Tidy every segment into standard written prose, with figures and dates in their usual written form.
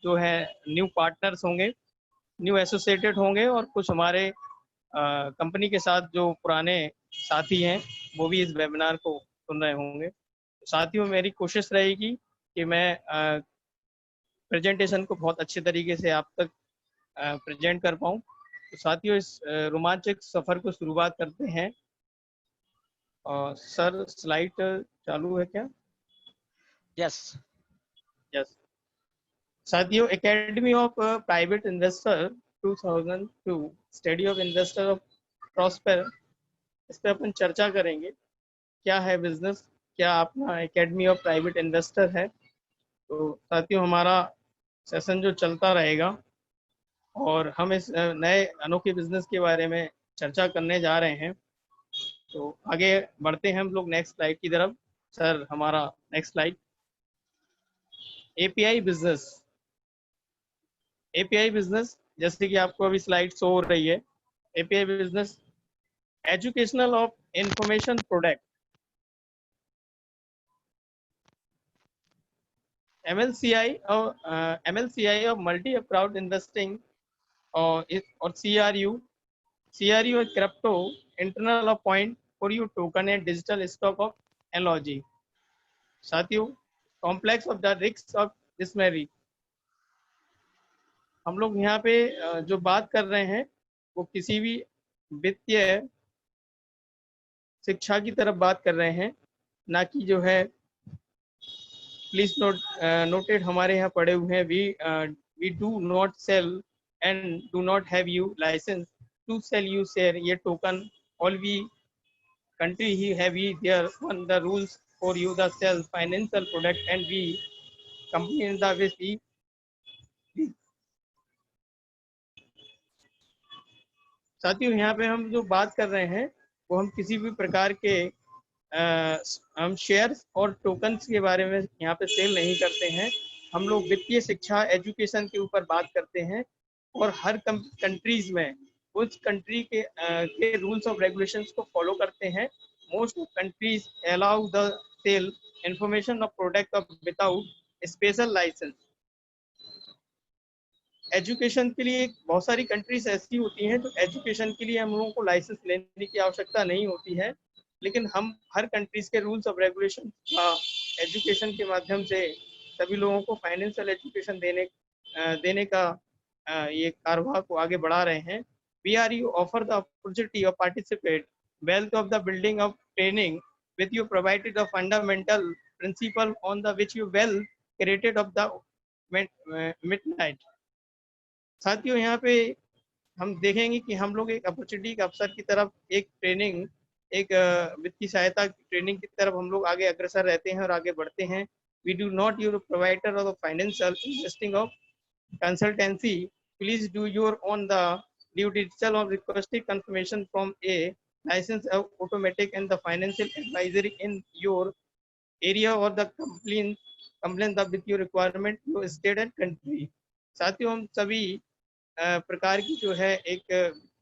जो है new partners होंगे, न्यू एसोसिएटेड होंगे, और कुछ हमारे कंपनी के साथ जो पुराने साथी हैं वो भी इस वेबिनार को सुन रहे होंगे। साथियों, मेरी कोशिश रहेगी कि मैं प्रेजेंटेशन को बहुत अच्छे तरीके से आप तक प्रेजेंट कर पाऊँ। तो साथियों, इस रोमांचक सफ़र को शुरुआत करते हैं। सर, स्लाइड चालू है क्या? Yes yes. साथियों, academy of private investor 2002 study of investor of prosper, इस पर अपन चर्चा करेंगे। क्या है बिजनेस, क्या अपना एकेडमी ऑफ प्राइवेट इन्वेस्टर है। तो साथियों, हमारा सेशन जो चलता रहेगा और हम इस नए अनोखे बिजनेस के बारे में चर्चा करने जा रहे हैं। तो आगे बढ़ते हैं हम लोग नेक्स्ट स्लाइड की तरफ। सर, हमारा next slide, API business. API business, जैसे कि आपको अभी स्लाइड शो हो रही है, API business educational of information product, MLCI of multi crowd investing, और CRU और crypto internal of point for you token and digital stock of analogy. साथियों, complex of the risk of डिसमेरी, हम लोग यहाँ पे जो बात कर रहे हैं वो किसी भी वित्तीय शिक्षा की तरफ बात कर रहे हैं, ना कि जो है प्लीज नोटेड हमारे यहाँ पड़े हुए हैं, we do not sell and do not have you license to sell you share ये token, all we country he have he there on the rules for you the sell financial product and we company in the which he। साथियों, यहाँ पे हम जो बात कर रहे हैं वो हम किसी भी प्रकार के हम शेयर्स और टोकन्स के बारे में यहाँ पे सेल नहीं करते हैं। हम लोग वित्तीय शिक्षा, एजुकेशन के ऊपर बात करते हैं, और हर कंट्रीज में उस कंट्री के रूल्स ऑफ रेगुलेशंस को फॉलो करते हैं। Most countries allow the sale information of product of without special licence. Education के लिए बहुत सारी कंट्रीज ऐसी होती हैं तो एजुकेशन के लिए हम लोगों को लाइसेंस लेने की आवश्यकता नहीं होती है, लेकिन हम हर कंट्रीज के रूल्स ऑफ रेगुलेशन का एजुकेशन के माध्यम से सभी लोगों को फाइनेंशियल एजुकेशन देने का ये कारभार को आगे बढ़ा रहे हैं। VRU offer the opportunity of participate wealth of the building of training with you provided a fundamental principle on the which you well created of the midnight। साथियों, यहाँ पे हम देखेंगे कि हम लोग एक अपॉर्चुनिटी के अवसर की तरफ, एक ट्रेनिंग, एक वित्तीय सहायता ट्रेनिंग की तरफ हम लोग आगे अग्रसर रहते हैं और आगे बढ़ते हैं। We do not your provider of financial investing of consultancy, please do your on the due digital of requested confirmation from a license of automatic and the financial advisory in your area or the complaint with your requirement your state and country। साथियों, हम सभी प्रकार की जो है एक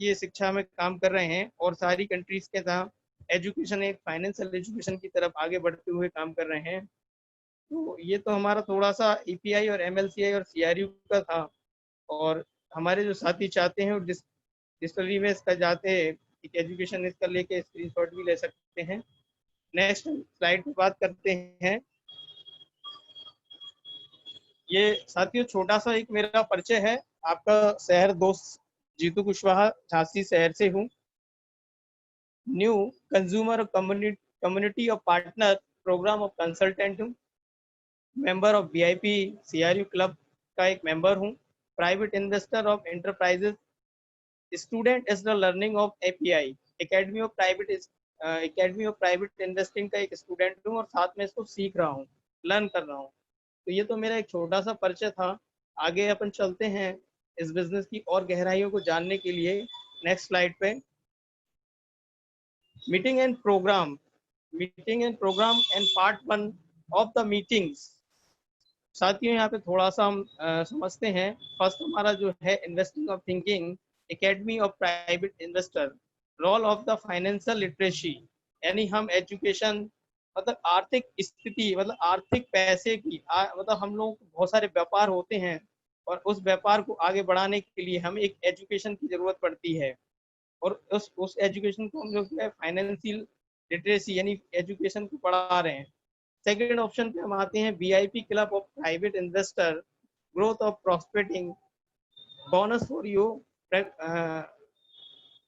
ये शिक्षा में काम कर रहे हैं और सारी कंट्रीज के साथ एजुकेशन, एक फाइनेंशियल एजुकेशन की तरफ आगे बढ़ते हुए काम कर रहे हैं। तो ये तो हमारा थोड़ा सा EPI और MLCI और CRU का था, और हमारे जो साथी चाहते हैं डिजिटली में इसका जाते एक एजुकेशन इसका लेके स्क्रीनशॉट भी ले सकते हैं। नेक्स्ट स्लाइड पे बात करते हैं। ये साथियों छोटा सा एक मेरा परिचय है। आपका शहर दोस्त जीतू कुशवाहा, झांसी शहर से हूँ। New consumer community of partner program of consultant हूँ। Member of VIP CRU club का एक मेंबर हूँ। Private investor of enterprises, student is the learning of API academy of private investing का एक स्टूडेंट हूँ और साथ में इसको सीख रहा हूँ, लर्न कर रहा हूँ। तो ये तो मेरा एक छोटा सा परिचय था। आगे अपन चलते हैं इस बिजनेस की और गहराइयों को जानने के लिए। नेक्स्ट स्लाइड पे, meeting and programme and part 1 of the meetings. साथियों, यहाँ पे थोड़ा सा हम समझते हैं। फर्स्ट हमारा जो है investing of thinking, academy of private investor, role of the financial literacy, यानी हम एजुकेशन मतलब आर्थिक स्थिति, मतलब आर्थिक पैसे की मतलब हम लोग बहुत सारे व्यापार होते हैं और उस व्यापार को आगे बढ़ाने के लिए हमें एक एजुकेशन की जरूरत पड़ती है, और उस एजुकेशन को हम जो है फाइनेंशियल लिटरेसी यानी एजुकेशन को पढ़ा रहे हैं। सेकेंड ऑप्शन पे हम आते हैं VIP club of private investor, growth of prospecting, bonus for you,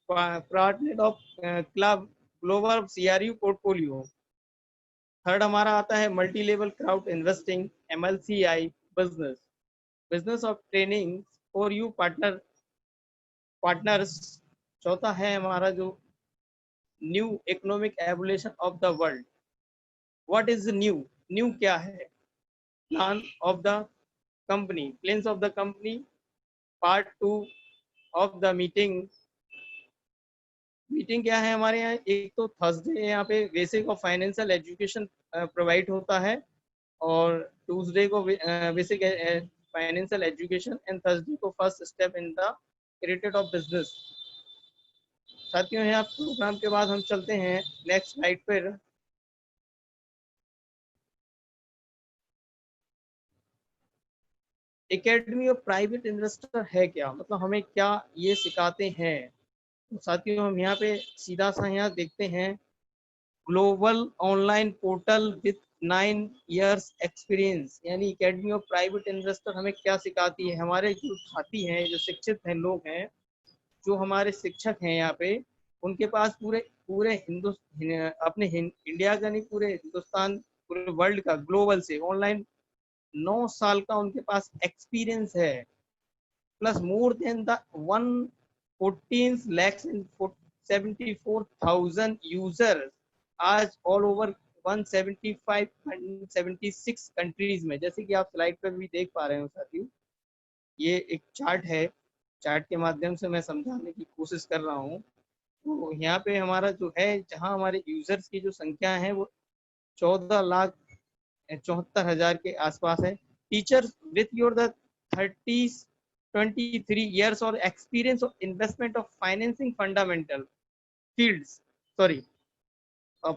partner of club, global CRU portfolio. Third हमारा आता है multi level crowd investing, MLCI business, business of training for you partners. चौथा है हमारा जो new economic evolution of the world. What is new? New क्या है? Plan of the company, plans of the company. Part 2 of the meeting. Meeting क्या है हमारे यहाँ? एक तो थर्सडे यहाँ पे basic of financial education provide होता है, और ट्यूसडे को basic financial education, and Thursday को first step in the created of business. साथियों, यहाँ प्रोग्राम के बाद हम चलते हैं नेक्स्ट स्लाइड पर। एकेडमी ऑफ प्राइवेट इन्वेस्टर है क्या, मतलब हमें क्या ये सिखाते हैं? तो साथियों, हम यहाँ पे सीधा सा यहाँ देखते हैं, global online portal with 9 years experience, यानी एकेडमी ऑफ प्राइवेट इन्वेस्टर हमें क्या सिखाती है? हमारे जो साथी हैं, जो शिक्षित हैं लोग हैं, जो हमारे शिक्षक हैं यहाँ पे, उनके पास पूरे पूरे अपने इंडिया का नहीं, पूरे हिंदुस्तान, पूरे वर्ल्ड का, ग्लोबल से ऑनलाइन 9 साल का उनके पास एक्सपीरियंस है, plus more than the 114 lakhs and 74,000 users आज ऑल ओवर 175 176 कंट्रीज में। जैसे कि आप स्लाइड पर भी देख पा रहे हो साथियों, ये एक चार्ट है, चार्ट के माध्यम से मैं समझाने की कोशिश कर रहा हूँ। तो यहाँ पे हमारा जो है, जहाँ हमारे यूजर्स की जो संख्या है वो 14,74,000 के आसपास है। Teachers with your the 23 years और experience of investment of financing fundamental fields, sorry,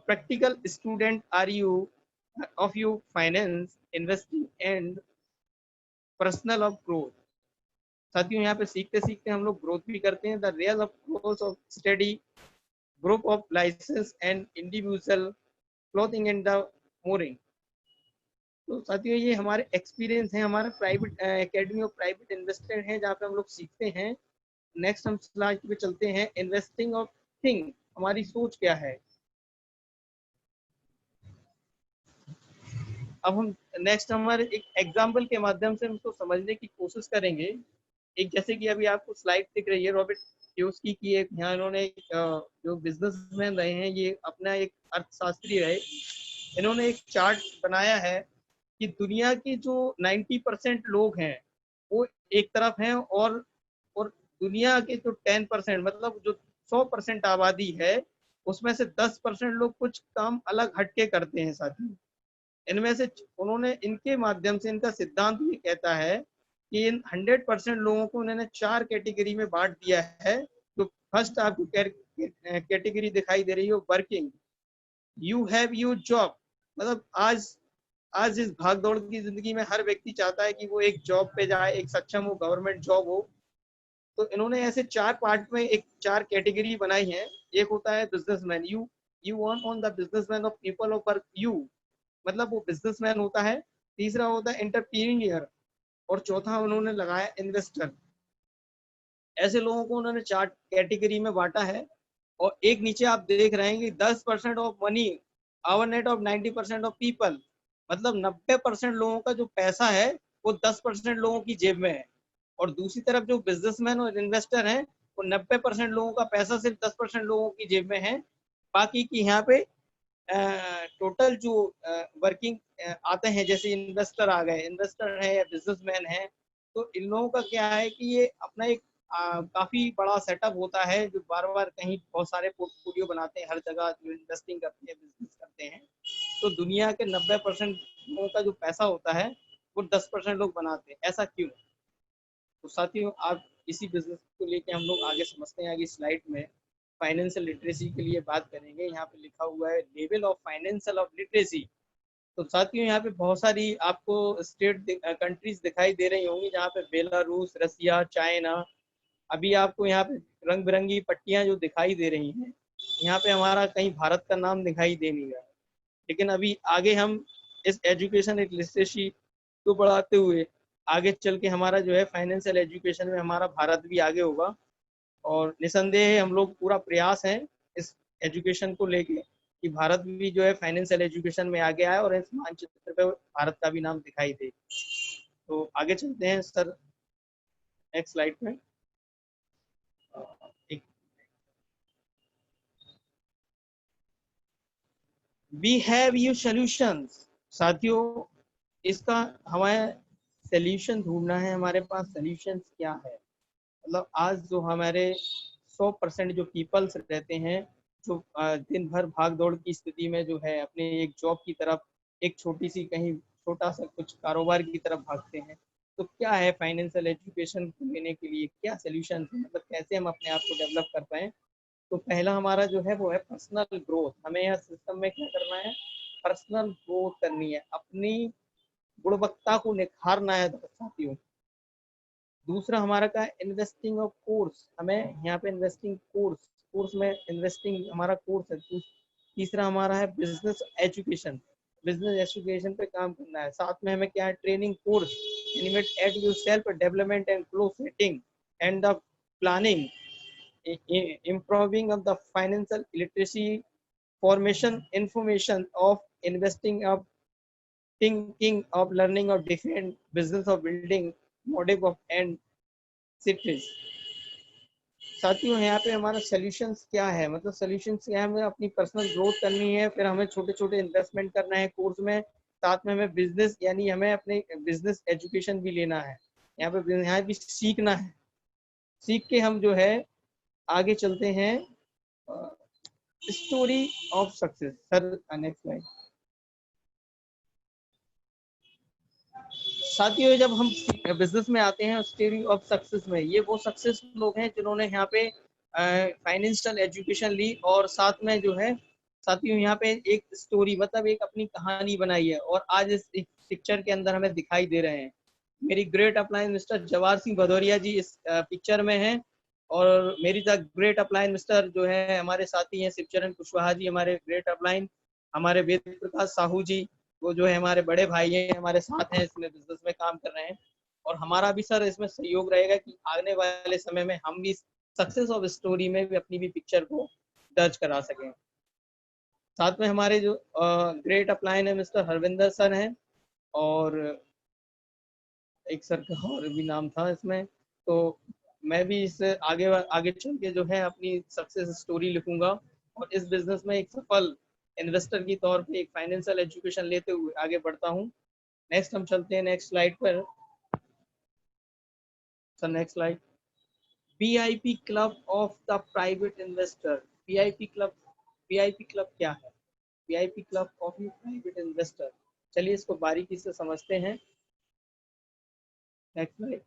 practical student are you of you finance investing and personal of growth। साथियों, यहाँ पे सीखते सीखते हम लोग ग्रोथ भी करते हैं। The real of growth of study, group of licence and individual clothing and the morning. तो साथियों, ये हमारे एक्सपीरियंस है, हमारा private academy of private investor है, जहाँ पे हम लोग सीखते हैं। नेक्स्ट हम स्लाइड पे चलते हैं, इन्वेस्टिंग ऑफ थिंग, हमारी सोच क्या है। अब हम नेक्स्ट हमारे एक एग्जाम्पल के माध्यम से हम उसको समझने की कोशिश करेंगे। एक जैसे कि अभी आपको स्लाइड दिख रही है, रॉबर्ट कियोसाकी की, एक यहाँ इन्होंने जो बिजनेसमैन रहे हैं, ये अपना एक अर्थशास्त्री रहे, इन्होंने एक चार्ट बनाया है कि दुनिया के जो 90% लोग हैं वो एक तरफ हैं, और दुनिया के जो 10% मतलब जो 100% आबादी है, उसमें से 10% लोग कुछ काम अलग हटके करते हैं साथी। इनमें से उन्होंने, इनके माध्यम से इनका सिद्धांत ये कहता है कि इन 100% लोगों को उन्होंने 4 कैटेगरी में बांट दिया है। तो फर्स्ट आपको कैटेगरी दिखाई दे रही है working, you have you job, मतलब आज इस भागदौड़ की जिंदगी में हर व्यक्ति चाहता है कि वो एक जॉब पे जाए, एक सक्षम हो, गवर्नमेंट जॉब हो। तो इन्होंने ऐसे 4 पार्ट में एक 4 कैटेगरी बनाई है। एक होता है businessman, you on the businessman of people of work, you मतलब वो बिजनेसमैन होता है। तीसरा होता है एंटरप्रेन्योर, और चौथा उन्होंने लगाया इन्वेस्टर। ऐसे लोगों को उन्होंने 4 कैटेगरी में बांटा है। और एक नीचे आप देख रहे हैं कि 10% of money our net of 90% of people, मतलब 90% लोगों का जो पैसा है वो 10% लोगों की जेब में है। और दूसरी तरफ जो बिजनेसमैन और इन्वेस्टर हैं, वो 90% लोगों का पैसा सिर्फ 10% लोगों की जेब में है। बाकी की यहाँ पे टोटल जो वर्किंग आते हैं, जैसे इन्वेस्टर आ गए, इन्वेस्टर है या बिजनेसमैन है, तो इन लोगों का क्या है कि ये अपना एक काफी बड़ा सेटअप होता है, जो बार बार कहीं बहुत सारे पोर्टफोलियो बनाते हैं, हर जगह जो इन्वेस्टिंग करते हैं, बिजनेस करते हैं। तो दुनिया के 90% लोगों का जो पैसा होता है वो 10% लोग बनाते हैं। ऐसा क्यों? तो साथियों, आप इसी बिजनेस को लेके हम लोग आगे समझते हैं। आगे स्लाइड में फाइनेंशियल लिटरेसी के लिए बात करेंगे। यहाँ पे लिखा हुआ है level of financial of literacy. तो साथियों यहाँ पे बहुत सारी आपको स्टेट कंट्रीज दिखाई दे रही होंगी, जहाँ पे बेलारूस, रसिया, चाइना, अभी आपको यहाँ पे रंग बिरंगी पट्टियां जो दिखाई दे रही हैं, यहाँ पे हमारा कहीं भारत का नाम दिखाई दे नहीं रहा। लेकिन अभी आगे हम इस एजुकेशन लिटरेसी को बढ़ाते हुए आगे चल के हमारा जो है फाइनेंशियल एजुकेशन में हमारा भारत भी आगे होगा, और निसंदेह हम लोग पूरा प्रयास है इस एजुकेशन को लेके कि भारत भी जो है फाइनेंशियल एजुकेशन में आगे आए और इस मानचित्र पे भारत का भी नाम दिखाई दे। तो आगे चलते हैं सर, नेक्स्ट स्लाइड में। We have you solutions. साथियों, इसका हमें सॉल्यूशन ढूंढना है, हमारे पास सॉल्यूशंस क्या है। मतलब आज जो हमारे 100% जो पीपल्स रहते हैं, जो दिन भर भाग दौड़ की स्थिति में जो है अपने एक जॉब की तरफ, एक छोटी सी कहीं छोटा सा कुछ कारोबार की तरफ भागते हैं, तो क्या है फाइनेंशियल एजुकेशन को लेने के लिए क्या सॉल्यूशन है, मतलब कैसे हम अपने आप को डेवलप कर पाए। तो पहला हमारा जो है वो है पर्सनल ग्रोथ। हमें यह सिस्टम में क्या करना है, पर्सनल ग्रोथ करनी है, अपनी गुणवत्ता को निखारना है साथियों। दूसरा हमारा का इन्वेस्टिंग ऑफ कोर्स, हमें यहाँ पे इन्वेस्टिंग कोर्स में इन्वेस्टिंग हमारा कोर्स है। तीसरा हमारा है बिजनेस एजुकेशन, बिजनेस एजुकेशन पे काम करना है। साथ में हमें क्या है, training course, animate at your self development and goal setting and the planning, improving of the financial literacy, formation, information of investing, of thinking, of learning, of different business of building model of and cities। साथियों यहाँ पे हमारा solutions क्या है, मतलब solutions क्या है, हमें अपनी पर्सनल ग्रोथ करनी है, फिर हमें छोटे छोटे इन्वेस्टमेंट करना है कोर्स में, साथ में हमें बिजनेस यानी हमें अपने बिजनेस एजुकेशन भी लेना है, यहाँ भी सीखना है। सीख के हम जो है आगे चलते हैं story of success. Sir next slide. साथियों, जब हम बिजनेस में आते हैं स्टोरी ऑफ सक्सेस में, ये वो सक्सेस लोग हैं जिन्होंने यहाँ पे फाइनेंशियल एजुकेशन ली और साथ में जो है साथियों यहाँ पे एक स्टोरी मतलब एक अपनी कहानी बनाई है, और आज इस पिक्चर के अंदर हमें दिखाई दे रहे हैं। मेरी great upline mister Jawahar Singh Bhadauria ji इस पिक्चर में हैं, और मेरी द ग्रेट अपलाइन मिस्टर जो है हमारे साथी हैं शिवचरण कुशवाहा जी, हमारे ग्रेट अपलाइन, हमारे वेद प्रकाश साहू जी, वो जो है हमारे बड़े भाई हैं, हमारे साथ हैं, इसमें बिजनेस में काम कर रहे हैं, और हमारा भी सर इसमें सहयोग रहेगा कि आने वाले समय में हम भी सक्सेस ऑफ स्टोरी में भी अपनी भी पिक्चर को दर्ज करा सकें। साथ में हमारे जो ग्रेट अपलाइन है मिस्टर हरविंदर सर हैं, और एक सर का और भी नाम था इसमें। तो मैं भी इस आगे आगे चल के जो है अपनी सक्सेस स्टोरी लिखूंगा, और इस बिजनेस में एक सफल इन्वेस्टर की तौर पे एक फाइनेंशियल एजुकेशन लेते हुए आगे बढ़ता हूँ। नेक्स्ट हम चलते हैं नेक्स्ट स्लाइड पर। Sir next slide. VIP club of the private investor. VIP club क्या है, VIP club of private investor, चलिए इसको बारीकी से समझते हैं। Next slide.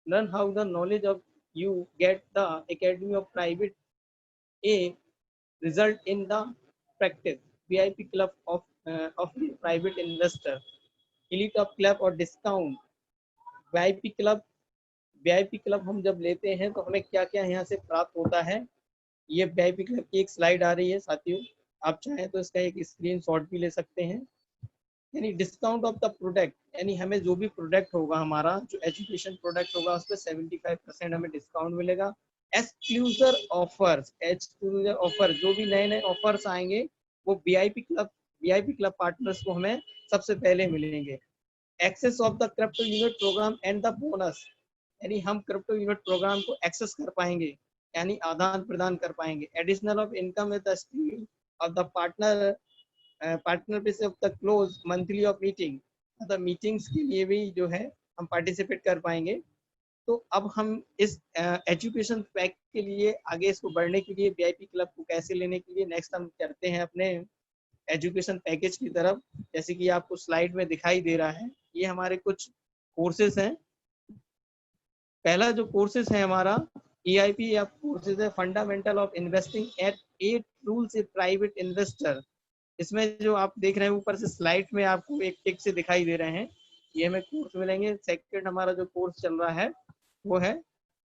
learn how the knowledge of you get the academy of private a result in the practice। VIP club of the private investor, elite of club और discount। VIP club हम जब लेते हैं तो हमें क्या क्या यहाँ से प्राप्त होता है, ये VIP क्लब की एक स्लाइड आ रही है साथियों, आप चाहें तो इसका एक स्क्रीनशॉट भी ले सकते हैं। यानी डिस्काउंट ऑफ द प्रोडक्ट, यानी हमें जो भी प्रोडक्ट होगा, हमारा जो एजुकेशन प्रोडक्ट होगा उस पर 75% हमें डिस्काउंट मिलेगा। एक्सक्लूसिव ऑफर, जो भी नए नए ऑफर्स आएंगे वो वीआईपी क्लब पार्टनर्स को हमें सबसे पहले मिलेंगे। Access of the crypto unit programme and the bonus, यानी हम क्रिप्टो यूनिट प्रोग्राम को एक्सेस कर पाएंगे, यानी आदान प्रदान कर पाएंगे। Additional of income with the stream of the partnership of the close monthly of meeting, मतलब मीटिंग्स के लिए भी जो है हम पार्टिसिपेट कर पाएंगे। तो अब हम इस एजुकेशन पैक के लिए आगे इसको बढ़ने के लिए वीआईपी क्लब को कैसे लेने के लिए नेक्स्ट हम करते हैं अपने एजुकेशन पैकेज की तरफ। जैसे कि आपको स्लाइड में दिखाई दे रहा है, ये हमारे कुछ कोर्सेज हैं। पहला जो कोर्सेज है हमारा EIP या कोर्सेज है fundamental of investing at 8 rules a private investor, इसमें जो आप देख रहे हैं ऊपर से स्लाइड में आपको एक टिक से दिखाई दे रहे हैं, ये हमें कोर्स मिलेंगे। सेकंड हमारा जो कोर्स चल रहा है वो है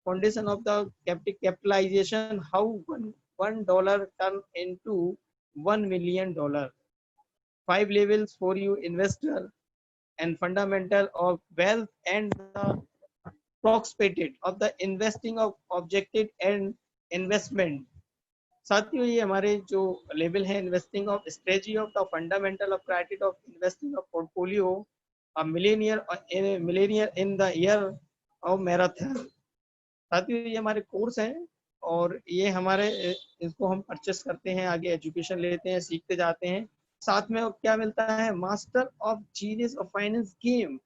foundation of the capitalisation, how $1 turn into $1 million, 5 levels for you investor, and fundamental of wealth and the prospected of the investing of objective and investment। साथियों ये हमारे जो लेवल है investing of strategy of the fundamental of criteria of investing of portfolio Millionaire in the year of marathon. साथियों ये हमारे course हैं और ये हमारे इसको हम परचेस करते हैं, आगे एजुकेशन लेते हैं, सीखते जाते हैं। साथ में क्या मिलता है, master of genius of finance game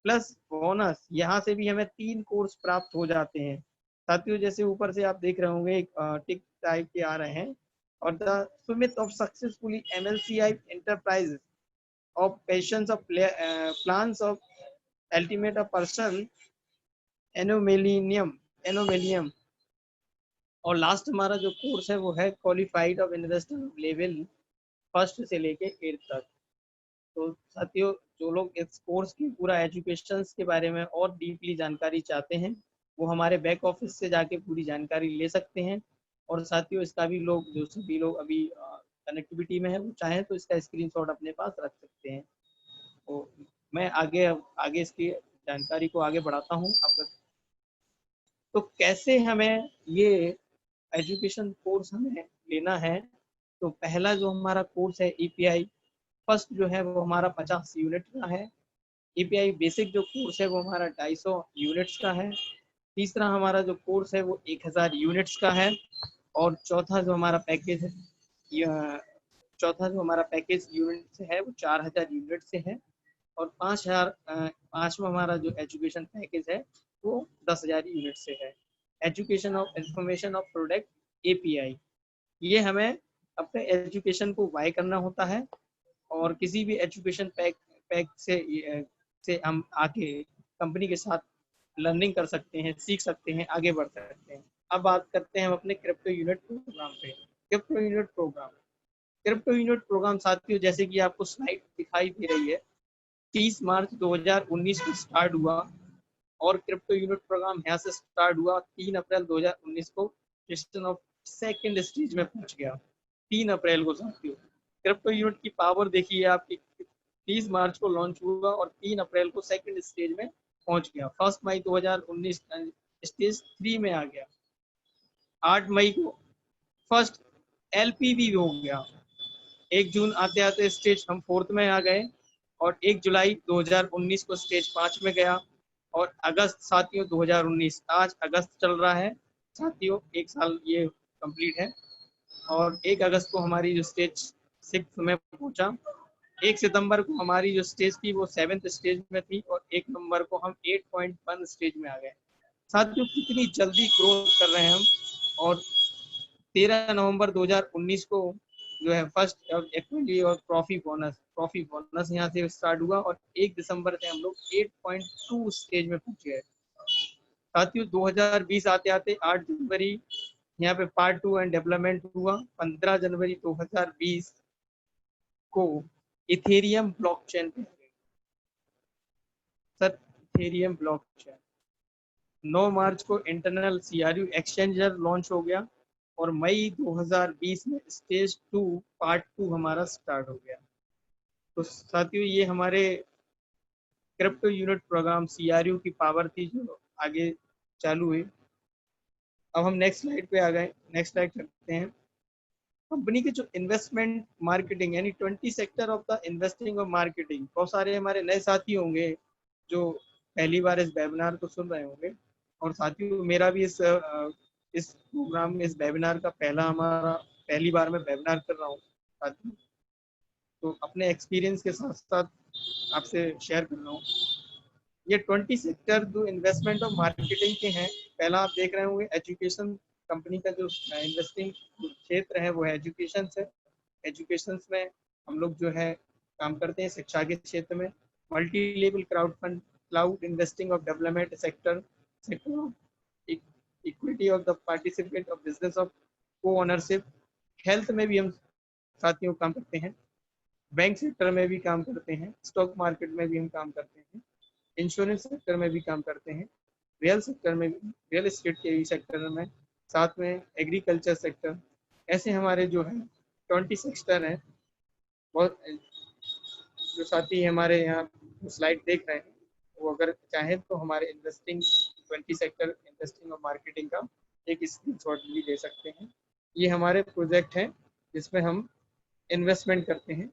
plus bonus, यहाँ से भी हमें 3 कोर्स प्राप्त हो जाते हैं। साथियों जैसे ऊपर से आप देख रहे होंगे टिक टाइप के आ रहे हैं, और the summit of successfully MLCI enterprise of patience of plans of ultimate of person एनोमेलियम। और लास्ट हमारा जो कोर्स है वो है qualified of investor level first से लेके 8 तक। तो साथियों जो लोग इस कोर्स की पूरा एजुकेशन के बारे में और डीपली जानकारी चाहते हैं वो हमारे बैक ऑफिस से जाके पूरी जानकारी ले सकते हैं। और साथियों इसका भी लोग जो सभी लोग अभी कनेक्टिविटी में है वो चाहें तो इसका स्क्रीनशॉट अपने पास रख सकते हैं। तो मैं आगे इसकी जानकारी को आगे बढ़ाता हूँ आपका। तो कैसे हमें ये एजुकेशन कोर्स हमें लेना है, तो पहला जो हमारा कोर्स है EPI फर्स्ट जो है वो हमारा 50 यूनिट का है। EPI बेसिक जो कोर्स है वो हमारा 250 यूनिट्स का है। तीसरा हमारा जो कोर्स है वो 1000 यूनिट्स का है। और चौथा जो हमारा पैकेज है यूनिट से है वो 4000 यूनिट से है। और 5वां हमारा जो एजुकेशन पैकेज है वो 10,000 यूनिट से है। Education of information of product API, ये हमें अपने एजुकेशन को बाय करना होता है और किसी भी एजुकेशन पैक से हम आके कंपनी के साथ लर्निंग कर सकते हैं, सीख सकते हैं, आगे बढ़ सकते हैं। अब बात करते हैं हम अपने क्रिप्टो यूनिट प्रोग्राम पे। क्रिप्टो यूनिट प्रोग्राम साथियों जैसे कि आपको स्लाइड दिखाई दे रही है, 30 मार्च 2019 को स्टार्ट हुआ और क्रिप्टो यूनिट प्रोग्राम यहाँ से स्टार्ट हुआ। 3 अप्रैल 2019 को क्रिस्टन ऑफ सेकेंड स्टेज में पहुंच गया। 3 अप्रैल को साथियों क्रिप्टो यूनिट की पावर देखिए आपकी, 30 मार्च को लॉन्च हुआ और 3 अप्रैल को सेकेंड स्टेज में पहुंच गया। 1 मई 2019 स्टेज 3 में आ गया। 8 मई को फर्स्ट LPV हो गया। 1 जून आते आते स्टेज हम 4th में आ गए और 1 जुलाई 2019 को स्टेज 5 में गया। और अगस्त साथियों 2019, आज अगस्त चल रहा है साथियों, 1 साल ये कंप्लीट है। और 1 अगस्त को हमारी जो स्टेज 6 में पहुंचा। 1 सितंबर को हमारी जो स्टेज थी वो 7th स्टेज में थी और 1 नवंबर को हम 8.1 स्टेज में आ गए। साथियों कितनी जल्दी ग्रोथ कर रहे हैं हम। और 13 नवंबर 2019 को जो है फर्स्ट एक्चुअली और ट्रॉफी बोनस यहाँ से स्टार्ट हुआ और 1 दिसंबर से हम लोग 8.2 स्टेज में पहुंच गए। साथियों 2020 आते आते 8 जनवरी यहाँ पे पार्ट 2 एंड डेवलपमेंट हुआ। 15 जनवरी 2020 को इथेरियम ब्लॉकचेन पे सर इथेरियम ब्लॉकचेन 9 मार्च को इंटरनल CRU एक्सचेंजर लॉन्च हो गया और मई 2020 में स्टेज 2 पार्ट 2 हमारा स्टार्ट हो गया। तो साथियों ये हमारे क्रिप्टो यूनिट प्रोग्राम CRU की पावर थी जो आगे चालू हुई। अब हम नेक्स्ट स्लाइड पे आ गए। नेक्स्ट स्लाइड करते हैं। कंपनी के जो इन्वेस्टमेंट मार्केटिंग यानी 20 सेक्टर ऑफ द इन्वेस्टिंग और मार्केटिंग, बहुत सारे हमारे नए साथी होंगे जो पहली बार इस वेबिनार को सुन रहे होंगे। और साथियों मेरा भी इस प्रोग्राम में इस वेबिनार का पहली बार मैं वेबिनार कर रहा हूँ साथियों। तो अपने एक्सपीरियंस के साथ साथ आपसे शेयर कर रहा हूँ। ये 20 सेक्टर जो इन्वेस्टमेंट और मार्केटिंग के हैं। पहला आप देख रहे होंगे एजुकेशन, कंपनी का जो इन्वेस्टिंग क्षेत्र है वो है एजुकेशन है। एजुकेशन में हम लोग जो है काम करते हैं शिक्षा के क्षेत्र में। Multi level cloud investing of development sector equity of the participant of business of को ओनरशिप। हेल्थ में भी हम साथियों काम करते हैं। बैंक सेक्टर में भी काम करते हैं, स्टॉक मार्केट में भी हम काम करते हैं, इंश्योरेंस सेक्टर में भी काम करते हैं, रियल सेक्टर में भी, रियल एस्टेट के भी सेक्टर में, साथ में एग्रीकल्चर सेक्टर। ऐसे हमारे जो है 20 सेक्टर हैं। बहुत जो साथी हमारे यहाँ स्लाइड देख रहे हैं वो अगर चाहें तो हमारे इन्वेस्टिंग 20 सेक्टर इन्वेस्टिंग और मार्केटिंग का एक स्क्रीनशॉट भी ले सकते हैं। ये हमारे प्रोजेक्ट हैं जिसमें हम इन्वेस्टमेंट करते हैं।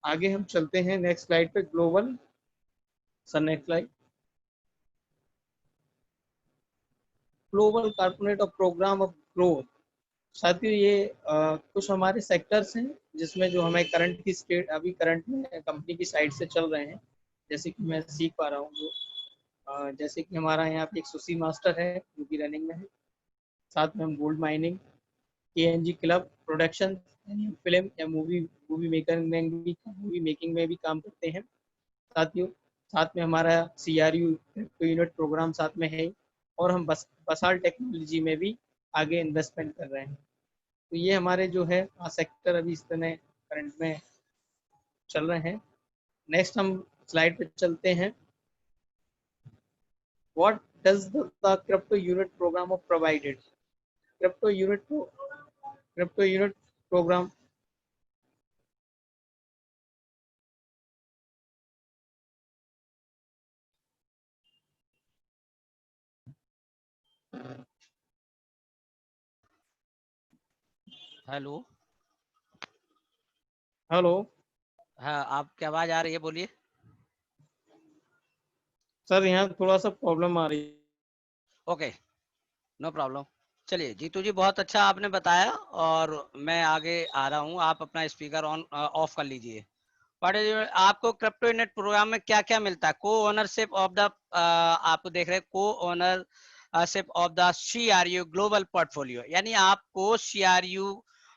आगे हम चलते हैं नेक्स्ट स्लाइड पे, global. Sir next slide. Global corporate of program of growth. साथियों ये कुछ हमारे सेक्टर्स हैं जिसमें जो हमें करंट की स्टेट अभी करंट में कंपनी की साइड से चल रहे हैं, जैसे कि मैं सीख पा रहा हूँ जो जैसे कि हमारा यहाँ पे एक सुशी मास्टर है जो कि रनिंग में है, साथ में हम gold mining, KNG club production film या मूवी मेकिंग में भी काम करते हैं साथियों। साथ में हमारा CRU क्रिप्टो यूनिट प्रोग्राम साथ में है, और हम बसाल टेक्नोलॉजी में भी आगे इन्वेस्टमेंट कर रहे हैं। तो ये हमारे जो है सेक्टर अभी इस तरह करंट में चल रहे हैं। नेक्स्ट हम स्लाइड पे चलते हैं। What does the crypto unit program of provided? Crypto unit program. Hello. Hello हाँ, आपकी आवाज आ रही है, बोलिए। सर, यहाँ थोड़ा सा प्रॉब्लम आ रही है। Okay, no problem. चलिए जीतू जी, बहुत अच्छा आपने बताया और मैं आगे आ रहा हूँ। आप अपना स्पीकर ऑन ऑफ कर लीजिए। आपको क्रिप्टो यूनिट प्रोग्राम में क्या क्या मिलता है? को ओनरशिप ऑफ द, आप देख रहे हैं, को ownership of the CRU global portfolio, यानी आपको CRU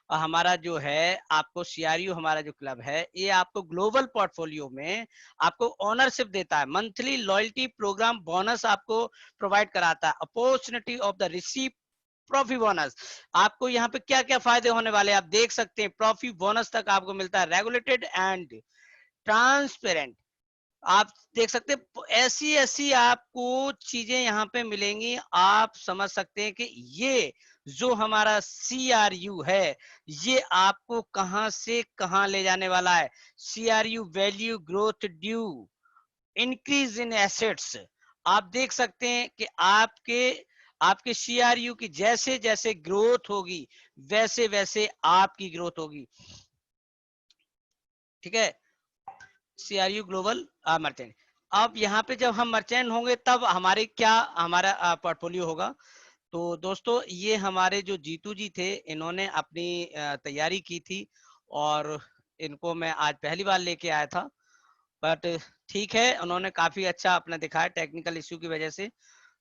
हमारा जो है, आपको CRU हमारा जो क्लब है, ये आपको ग्लोबल पोर्टफोलियो में आपको ओनरशिप देता है। मंथली लॉयल्टी प्रोग्राम बोनस आपको प्रोवाइड कराता है। Opportunity of the receive profit bonus, आपको यहाँ पे क्या क्या फायदे होने वाले आप देख सकते हैं। प्रॉफिट बोनस तक आपको मिलता है। रेगुलेटेड एंड ट्रांसपेरेंट, आप देख सकते हैं ऐसी ऐसी आपको चीजें यहाँ पे मिलेंगी। आप समझ सकते हैं कि ये जो हमारा CRU है, ये आपको कहां से कहां ले जाने वाला है। CRU value growth due increase in assets, आप देख सकते हैं कि आपके आपके CRU की जैसे जैसे ग्रोथ होगी, वैसे वैसे आपकी ग्रोथ होगी। ठीक है, CRU ग्लोबल मर्चेंट। अब यहाँ पे जब हम मर्चेंट होंगे तब हमारे क्या हमारा पोर्टफोलियो होगा। तो दोस्तों, ये हमारे जो जीतू जी थे, इन्होंने अपनी तैयारी की थी और इनको मैं आज पहली बार लेके आया था। बट ठीक है, उन्होंने काफी अच्छा अपना दिखाया। टेक्निकल इश्यू की वजह से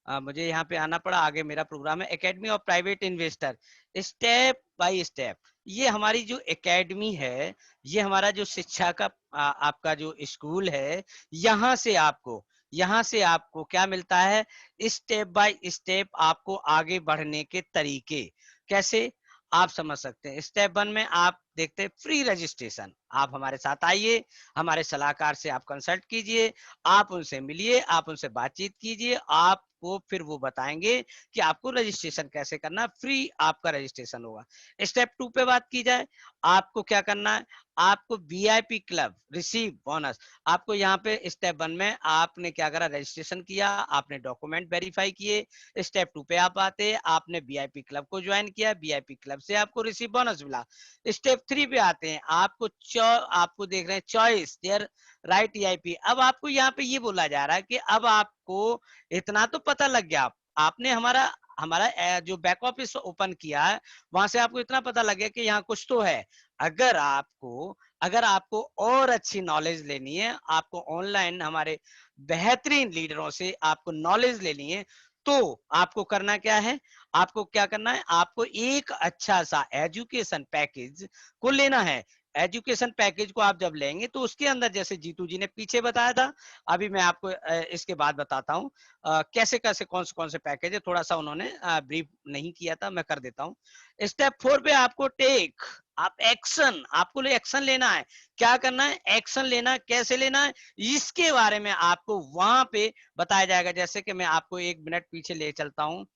मुझे यहाँ पे आना पड़ा। आगे मेरा प्रोग्राम है academy of private investor, step by step. ये हमारी जो एकेडमी है, ये हमारा जो शिक्षा का आपका जो स्कूल है, यहाँ से आपको क्या मिलता है, स्टेप बाय स्टेप आपको आगे बढ़ने के तरीके। कैसे आप समझ सकते हैं। स्टेप 1 में आप देखते हैं फ्री रजिस्ट्रेशन। आप हमारे साथ आइए, हमारे सलाहकार से आप कंसल्ट कीजिए, आप उनसे मिलिए, आप उनसे बातचीत कीजिए, आपको फिर वो बताएंगे कि आपको रजिस्ट्रेशन कैसे करना है। फ्री आपका रजिस्ट्रेशन होगा। स्टेप 2 पे बात की जाए, आपको क्या करना है, आपको VIP क्लब रिसीव बोनस। आपको यहाँ पे स्टेप 1 में आपने क्या करा, रजिस्ट्रेशन किया, आपने डॉक्यूमेंट वेरीफाई किए। स्टेप 2 पे आप आते, आपने VIP क्लब को ज्वाइन किया, VIP क्लब से आपको रिसीव बोनस मिला। स्टेप 3 पे आते हैं, आपको देख रहे हैं चॉइस देयर राइट EIP। अब आपको यहाँ पे ये बोला जा रहा है कि अब आपको इतना तो पता लग गया, आपने हमारा हमारा जो बैक ऑफिस ओपन किया है, वहां से आपको इतना पता लग गया कि यहाँ कुछ तो है। अगर आपको और अच्छी नॉलेज लेनी है, आपको ऑनलाइन हमारे बेहतरीन लीडरों से आपको नॉलेज लेनी है, तो आपको करना क्या है, आपको क्या करना है, आपको एक अच्छा सा एजुकेशन पैकेज को लेना है। एजुकेशन पैकेज को आप जब लेंगे तो उसके अंदर जैसे जीतू जी ने पीछे बताया था, अभी मैं आपको इसके बाद बताता हूँ कैसे कैसे कौन से पैकेज है। थोड़ा सा उन्होंने ब्रीफ नहीं किया था, मैं कर देता हूँ। स्टेप 4 पे आपको टेक, आप एक्शन, आपको एक्शन लेना है। क्या करना है? एक्शन लेना है। कैसे लेना है इसके बारे में आपको वहां पे बताया जाएगा। जैसे कि मैं आपको 1 मिनट पीछे ले चलता हूँ।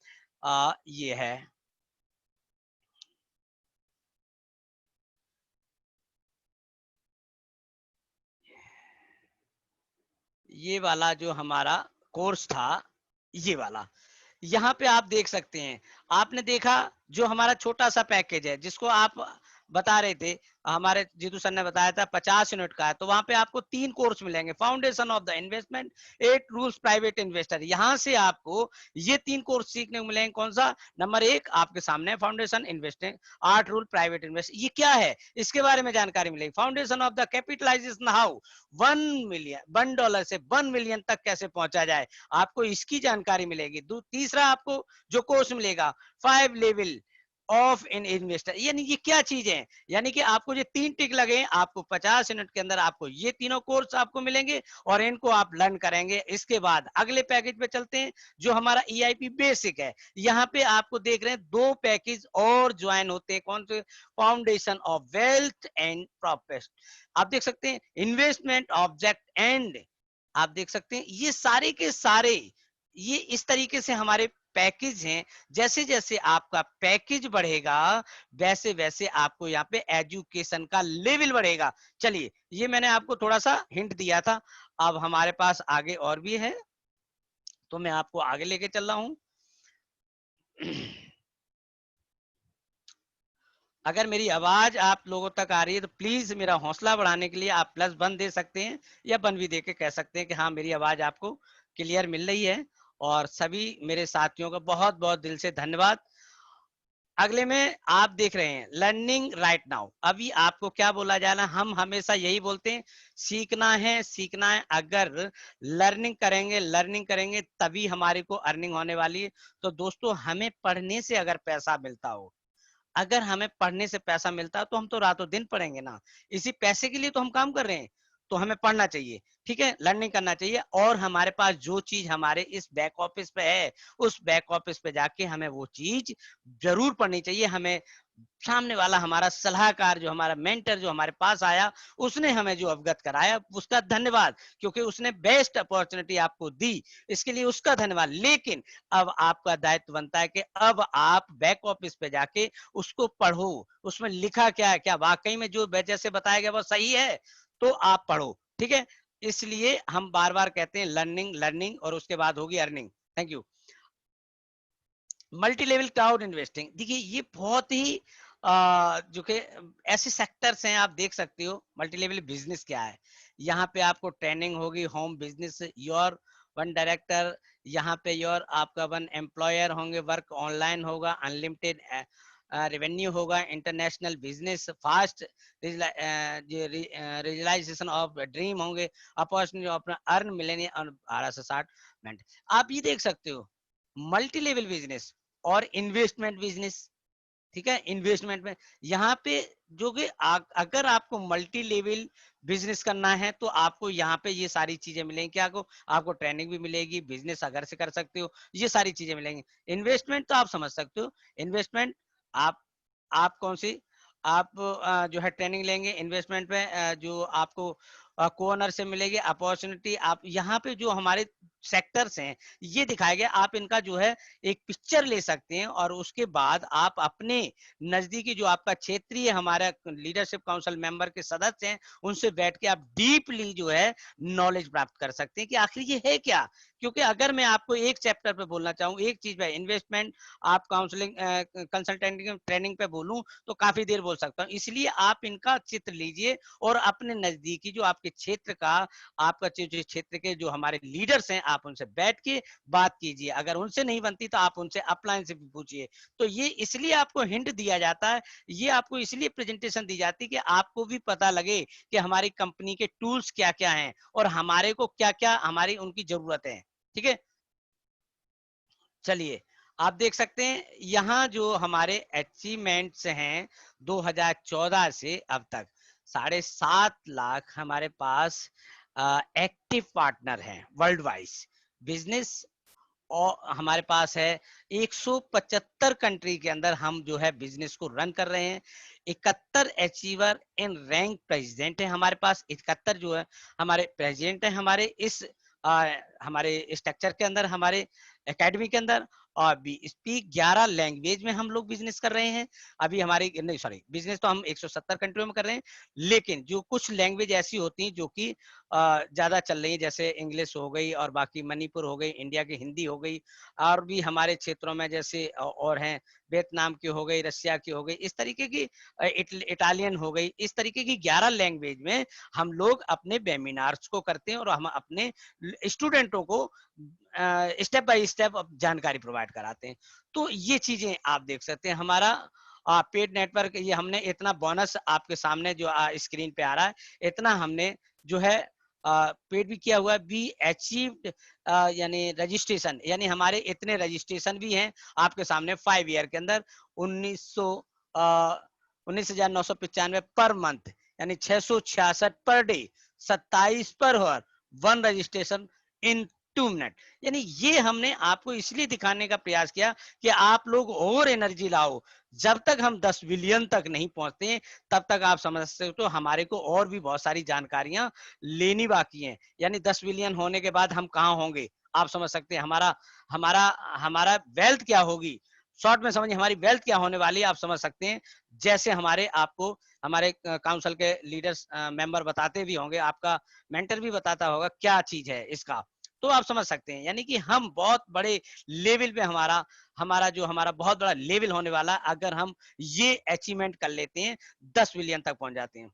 ये है, ये वाला जो हमारा कोर्स था, ये वाला, यहाँ पे आप देख सकते हैं। आपने देखा जो हमारा छोटा सा पैकेज है जिसको आप बता रहे थे, हमारे जीतू सर ने बताया था 50 यूनिट का है, तो वहां पे आपको 3 कोर्स मिलेंगे। Foundation of the investment, 8 rules private investor. यहाँ से आपको ये 3 कोर्स सीखने को मिलेंगे। कौन सा? नंबर 1 आपके सामने foundation investing, 8 rule private invest. ये क्या है इसके बारे में जानकारी मिलेगी। Foundation of the capitalisation, how $1 से 1 मिलियन तक कैसे पहुंचा जाए, आपको इसकी जानकारी मिलेगी। तीसरा आपको जो कोर्स मिलेगा 5 लेवल ऑफ इन इन्वेस्टर, यानी ये क्या चीज है, यानी कि आपको ये 3 टिक लगे, आपको 50 मिनट के अंदर आपको ये तीनों कोर्स आपको मिलेंगे और इनको आप लर्न करेंगे। इसके बाद अगले पैकेज पे चलते हैं जो हमारा EIP बेसिक है। यहाँ पे आपको देख रहे हैं 2 पैकेज और ज्वाइन होते हैं। कौन से? Foundation of wealth and profit, आप देख सकते हैं इन्वेस्टमेंट ऑब्जेक्ट एंड, आप देख सकते हैं ये सारे के सारे, ये इस तरीके से हमारे पैकेज हैं। जैसे जैसे आपका पैकेज बढ़ेगा वैसे वैसे आपको यहाँ पे एजुकेशन का लेवल बढ़ेगा। चलिए, ये मैंने आपको थोड़ा सा हिंट दिया था। अब हमारे पास आगे और भी है, तो मैं आपको आगे लेके चल रहा हूं। अगर मेरी आवाज आप लोगों तक आ रही है तो प्लीज मेरा हौसला बढ़ाने के लिए आप +1 दे सकते हैं या 1 भी दे के कह सकते हैं कि हाँ मेरी आवाज आपको क्लियर मिल रही है। और सभी मेरे साथियों का बहुत बहुत दिल से धन्यवाद। अगले में आप देख रहे हैं लर्निंग राइट नाउ। अभी आपको क्या बोला जा रहा है? हम हमेशा यही बोलते हैं, सीखना है सीखना है। अगर लर्निंग करेंगे तभी हमारे को अर्निंग होने वाली है। तो दोस्तों, हमें पढ़ने से अगर पैसा मिलता हो, अगर हमें पढ़ने से पैसा मिलता है तो हम तो रातों दिन पढ़ेंगे ना। इसी पैसे के लिए तो हम काम कर रहे हैं, तो हमें पढ़ना चाहिए। ठीक है, लर्निंग करना चाहिए। और हमारे पास जो चीज हमारे इस बैक ऑफिस पे है, उस बैक ऑफिस पे जाके हमें वो चीज जरूर पढ़नी चाहिए। हमें सामने वाला हमारा सलाहकार, जो हमारा मेंटर जो हमारे पास आया, उसने हमें जो अवगत कराया उसका धन्यवाद, क्योंकि उसने बेस्ट अपॉर्चुनिटी आपको दी, इसके लिए उसका धन्यवाद। लेकिन अब आपका दायित्व बनता है कि अब आप बैक ऑफिस पे जाके उसको पढ़ो, उसमें लिखा क्या है, क्या वाकई में जो जैसे बताया गया वो सही है, तो आप पढ़ो। ठीक है, इसलिए हम बार बार कहते हैं लर्निंग लर्निंग, और उसके बाद होगी earning. Thank you. Multi level cloud investing, देखिए ये बहुत ही जो कि ऐसे सेक्टर्स हैं, आप देख सकते हो। मल्टी लेवल बिजनेस क्या है, यहाँ पे आपको ट्रेनिंग होगी, होम बिजनेस, योर 1 डायरेक्टर, यहाँ पे योर आपका 1 एम्प्लॉयर होंगे, वर्क ऑनलाइन होगा, अनलिमिटेड रेवेन्यू होगा, international business, fast realisation of dream होंगे, अपॉर्चुनिटी अपना अर्न मिलेनियम और 12 से 60 मिनट। आप ये देख सकते हो मल्टी लेवल बिजनेस और इन्वेस्टमेंट बिजनेस। ठीक है, इन्वेस्टमेंट में यहाँ पे जो कि अगर आपको मल्टी लेवल बिजनेस करना है तो आपको यहाँ पे ये सारी चीजें मिलेंगी। क्या आपको ट्रेनिंग भी मिलेगी, बिजनेस अगर से कर सकते हो, ये सारी चीजें मिलेंगी। इन्वेस्टमेंट तो आप समझ सकते हो, इन्वेस्टमेंट आप कौन सी, आप जो है ट्रेनिंग लेंगे। इन्वेस्टमेंट में जो आपको को ओनर से मिलेगी अपॉर्चुनिटी। आप यहाँ पे जो हमारे सेक्टर्स हैं ये दिखाया गया, आप इनका जो है एक पिक्चर ले सकते हैं और उसके बाद आप अपने नजदीकी जो आपका क्षेत्रीय हमारा लीडरशिप काउंसिल मेंबर के सदस्य हैं उनसे बैठ के आप डीपली जो है नॉलेज प्राप्त कर सकते हैं कि आखिर ये है क्या। क्योंकि अगर मैं आपको एक चैप्टर पे बोलना चाहूँ, एक चीज पे इन्वेस्टमेंट, आप काउंसलिंग कंसल्टेंट ट्रेनिंग पे बोलूं तो काफी देर बोल सकता हूँ। इसलिए आप इनका चित्र लीजिए और अपने नजदीकी जो आपके क्षेत्र का, आपका जो क्षेत्र के जो हमारे लीडर्स हैं, आप उनसे बैठ के बात कीजिए। अगर उनसे नहीं बनती तो आप उनसे अपलाइन से भी पूछिए। तो ये इसलिए आपको हिंट दिया जाता है, ये आपको इसलिए प्रेजेंटेशन दी जाती है कि आपको भी पता लगे कि हमारी कंपनी के टूल्स क्या क्या हैं और हमारे को क्या क्या हमारी उनकी जरूरत है। ठीक है, चलिए आप देख सकते हैं यहाँ जो हमारे अचीवमेंट्स हैं 2014 से अब तक। 7.5 लाख हमारे पास एक्टिव पार्टनर हैं वर्ल्ड वाइज बिजनेस, और हमारे पास है 175 कंट्री के अंदर हम जो है बिजनेस को रन कर रहे हैं। 71 अचीवर इन रैंक प्रेसिडेंट है हमारे पास, 71 जो है हमारे प्रेसिडेंट है हमारे इस हमारे स्ट्रक्चर के अंदर, हमारे एकेडमी के अंदर। और भी स्पीक 11 लैंग्वेज में हम लोग बिजनेस कर रहे हैं। अभी हमारी नहीं सॉरी बिजनेस तो हम 170 कंट्रियों में कर रहे हैं, लेकिन जो कुछ लैंग्वेज ऐसी होती हैं जो कि ज्यादा चल रही है, जैसे इंग्लिश हो गई और बाकी मणिपुर हो गई, इंडिया की हिंदी हो गई, और भी हमारे क्षेत्रों में जैसे और हैं वियतनाम की हो गई, रशिया की हो गई, इस तरीके की इटालियन हो गई, इस तरीके की 11 लैंग्वेज में हम लोग अपने वेबिनार्स को करते हैं और हम अपने स्टूडेंटों को स्टेप बाय स्टेप जानकारी प्रोवाइड कराते हैं। तो ये चीजें आप देख सकते हैं हमारा पेड नेटवर्क, ये हमने इतना बोनस आपके सामने जो स्क्रीन पे आ रहा है, इतना हमने जो है पेड भी किया हुआ है। वी अचीव्ड यानी रजिस्ट्रेशन, यानी हमारे इतने रजिस्ट्रेशन भी हैं आपके सामने 5 ईयर के अंदर 19,995 पर मंथ, यानी 666 per day, 27 per hour, 1 registration in 2 minute. यानी ये हमने आपको इसलिए दिखाने का प्रयास किया कि आप लोग और एनर्जी लाओ। जब तक हम 10 बिलियन तक नहीं पहुंचते तब तक आप समझ सकते हो हमारे को और भी बहुत सारी जानकारियां लेनी बाकी हैं। यानी 10 बिलियन होने के बाद हम कहां होंगे आप समझ सकते हैं, हमारा हमारा हमारा वेल्थ क्या होगी, शॉर्ट में समझिए हमारी वेल्थ क्या होने वाली है आप समझ सकते हैं। जैसे हमारे आपको हमारे काउंसिल के लीडर्स मेंबर बताते भी होंगे, आपका मेंटर भी बताता होगा क्या चीज है इसका, तो आप समझ सकते हैं। यानी कि हम बहुत बड़े लेवल पे हमारा हमारा जो हमारा बहुत बड़ा लेवल होने वाला, अगर हम ये अचीवमेंट कर लेते हैं 10 बिलियन तक पहुंच जाते हैं।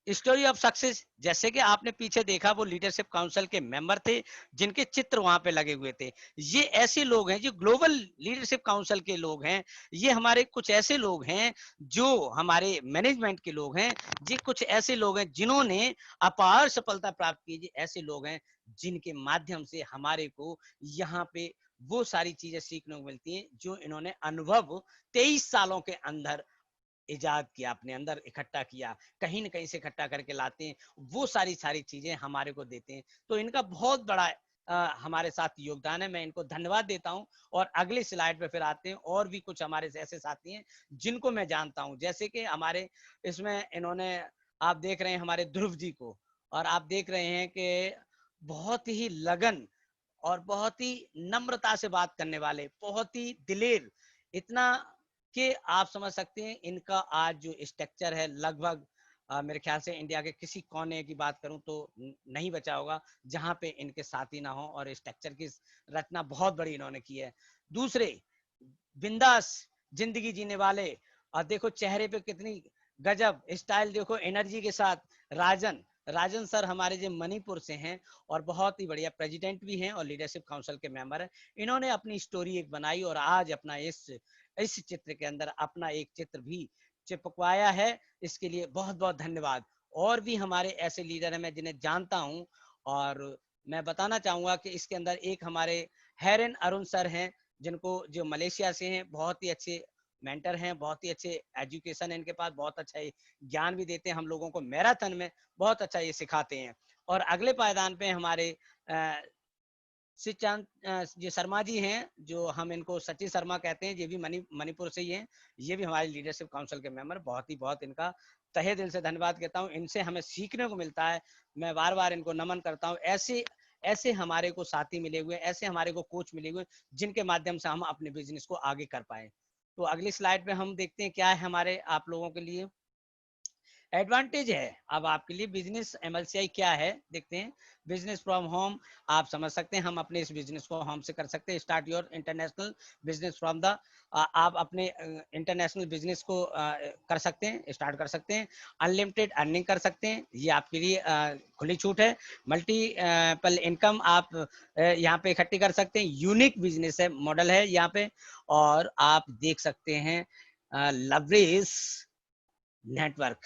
स्टोरी ऑफ सक्सेस, जैसे कि आपने पीछे देखा वो लीडरशिप काउंसिल के मेंबर थे जिनके चित्र वहां पे लगे हुए थे। ये ऐसे लोग हैं जो ग्लोबल लीडरशिप काउंसिल के लोग हैं, ये हमारे कुछ ऐसे लोग हैं जो हमारे मैनेजमेंट के लोग हैं, ये कुछ ऐसे लोग हैं जिन्होंने अपार सफलता प्राप्त की, ये ऐसे लोग हैं जिनके माध्यम से हमारे को यहाँ पे वो सारी चीजें सीखने को मिलती हैं जो इन्होंने अनुभव 23 सालों के अंदर इजाद किया, अपने अंदर इकट्ठा किया, कहीं न कहीं से इकट्ठा करके लाते हैं, वो सारी चीजें हमारे को देते हैं। तो इनका बहुत बड़ा हमारे साथ योगदान है, मैं इनको धन्यवाद देता हूं। और अगली स्लाइड पे फिर आते हैं, और भी कुछ हमारे ऐसे साथी हैं जिनको मैं जानता हूं, जैसे कि हमारे इसमें इन्होंने, आप देख रहे हैं हमारे ध्रुव जी को, और आप देख रहे हैं कि बहुत ही लगन और बहुत ही नम्रता से बात करने वाले, बहुत ही दिलेर, इतना कि आप समझ सकते हैं इनका आज जो स्ट्रक्चर है लगभग मेरे ख्याल से इंडिया के किसी कोने की बात करूं तो नहीं बचा होगा जहां पे इनके साथी ना हो, और स्ट्रक्चर की रचना बहुत बड़ी इन्होंने की है। दूसरे बिंदास जिंदगी जीने वाले, और देखो चेहरे पे कितनी गजब स्टाइल, देखो एनर्जी के साथ राजन राजन सर हमारे जो मणिपुर से हैं और बहुत ही बढ़िया प्रेसिडेंट भी हैं और लीडरशिप काउंसिल के मेंबर हैं। इन्होंने अपनी स्टोरी एक बनाई और आज अपना इस चित्र के अंदर अपना एक चित्र भी चिपकवाया है, इसके लिए बहुत बहुत धन्यवाद। और भी हमारे ऐसे लीडर हैं मैं जिन्हें जानता हूं, और मैं बताना चाहूंगा कि इसके अंदर एक हमारे हेरन अरुण सर हैं, जिनको जो मलेशिया से हैं, बहुत ही अच्छे मेंटर हैं, बहुत ही अच्छे एजुकेशन है इनके पास, बहुत अच्छा ज्ञान भी देते हैं हम लोगों को, मैराथन में बहुत अच्छा ये सिखाते हैं। और अगले पायदान पे हमारे सिचांत जी शर्मा जी हैं, जो हम इनको सचिन शर्मा कहते हैं, ये भी मणिपुर से ही हैं, ये भी हमारे लीडरशिप काउंसिल के मेंबर, बहुत इनका तहे दिल से धन्यवाद कहता हूँ। इनसे हमें सीखने को मिलता है, मैं बार बार इनको नमन करता हूँ। ऐसे ऐसे हमारे को साथी मिले हुए, ऐसे हमारे को कोच मिले हुए जिनके माध्यम से हम अपने बिजनेस को आगे कर पाए। तो अगली स्लाइड पे हम देखते हैं क्या है हमारे आप लोगों के लिए एडवांटेज है। अब आपके लिए बिजनेस एमएलसीआई क्या है देखते हैं। बिजनेस फ्रॉम होम, आप समझ सकते हैं हम अपने इस बिजनेस को होम से कर सकते हैं। Start your international business from the, आप अपने इंटरनेशनल बिजनेस को कर सकते हैं, स्टार्ट कर सकते हैं। अनलिमिटेड अर्निंग कर सकते हैं, ये आपके लिए खुली छूट है। मल्टीपल इनकम आप यहाँ पे इकट्ठी कर सकते हैं। यूनिक बिजनेस है, मॉडल है यहाँ पे। और आप देख सकते हैं लवरेज नेटवर्क।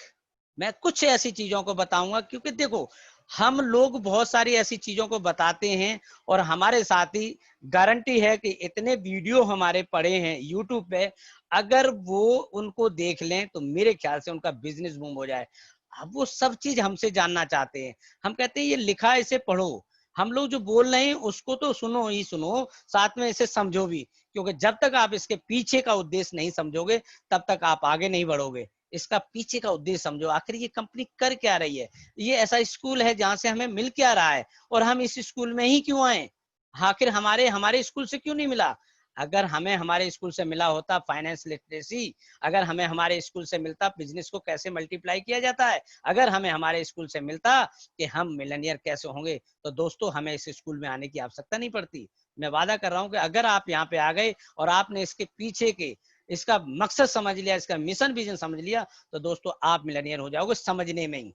मैं कुछ ऐसी चीजों को बताऊंगा क्योंकि देखो हम लोग बहुत सारी ऐसी चीजों को बताते हैं और हमारे साथी गारंटी है कि इतने वीडियो हमारे पड़े हैं यूट्यूब पे, अगर वो उनको देख लें तो मेरे ख्याल से उनका बिजनेस बूम हो जाए। अब वो सब चीज हमसे जानना चाहते हैं। हम कहते हैं ये लिखा है इसे पढ़ो, हम लोग जो बोल रहे हैं उसको तो सुनो ही सुनो, साथ में इसे समझो भी, क्योंकि जब तक आप इसके पीछे का उद्देश्य नहीं समझोगे तब तक आप आगे नहीं बढ़ोगे। इसका पीछे का उद्देश्य समझो, आखिर ये कंपनी कर क्या रही है, ये ऐसा स्कूल है जहां से हमें मिल क्या रहा है और हम इस स्कूल में ही क्यों आए, आखिर हमारे हमारे स्कूल से क्यों नहीं मिला। अगर हमें हमारे स्कूल से मिला होता फाइनेंस लिटरेसी, अगर हमें हमारे स्कूल से मिलता बिजनेस को कैसे मल्टीप्लाई किया जाता है, अगर हमें हमारे स्कूल से मिलता कि हम मिलेनियर कैसे होंगे, तो दोस्तों हमें इस स्कूल में आने की आवश्यकता नहीं पड़ती। मैं वादा कर रहा हूं कि अगर आप यहाँ पे आ गए और आपने इसके पीछे के इसका मकसद समझ लिया, इसका मिशन विजन समझ लिया, तो दोस्तों आप मिलेनियर हो जाओगे समझने में ही।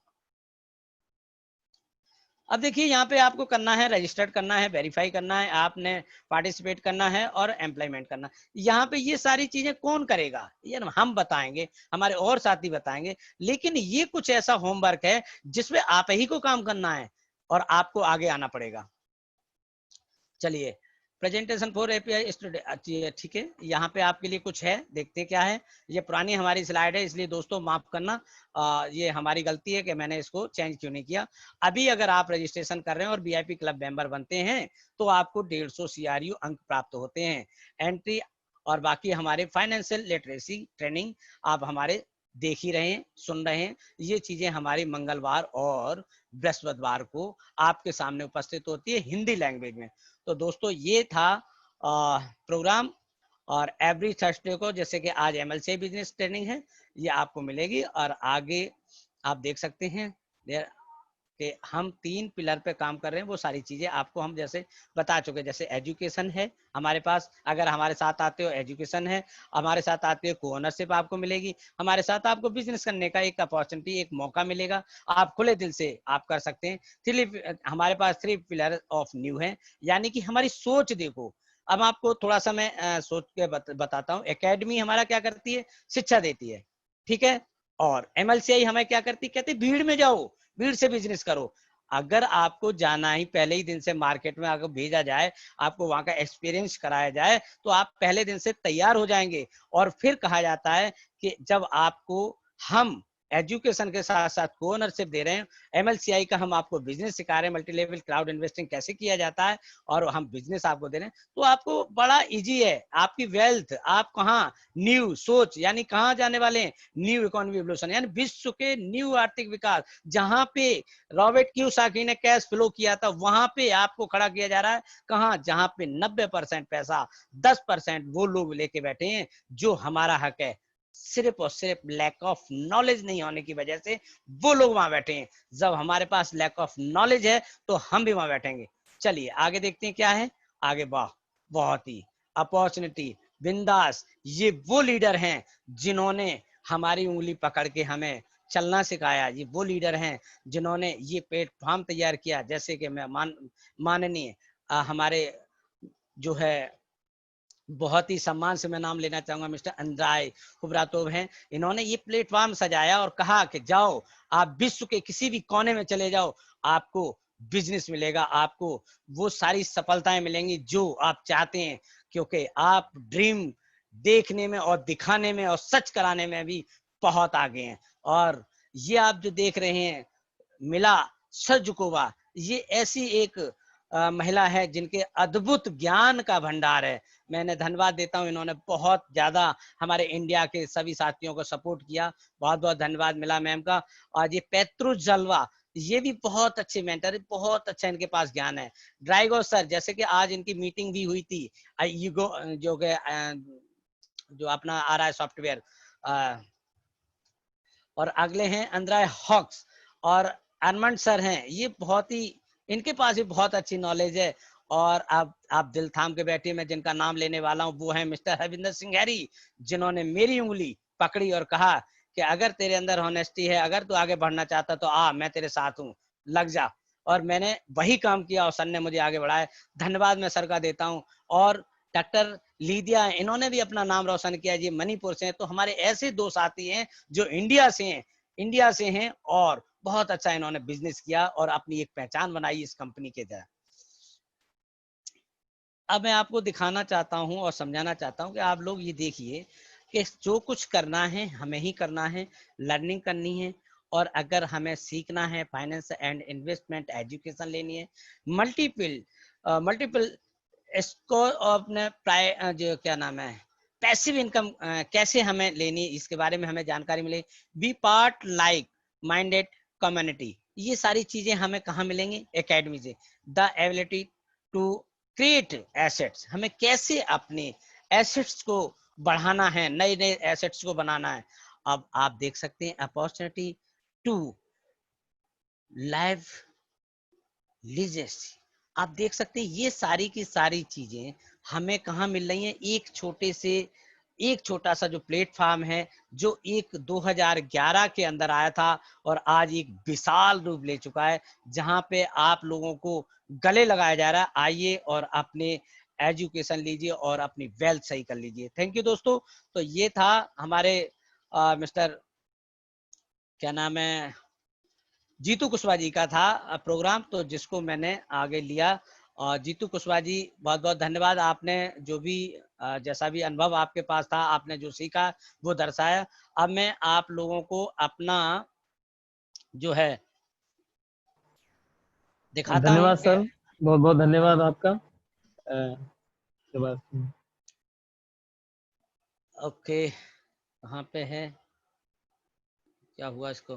अब देखिए यहाँ पे आपको करना है, रजिस्टर्ड करना है, वेरीफाई करना है, आपने पार्टिसिपेट करना है और एम्प्लॉयमेंट करना। यहाँ पे ये सारी चीजें कौन करेगा, ये हम बताएंगे, हमारे और साथी बताएंगे, लेकिन ये कुछ ऐसा होमवर्क है जिसमें आप ही को काम करना है और आपको आगे आना पड़ेगा। चलिए, प्रेजेंटेशन फॉर एपीआई स्टूडेंट, ठीक है, यहाँ पे आपके लिए कुछ है, देखते क्या है। ये पुरानी हमारी स्लाइड है, इसलिए दोस्तों माफ करना, ये हमारी गलती है कि मैंने इसको चेंज क्यों नहीं किया। अभी अगर आप रजिस्ट्रेशन कर रहे हैं और वीआईपी क्लब मेंबर बनते हैं तो आपको 150 सीआरयू अंक प्राप्त होते हैं, एंट्री और बाकी हमारे फाइनेंशियल लिटरेसी ट्रेनिंग आप हमारे देख ही रहे हैं, सुन रहे हैं। ये चीजें हमारी मंगलवार और बृहस्पतिवार को आपके सामने उपस्थित होती है हिंदी लैंग्वेज में। तो दोस्तों ये था प्रोग्राम, और एवरी थर्सडे को, जैसे कि आज एमएलसी बिजनेस ट्रेनिंग है, ये आपको मिलेगी। और आगे आप देख सकते हैं कि हम 3 पिलर पे काम कर रहे हैं, वो सारी चीजें आपको हम जैसे बता चुके, जैसे एजुकेशन है हमारे पास, अगर हमारे साथ आते हो एजुकेशन है, हमारे साथ आते हो को ओनरशिप आपको मिलेगी, हमारे साथ आपको बिजनेस करने का एक अपॉर्चुनिटी, एक मौका मिलेगा, आप खुले दिल से आप कर सकते हैं। हमारे पास 3 पिलर ऑफ न्यू है, यानी कि हमारी सोच देखो। अब आपको थोड़ा सा मैं सोच के बताता हूँ। एकेडमी हमारा क्या करती है, शिक्षा देती है, ठीक है, और एमएलसीआई हमें क्या करती है, कहती भीड़ में जाओ, भीड़ से बिजनेस करो। अगर आपको जाना ही पहले ही दिन से मार्केट में अगर भेजा जाए, आपको वहां का एक्सपीरियंस कराया जाए, तो आप पहले दिन से तैयार हो जाएंगे। और फिर कहा जाता है कि जब आपको हम एजुकेशन के साथ साथ को ओनरशिप दे रहे हैं, एमएलसीआई का हम आपको बिजनेस सिखा रहे हैं, मल्टी लेवल क्लाउड इन्वेस्टिंग कैसे किया जाता है, और हम बिजनेस आपको दे रहे हैं, तो आपको बड़ा इजी है। आपकी वेल्थ, आप कहाँ न्यू सोच, यानी कहाँ जाने वाले हैं, न्यू इकोनॉमी एवोल्यूशन, यानी विश्व के न्यू आर्थिक विकास, जहां पे रॉबर्ट कियोसाकी ने कैश फ्लो किया था, वहां पे आपको खड़ा किया जा रहा है। कहां, जहां पे 90% पैसा 10% वो लोग लेके बैठे हैं जो हमारा हक है, सिर्फ और सिर्फ लैक ऑफ नॉलेज नहीं होने की वजह से वो लोग वहां बैठे हैं। जब हमारे पास लैक ऑफ नॉलेज है तो हम भी वहां बैठेंगे। चलिए आगे देखते हैं क्या है आगे। वाह, बहुत ही अपॉर्चुनिटी, बिंदास, ये वो लीडर हैं जिन्होंने हमारी उंगली पकड़ के हमें चलना सिखाया। ये वो लीडर हैं जिन्होंने ये प्लेटफॉर्म तैयार किया, जैसे कि मैं माननीय हमारे जो है, बहुत ही सम्मान से मैं नाम लेना चाहूंगा, मिस्टर अंद्राय कुबरातोव हैं। इन्होंने ये प्लेटफॉर्म सजाया और कहा कि जाओ आप विश्व के किसी भी कोने में चले जाओ, आपको बिजनेस मिलेगा, आपको वो सारी सफलताएं मिलेंगी जो आप चाहते हैं, क्योंकि आप ड्रीम देखने में और दिखाने में और सच कराने में भी बहुत आगे हैं। और ये आप जो देख रहे हैं मिला सजकोवा, ये ऐसी एक महिला है जिनके अद्भुत ज्ञान का भंडार है। मैंने धन्यवाद देता हूं, इन्होंने बहुत ज्यादा हमारे इंडिया के सभी साथियों को सपोर्ट किया, बहुत बहुत धन्यवाद मिला मैम का। और ये पेत्रुस जलवा, ये भी बहुत अच्छे मेंटर है, बहुत अच्छा इनके पास ज्ञान है। ड्राइगो सर, जैसे कि आज इनकी मीटिंग भी हुई थी, ईगो जो अपना आ रहा है सॉफ्टवेयर, और अगले हैं अंद्राय हॉक्स और अरमंड सर हैं। ये बहुत ही, इनके पास भी बहुत अच्छी नॉलेज है। और अब आप दिल थाम के बैठिए, मैं जिनका नाम लेने वाला हूं वो है मिस्टर हरविंदर सिंह हैरी, जिन्होंने मेरी उंगली पकड़ी और कहा कि अगर तेरे अंदर ऑनेस्टी है, अगर तू आगे बढ़ना चाहता तो आ, मैं तेरे साथ हूँ, लग जा। और मैंने वही काम किया और सर ने मुझे आगे बढ़ाया। धन्यवाद मैं सर का देता हूँ। और डॉक्टर लीदिया, इन्होंने भी अपना नाम रोशन किया, जी मणिपुर से हैं। तो हमारे ऐसे 2 साथी हैं जो इंडिया से हैं, इंडिया से हैं और बहुत अच्छा इन्होंने बिजनेस किया और अपनी एक पहचान बनाई इस कंपनी के द्वारा। अब मैं आपको दिखाना चाहता हूं और समझाना चाहता हूं कि आप लोग ये देखिए कि जो कुछ करना है हमें ही करना है, लर्निंग करनी है, और अगर हमें सीखना है, फाइनेंस एंड इन्वेस्टमेंट एजुकेशन लेनी है, मल्टीपल मल्टीपल इसको अपने जो क्या नाम है पैसिव इनकम कैसे हमें लेनी है, इसके बारे में हमें जानकारी मिले। Be part like minded community, ये सारी चीजें हमें कहाँ मिलेंगी? एकेडमी से। The ability to create assets, हमें कैसे अपने एसेट्स को बढ़ाना है, नए नए एसेट्स को बनाना है। अब आप देख सकते हैं अपॉर्चुनिटी टू लाइव लीजेसी, आप देख सकते हैं ये सारी की सारी चीजें हमें कहाँ मिल रही हैं? एक छोटा सा जो प्लेटफॉर्म है, जो एक 2011 के अंदर आया था और आज एक विशाल रूप ले चुका है, जहां पे आप लोगों को गले लगाया जा रहा है। आइए और अपने एजुकेशन लीजिए और अपनी वेल्थ सही कर लीजिए। थैंक यू दोस्तों। तो ये था हमारे मिस्टर क्या नाम है जीतू कुशवाहा जी का था प्रोग्राम, तो जिसको मैंने आगे लिया। और जीतू कुशवाहा जी बहुत बहुत धन्यवाद, आपने जो भी जैसा भी अनुभव आपके पास था, आपने जो सीखा वो दर्शाया। अब मैं आप लोगों को अपना जो है दिखाता हूँ धन्यवाद कि सर, बहुत बहुत धन्यवाद आपका। के बाद ओके कहाँ पे है, क्या हुआ इसको?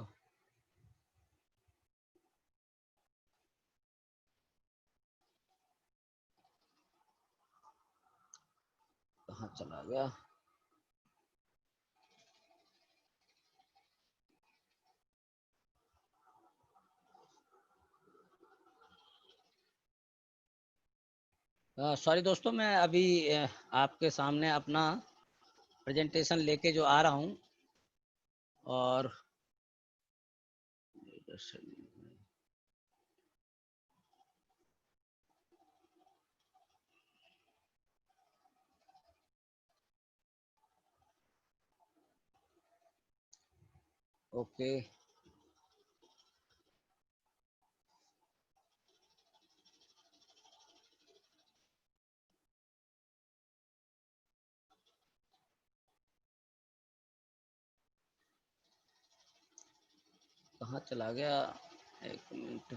कहाँ चला गया? सॉरी दोस्तों, मैं अभी आपके सामने अपना प्रेजेंटेशन लेके जो आ रहा हूँ, और ओके कहाँ चला गया, एक मिनट।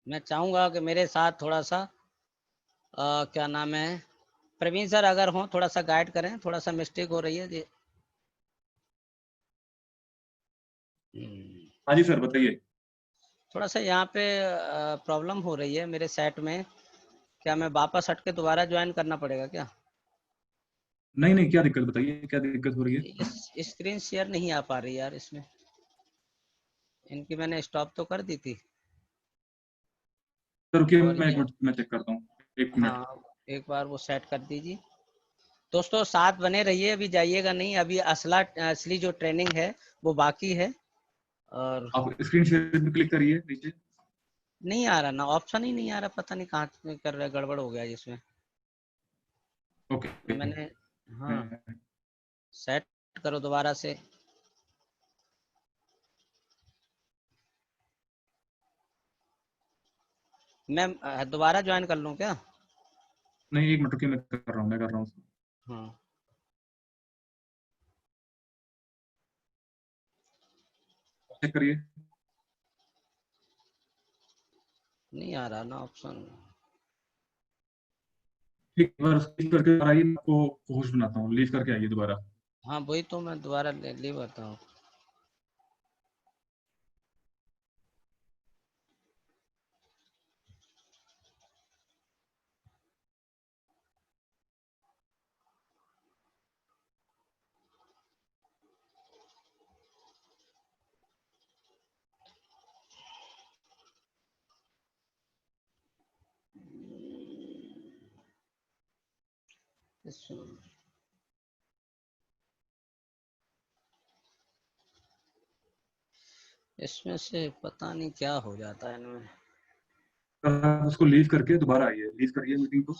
मैं चाहूंगा कि मेरे साथ थोड़ा सा क्या नाम है प्रवीण सर अगर हो थोड़ा सा गाइड करें, थोड़ा सा मिस्टेक हो रही है जी। हाँ जी सर बताइए। थोड़ा सा यहाँ पे प्रॉब्लम हो रही है मेरे सेट में, क्या मैं वापस हट के दोबारा ज्वाइन करना पड़ेगा क्या? नहीं नहीं, क्या दिक्कत बताइए, क्या दिक्कत हो रही है? इस स्क्रीन शेयर नहीं आ पा रही यार इसमें, इनकी मैंने स्टॉप तो कर दी थी। सर रुकिए, और मैं एक ये मिनट मैं चेक करता हूँ, एक मिनट। हाँ, एक बार वो सेट कर दीजिए। दोस्तों साथ बने रहिए, अभी जाइएगा नहीं, अभी असली जो ट्रेनिंग है वो बाकी है। और आप स्क्रीन शेयर पे क्लिक करिए नीचे। नहीं आ रहा ना, ऑप्शन ही नहीं आ रहा, पता नहीं कहाँ से कर रहा है, गड़बड़ हो गया जिसमें ओके। मैंने। हाँ, सेट करो दोबारा से। मैं दोबारा ज्वाइन कर लूँ क्या? नहीं, एक मिनट रुकिए, मैं कर रहा हूँ। हाँ, चेक करिए। नहीं आ रहा ना ऑप्शन। ठीक, एक बार लीव करके आइए, मैं आपको होस्ट बनाता हूँ, लीव करके आइए दोबारा। हाँ वही तो मैं दोबारा ले आता हूँ। इसमें से पता नहीं क्या हो जाता है इनमें। सर आप उसको लीव करके दोबारा आइए, लीव करिए मीटिंग को।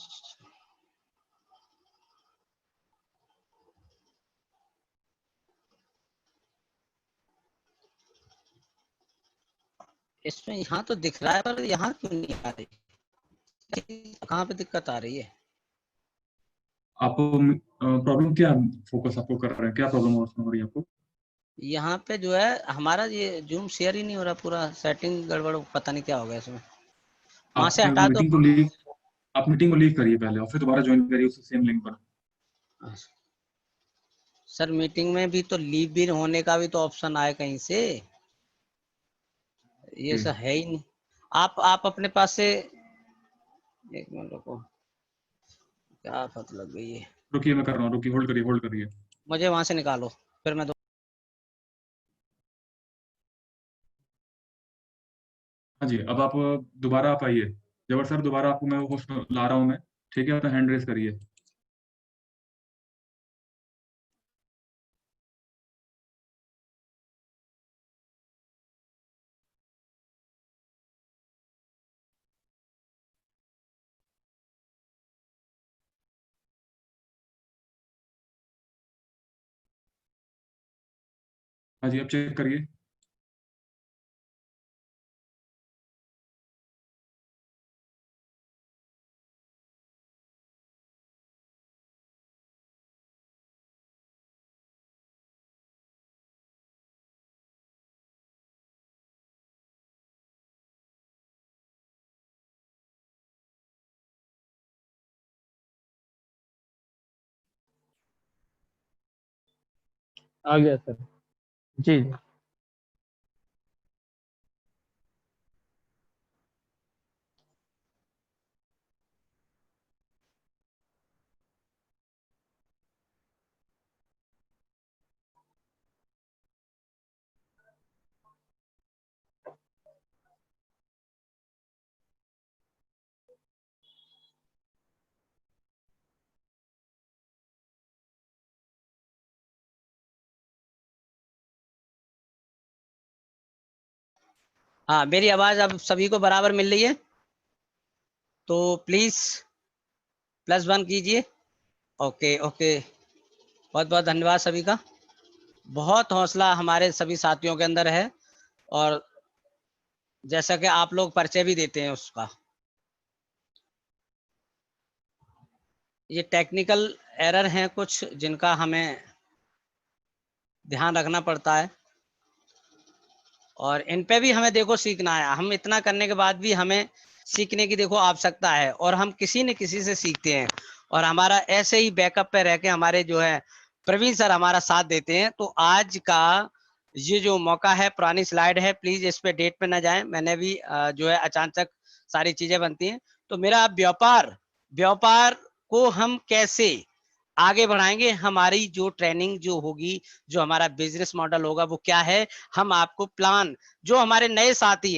इसमें यहाँ तो दिख रहा है पर यहाँ क्यों नहीं आ रही, कहाँ पे दिक्कत आ रही है? आपको प्रॉब्लम क्या, फोकस आपको कर रहे हैं, क्या प्रॉब्लम हो रही है आपको? यहाँ पे जो है हमारा ये जूम शेयर ही नहीं हो रहा, पूरा सेटिंग गड़बड़, पता नहीं क्या हो गया इसमें। वहां आप से हटा दो। मीटिंग को लीव, आप मीटिंग को लीव करिए पहले और फिर दोबारा ज्वाइन करिए उस सेम लिंक पर। सर मीटिंग में भी तो लीव भी होने का भी तो ऑप्शन आए कहीं से, ये सब है ही नहीं। आप अपने पास से, एक मिनट रुको, क्या फत लग गई है, रुकिए मैं कर रहा हूँ, रुकिए, होल्ड करिए, होल्ड करिए। मुझे वहां से निकालो फिर मैं हाँ जी, अब आप दोबारा आप आइए। जबर सर, दोबारा आपको मैं होस्ट ला रहा हूँ मैं, ठीक है? अपना हैंड रेस करिए। हाँ जी, अब चेक करिए। आ गया सर। जी जी। हाँ, मेरी आवाज अब सभी को बराबर मिल रही है तो प्लीज +1 कीजिए। ओके ओके, बहुत बहुत धन्यवाद सभी का, बहुत हौसला हमारे सभी साथियों के अंदर है और जैसा कि आप लोग परिचय भी देते हैं उसका। ये टेक्निकल एरर हैं कुछ जिनका हमें ध्यान रखना पड़ता है और इन पे भी हमें देखो सीखना है। हम इतना करने के बाद भी हमें सीखने की देखो आवश्यकता है और हम किसी न किसी से सीखते हैं और हमारा ऐसे ही बैकअप पे रह के हमारे जो है प्रवीण सर हमारा साथ देते हैं। तो आज का ये जो मौका है, पुरानी स्लाइड है, प्लीज इस पे डेट पे ना जाएं, मैंने भी जो है अचानक सारी चीजें बनती हैं। तो मेरा व्यापार को हम कैसे आगे बढ़ाएंगे, हमारी जो ट्रेनिंग जो होगी, जो हमारा बिजनेस मॉडल होगा वो क्या है, हम आपको प्लान, जो हमारे नए साथी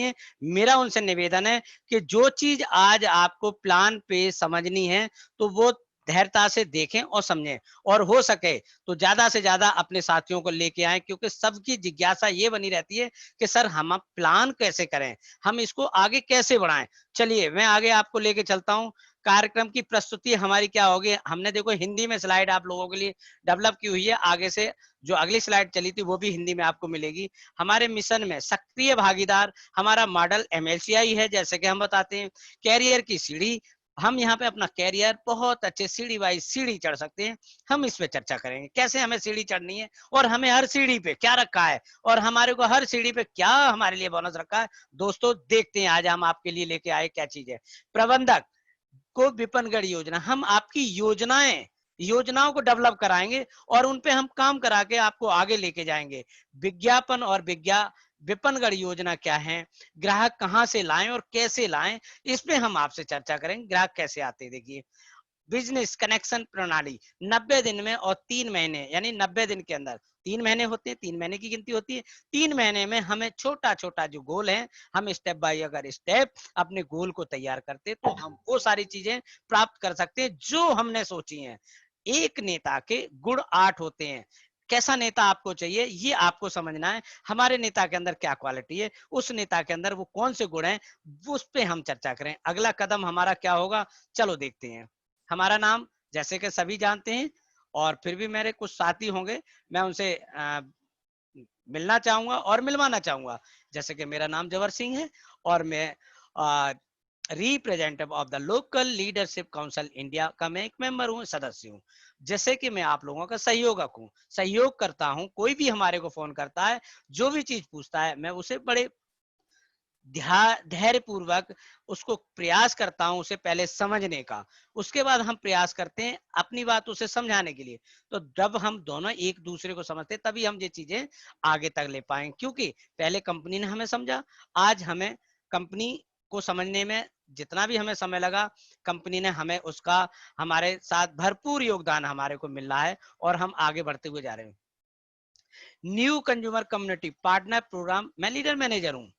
हैं मेरा उनसे निवेदन है कि जो चीज आज आपको प्लान पे समझनी है तो वो धैर्यता से देखें और समझें और हो सके तो ज्यादा से ज्यादा अपने साथियों को लेके आए, क्योंकि सबकी जिज्ञासा ये बनी रहती है कि सर हम प्लान कैसे करें, हम इसको आगे कैसे बढ़ाएं। चलिए मैं आगे आपको लेके चलता हूं। कार्यक्रम की प्रस्तुति हमारी क्या होगी, हमने देखो हिंदी में स्लाइड आप लोगों के लिए डेवलप की हुई है, आगे से जो अगली स्लाइड चली थी वो भी हिंदी में आपको मिलेगी। हमारे मिशन में सक्रिय भागीदार, हमारा मॉडल MLCI है, जैसे कि हम बताते हैं कैरियर की सीढ़ी, हम यहाँ पे अपना कैरियर बहुत अच्छे सीढ़ी वाइज सीढ़ी चढ़ सकते हैं। हम इस पे चर्चा करेंगे कैसे हमें सीढ़ी चढ़नी है और हमें हर सीढ़ी पे क्या रखा है और हमारे को हर सीढ़ी पे क्या हमारे लिए बोनस रखा है। दोस्तों देखते हैं आज हम आपके लिए लेके आए क्या चीज है। प्रबंधक को विपणगढ़ योजना, हम आपकी योजनाओं को डेवलप कराएंगे और उन पे हम काम करा के आपको आगे लेके जाएंगे। विज्ञापन और विपणगढ़ योजना क्या है, ग्राहक कहां से लाएं और कैसे लाएं, इस पे हम आपसे चर्चा करेंगे। ग्राहक कैसे आते हैं, देखिए बिजनेस कनेक्शन प्रणाली 90 दिन में और 3 महीने, यानी 90 दिन के अंदर 3 महीने होते हैं, 3 महीने की गिनती होती है। 3 महीने में हमें छोटा छोटा जो गोल है, हम स्टेप बाय अगर स्टेप अपने गोल को तैयार करते तो हम वो सारी चीजें प्राप्त कर सकते हैं जो हमने सोची हैं। एक नेता के गुण 8 होते हैं। कैसा नेता आपको चाहिए ये आपको समझना है, हमारे नेता के अंदर क्या क्वालिटी है, उस नेता के अंदर वो कौन से गुण हैं, उस पे हम चर्चा करें। अगला कदम हमारा क्या होगा, चलो देखते हैं। हमारा नाम जैसे कि सभी जानते हैं और फिर भी मेरे कुछ साथी होंगे, मैं उनसे मिलना चाहूंगा और मिलवाना चाहूंगा। जैसे कि मेरा नाम जवर सिंह है और मैं representative of the local leadership council India का मैं एक मेंबर हूँ, सदस्य हूँ। जैसे कि मैं आप लोगों का सहयोगक हूँ, सहयोग करता हूँ। कोई भी हमारे को फोन करता है, जो भी चीज पूछता है, मैं उसे बड़े धैर्य पूर्वक उसको प्रयास करता हूं उसे पहले समझने का, उसके बाद हम प्रयास करते हैं अपनी बात उसे समझाने के लिए। तो जब हम दोनों एक दूसरे को समझते तभी हम ये चीजें आगे तक ले पाएंगे, क्योंकि पहले कंपनी ने हमें समझा, आज हमें कंपनी को समझने में जितना भी हमें समय लगा, कंपनी ने हमें उसका हमारे साथ भरपूर योगदान हमारे को मिल रहा है और हम आगे बढ़ते हुए जा रहे हैं। New consumer community partner program, मैं लीडर मैनेजर हूँ,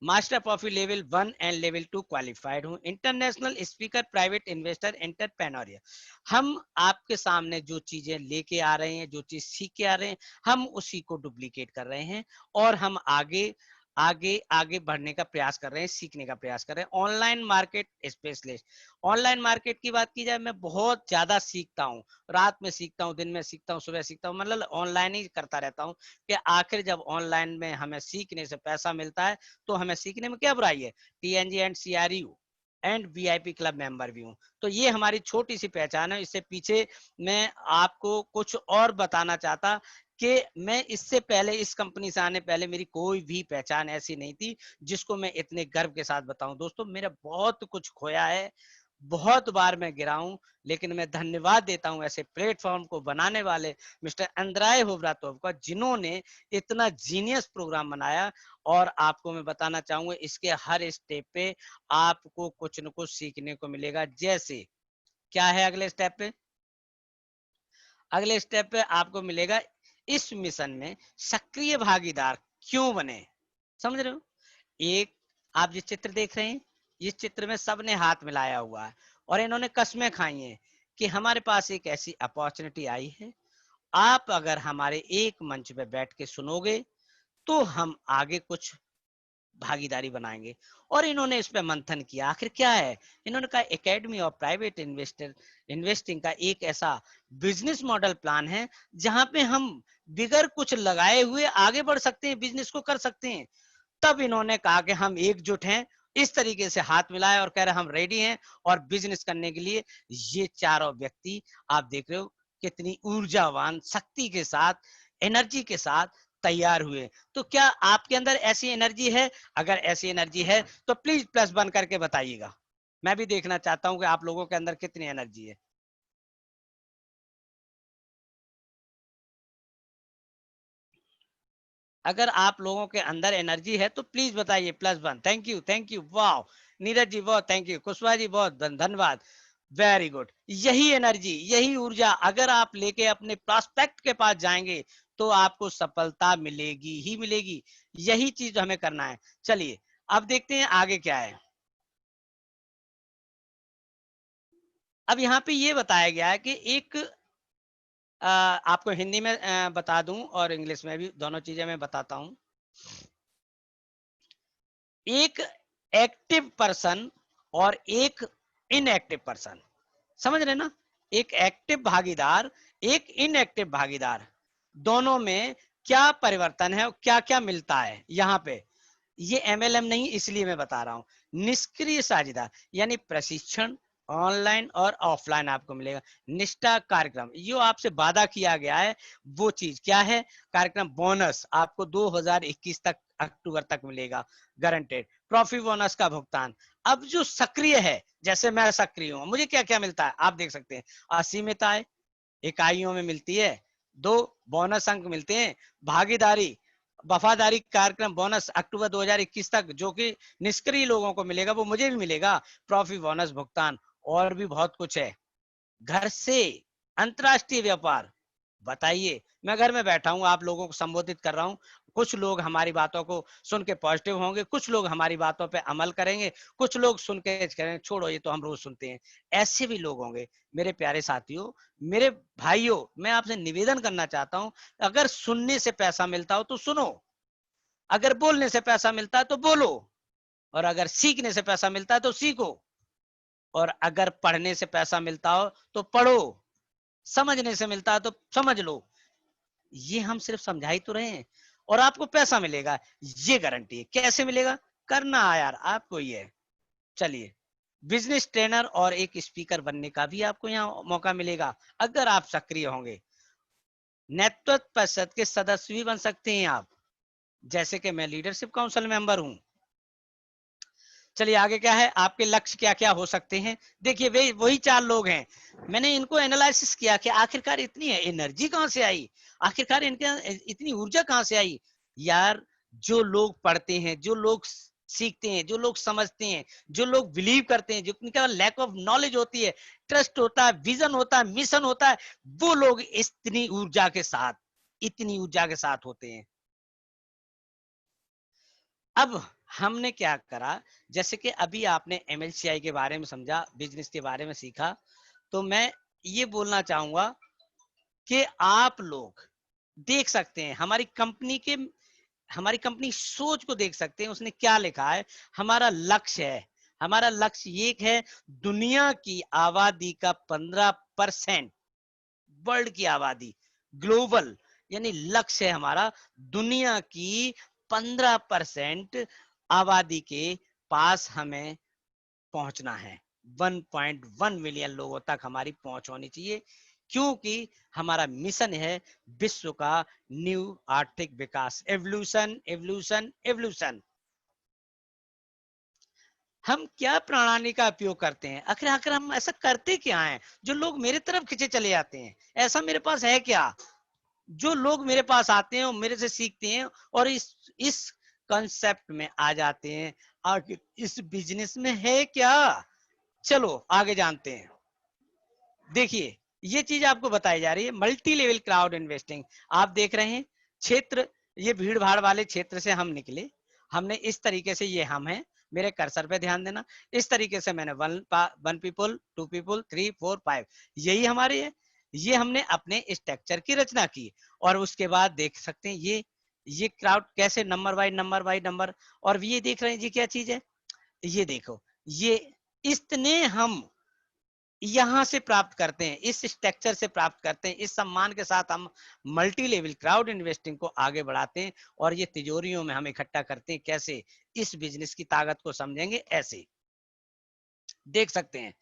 मास्टर प्रॉफी लेवल 1 एंड लेवल 2 क्वालिफाइड हूँ, international speaker, private investor, entrepreneur. हम आपके सामने जो चीजें लेके आ रहे हैं, जो चीज सीख के आ रहे हैं, हम उसी को डुप्लीकेट कर रहे हैं और हम आगे आगे आगे बढ़ने का प्रयास कर रहे हैं, सीखने का प्रयास कर रहे हैं। Online market specialist, online market की बात की जाए, मैं बहुत ज्यादा सीखता हूँ, रात में सीखता हूँ, दिन में सीखता हूँ, सुबह सीखता हूँ, मतलब ऑनलाइन ही करता रहता हूँ कि आखिर जब ऑनलाइन में हमें सीखने से पैसा मिलता है तो हमें सीखने में क्या बुराई है। TNG and CRU and VIP club member भी हूँ। तो ये हमारी छोटी सी पहचान है। इससे पीछे मैं आपको कुछ और बताना चाहता कि मैं इससे पहले, इस कंपनी से आने पहले मेरी कोई भी पहचान ऐसी नहीं थी जिसको मैं इतने गर्व के साथ बताऊं। दोस्तों, मेरा बहुत कुछ खोया है, बहुत बार मैं गिरा हूं, लेकिन मैं धन्यवाद देता हूं ऐसे प्लेटफॉर्म को बनाने वाले मिस्टर अंद्राय होवरातोव का, जिन्होंने इतना जीनियस प्रोग्राम बनाया। और आपको मैं बताना चाहूंगा, इसके हर स्टेप पे आपको कुछ न कुछ सीखने को मिलेगा। जैसे क्या है अगले स्टेप पे, अगले स्टेप पे आपको मिलेगा इस मिशन में सक्रिय भागीदार क्यों बने। समझ रहे हो? एक, आप जिस चित्र देख रहे हैं, इस चित्र में सबने हाथ मिलाया हुआ है और इन्होंने कस्में खाई हैं कि हमारे पास एक ऐसी अपॉर्चुनिटी आई है, आप अगर हमारे एक मंच पे बैठ के सुनोगे तो हम आगे कुछ भागीदारी बनाएंगे। और इन्होंने इस पे मंथन किया, आखिर क्या है। इन्होंने कहा एकेडमी ऑफ प्राइवेट इन्वेस्टिंग का एक ऐसा बिजनेस मॉडल प्लान है जहां पे हम बिगर कुछ लगाए हुए आगे बढ़ सकते हैं, बिजनेस को कर सकते हैं। तब इन्होंने कहा कि हम एकजुट हैं, इस तरीके से हाथ मिलाए और कह रहे हम रेडी हैं और बिजनेस करने के लिए। ये चारों व्यक्ति आप देख रहे हो कितनी ऊर्जावान, शक्ति के साथ, एनर्जी के साथ तैयार हुए। तो क्या आपके अंदर ऐसी एनर्जी है? अगर ऐसी एनर्जी है तो प्लीज +1 करके बताइएगा। मैं भी देखना चाहता हूं कि आप लोगों के अंदर कितनी एनर्जी है। अगर आप लोगों के अंदर एनर्जी है तो प्लीज बताइए +1। Thank you, thank you. वाह नीरज जी, बहुत थैंक यू। कुशवाहा जी, बहुत धन्यवाद। Very good. यही एनर्जी, यही ऊर्जा अगर आप लेके अपने प्रोस्पेक्ट के पास जाएंगे तो आपको सफलता मिलेगी ही मिलेगी। यही चीज हमें करना है। चलिए अब देखते हैं आगे क्या है। अब यहाँ पे ये बताया गया है कि एक आपको हिंदी में बता दूं और इंग्लिश में भी, दोनों चीजें मैं बताता हूं। एक एक्टिव पर्सन और एक इनएक्टिव पर्सन, समझ रहे ना? एक एक्टिव भागीदार, एक इनएक्टिव भागीदार, दोनों में क्या परिवर्तन है और क्या क्या मिलता है। यहाँ पे ये MLM नहीं, इसलिए मैं बता रहा हूं। निष्क्रिय साझेदार यानी प्रशिक्षण ऑनलाइन और ऑफलाइन आपको मिलेगा। निष्ठा कार्यक्रम, जो आपसे वादा किया गया है वो चीज क्या है। कार्यक्रम बोनस आपको 2021 तक, अक्टूबर तक मिलेगा, गारंटेड। प्रॉफिट बोनस का भुगतान। अब जो सक्रिय है, जैसे मैं सक्रिय हूं, मुझे क्या क्या मिलता है आप देख सकते हैं। असीमित आय इकाइयों में मिलती है, 2 बोनस अंक मिलते हैं, भागीदारी वफादारी कार्यक्रम बोनस अक्टूबर 2021 तक, जो कि निष्क्रिय लोगों को मिलेगा वो मुझे भी मिलेगा, प्रॉफिट बोनस भुगतान, और भी बहुत कुछ है। घर से अंतरराष्ट्रीय व्यापार, बताइए मैं घर में बैठा हूं, आप लोगों को संबोधित कर रहा हूं, कुछ लोग हमारी बातों को सुन के पॉजिटिव होंगे, कुछ लोग हमारी बातों पे अमल करेंगे, कुछ लोग सुन के कहेंगे छोड़ो ये तो हम रोज सुनते हैं। ऐसे भी लोग होंगे। मेरे प्यारे साथियों, मेरे भाइयों, मैं आपसे निवेदन करना चाहता हूं, अगर सुनने से पैसा मिलता हो तो सुनो, अगर बोलने से पैसा मिलता है तो बोलो, और अगर सीखने से पैसा मिलता है तो सीखो, और अगर पढ़ने से पैसा मिलता हो तो पढ़ो, समझने से मिलता है तो समझ लो। ये हम सिर्फ समझा ही तो रहे हैं, और आपको पैसा मिलेगा, ये गारंटी है। कैसे मिलेगा? करना है यार आपको ये। चलिए, बिजनेस ट्रेनर और एक स्पीकर बनने का भी आपको यहाँ मौका मिलेगा अगर आप सक्रिय होंगे। नेतृत्व परिषद के सदस्य भी बन सकते हैं आप, जैसे कि मैं लीडरशिप काउंसिल मेंबर हूं। चलिए आगे क्या है, आपके लक्ष्य क्या क्या हो सकते हैं। देखिए वे वही 4 लोग हैं, मैंने इनको एनालिसिस किया कि आखिरकार इतनी एनर्जी कहां से आई, आखिरकार इनके इतनी ऊर्जा कहां से आई। यार जो लोग पढ़ते हैं, जो लोग सीखते हैं, जो लोग समझते हैं, जो लोग बिलीव करते हैं, जो उनका लैक ऑफ नॉलेज होती है, ट्रस्ट होता है, विजन होता है, मिशन होता है, वो लोग इतनी ऊर्जा के साथ, इतनी ऊर्जा के साथ होते हैं। अब हमने क्या करा, जैसे कि अभी आपने MLCI के बारे में समझा, बिजनेस के बारे में सीखा, तो मैं ये बोलना चाहूंगा कि आप लोग देख सकते हैं हमारी कंपनी सोच को देख सकते हैं, उसने क्या लिखा है। हमारा लक्ष्य है, हमारा लक्ष्य ये है, दुनिया की आबादी का 15%, वर्ल्ड की आबादी, ग्लोबल, यानी लक्ष्य है हमारा दुनिया की 15% आबादी के पास हमें पहुंचना है। 1.1 मिलियन लोगों तक हमारी पहुंच होनी चाहिए, क्योंकि हमारा मिशन है विश्व का न्यू आर्थिक विकास। Evolution, evolution, evolution. हम क्या प्रणाली का उपयोग करते हैं, आखिर आखिर हम ऐसा करते क्या हैं जो लोग मेरे तरफ खींचे चले जाते हैं? ऐसा मेरे पास है क्या जो लोग मेरे पास आते हैं और मेरे से सीखते हैं और इस कंसेप्ट में आ जाते हैं? आखिर इस बिजनेस में है क्या? चलो आगे जानते हैं। देखिए ये चीज आपको बताई जा रही है, मल्टी लेवल क्राउड इन्वेस्टिंग। आप देख रहे हैं क्षेत्र, ये भीड़ भाड़ वाले क्षेत्र से हम निकले, हमने इस तरीके से, ये हम हैं, मेरे कर्सर पे ध्यान देना, इस तरीके से मैंने 1 पीपल, 2 पीपल, 3, 4, 5, यही हमारे है। ये हमने अपने स्ट्रक्चर की रचना की, और उसके बाद देख सकते हैं ये क्राउड कैसे number by number by number. और ये देख रहे हैं जी क्या चीज है, ये देखो, ये इतने हम यहां से प्राप्त करते हैं, इस स्ट्रक्चर से प्राप्त करते हैं, इस सम्मान के साथ हम मल्टी लेवल क्राउड इन्वेस्टिंग को आगे बढ़ाते हैं, और ये तिजोरियों में हम इकट्ठा करते हैं। कैसे? इस बिजनेस की ताकत को समझेंगे ऐसे। देख सकते हैं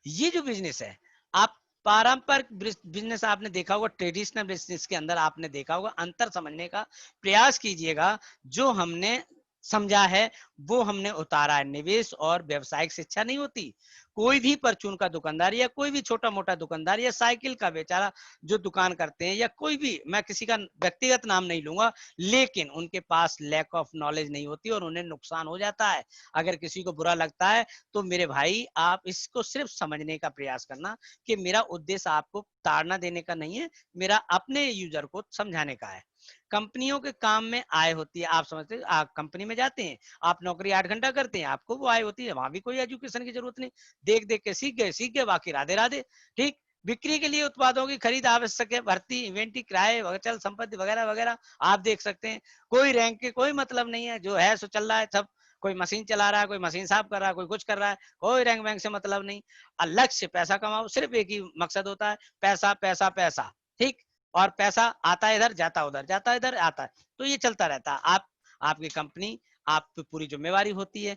ये जो बिजनेस है, आप पारंपरिक बिजनेस आपने देखा होगा, ट्रेडिशनल बिजनेस के अंदर आपने देखा होगा, अंतर समझने का प्रयास कीजिएगा। जो हमने समझा है वो हमने उतारा है। निवेश और व्यवसायिक शिक्षा नहीं होती। कोई भी परचून का दुकानदार या कोई भी छोटा मोटा दुकानदार या साइकिल का बेचारा जो दुकान करते हैं, या कोई भी, मैं किसी का व्यक्तिगत नाम नहीं लूंगा, लेकिन उनके पास लैक ऑफ नॉलेज नहीं होती और उन्हें नुकसान हो जाता है। अगर किसी को बुरा लगता है तो मेरे भाई आप इसको सिर्फ समझने का प्रयास करना कि मेरा उद्देश्य आपको ताड़ना देने का नहीं है, मेरा अपने यूजर को समझाने का है। कंपनियों के काम में आय होती है, आप समझते हैं, आप कंपनी में जाते हैं, आप नौकरी 8 घंटा करते हैं, आपको वो आय होती है, वहां भी कोई एजुकेशन की जरूरत नहीं, देख देख के सीख गए, बाकी राधे राधे। ठीक, बिक्री के लिए उत्पादों की खरीद आवश्यक है, भर्ती, इन्वेंट्री, किराए, अचल संपत्ति वगैरह वगैरह आप देख सकते हैं। कोई रैंक के कोई मतलब नहीं है, जो है सो चल रहा है सब। कोई मशीन चला रहा है, कोई मशीन साफ कर रहा है, कोई कुछ कर रहा है, कोई रैंक वैंक से मतलब नहीं। लक्ष्य पैसा कमाओ, सिर्फ एक ही मकसद होता है, पैसा पैसा पैसा। ठीक, और पैसा आता है इधर, जाता उधर, जाता है इधर, आता है, तो ये चलता रहता है। आपकी कंपनी, आप पे पूरी जिम्मेवारी होती है,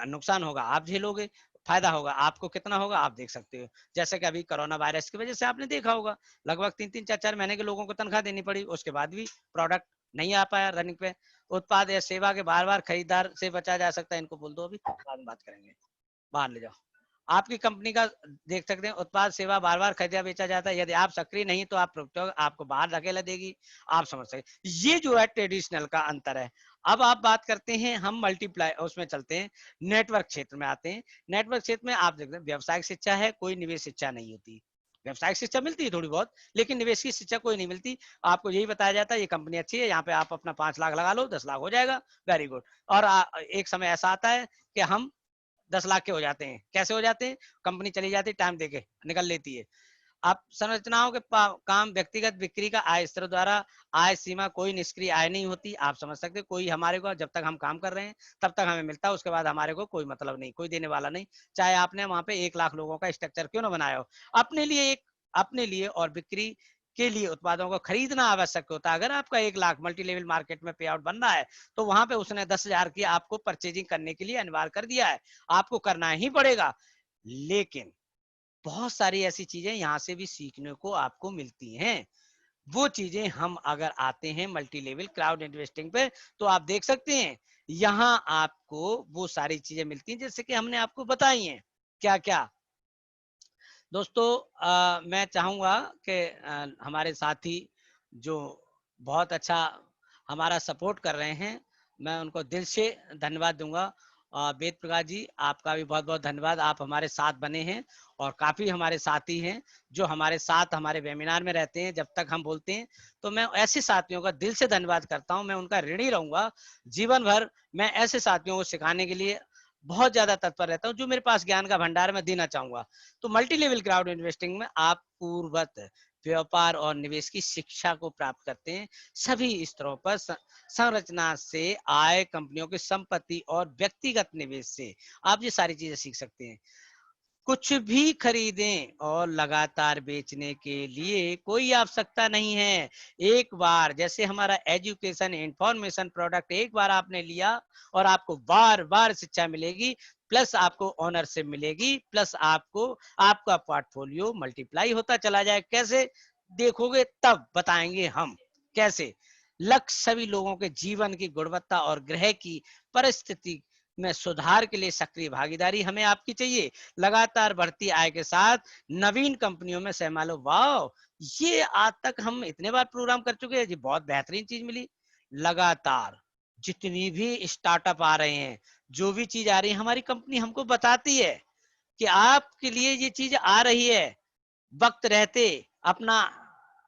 नुकसान होगा आप झेलोगे, फायदा होगा आपको, कितना होगा आप देख सकते हो। जैसे कि अभी कोरोना वायरस की वजह से आपने देखा होगा, लगभग 3-3, 4-4 महीने के लोगों को तनख्वाह देनी पड़ी, उसके बाद भी प्रोडक्ट नहीं आ पाया रनिंग पे। उत्पाद या सेवा के बार बार खरीदार से बचा जा सकता है, इनको बोल दो, अभी बाद में बात करेंगे, बाहर ले जाओ। आपकी कंपनी का देख सकते हैं, उत्पाद सेवा बार बार खरीदा बेचा जाता है, यदि आप सक्रिय नहीं तो आपको बाहर धकेला देगी, आप समझ सकते। ये जो है ट्रेडिशनल का अंतर है। अब आप बात करते हैं, हम मल्टीप्लाई उसमें चलते हैं, नेटवर्क क्षेत्र में आते हैं। नेटवर्क क्षेत्र में आप देखते हैं व्यवसायिक शिक्षा है, कोई निवेश शिक्षा नहीं होती। व्यवसायिक शिक्षा मिलती है थोड़ी बहुत, लेकिन निवेश की शिक्षा कोई नहीं मिलती। आपको यही बताया जाता है ये कंपनी अच्छी है, यहाँ पे आप अपना 5 लाख लगा लो, 10 लाख हो जाएगा, वेरी गुड। और एक समय ऐसा आता है कि हम 10 लाख के हो जाते हैं। कैसे हो जाते हैं? कंपनी चली जाती है, टाइम देके निकल लेती है। आप संरचनाओं के काम, व्यक्तिगत बिक्री का आय स्तर द्वारा, आय सीमा, कोई निष्क्रिय आय नहीं होती। आप समझ सकते हैं, कोई हमारे को जब तक हम काम कर रहे हैं तब तक हमें मिलता है, उसके बाद हमारे को कोई मतलब नहीं, कोई देने वाला नहीं। चाहे आपने वहां पे 1 लाख लोगों का स्ट्रक्चर क्यों ना बनाया हो, अपने लिए और बिक्री के लिए उत्पादों को खरीदना आवश्यक होता है। अगर आपका 1 लाख मल्टी लेवल मार्केट में पे आउट बन रहा है तो वहां पे उसने 10,000 की आपको परचेजिंग करने के लिए अनिवार्य कर दिया है, आपको करना ही पड़ेगा। लेकिन बहुत सारी ऐसी चीजें यहाँ से भी सीखने को आपको मिलती हैं। वो चीजें हम अगर आते हैं मल्टी लेवल क्राउड इन्वेस्टिंग पे तो आप देख सकते हैं यहाँ आपको वो सारी चीजें मिलती हैं जैसे कि हमने आपको बताई हैं। क्या क्या दोस्तों, मैं चाहूंगा कि हमारे साथी जो बहुत अच्छा हमारा सपोर्ट कर रहे हैं, मैं उनको दिल से धन्यवाद दूंगा। वेद प्रकाश जी, आपका भी बहुत बहुत धन्यवाद, आप हमारे साथ बने हैं और काफी हमारे साथी हैं जो हमारे साथ हमारे वेबिनार में रहते हैं जब तक हम बोलते हैं। तो मैं ऐसे साथियों का दिल से धन्यवाद करता हूं, मैं उनका ऋणी रहूंगा जीवन भर। मैं ऐसे साथियों को सिखाने के लिए बहुत ज्यादा तत्पर रहता हूँ जो मेरे पास ज्ञान का भंडार मैं देना चाहूंगा। तो मल्टी लेवल क्राउड इन्वेस्टिंग में आप पूर्वत व्यापार और निवेश की शिक्षा को प्राप्त करते हैं। सभी स्तरों पर संरचना से आय, कंपनियों की संपत्ति और व्यक्तिगत निवेश से आप ये सारी चीजें सीख सकते हैं। कुछ भी खरीदें और लगातार बेचने के लिए कोई आवश्यकता नहीं है। एक बार जैसे हमारा एजुकेशन इंफॉर्मेशन प्रोडक्ट एक बार आपने लिया और आपको बार बार शिक्षा मिलेगी, प्लस आपको ओनरशिप मिलेगी, प्लस आपको आपका पोर्टफोलियो मल्टीप्लाई होता चला जाए। कैसे देखोगे तब बताएंगे हम कैसे। लक्ष्य सभी लोगों के जीवन की गुणवत्ता और ग्रह की परिस्थिति में सुधार के लिए सक्रिय भागीदारी हमें आपकी चाहिए। लगातार बढ़ती आय के साथ नवीन कंपनियों में सहमालो। वाह, ये आज तक हम इतने बार प्रोग्राम कर चुके हैं जी, बहुत बेहतरीन चीज मिली। लगातार जितनी भी स्टार्टअप आ रहे हैं, जो भी चीज आ रही है, हमारी कंपनी हमको बताती है कि आपके लिए ये चीज आ रही है, वक्त रहते अपना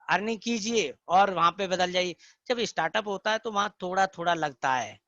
अर्निंग कीजिए और वहां पे बदल जाइए। जब स्टार्टअप होता है तो वहां थोड़ा थोड़ा लगता है,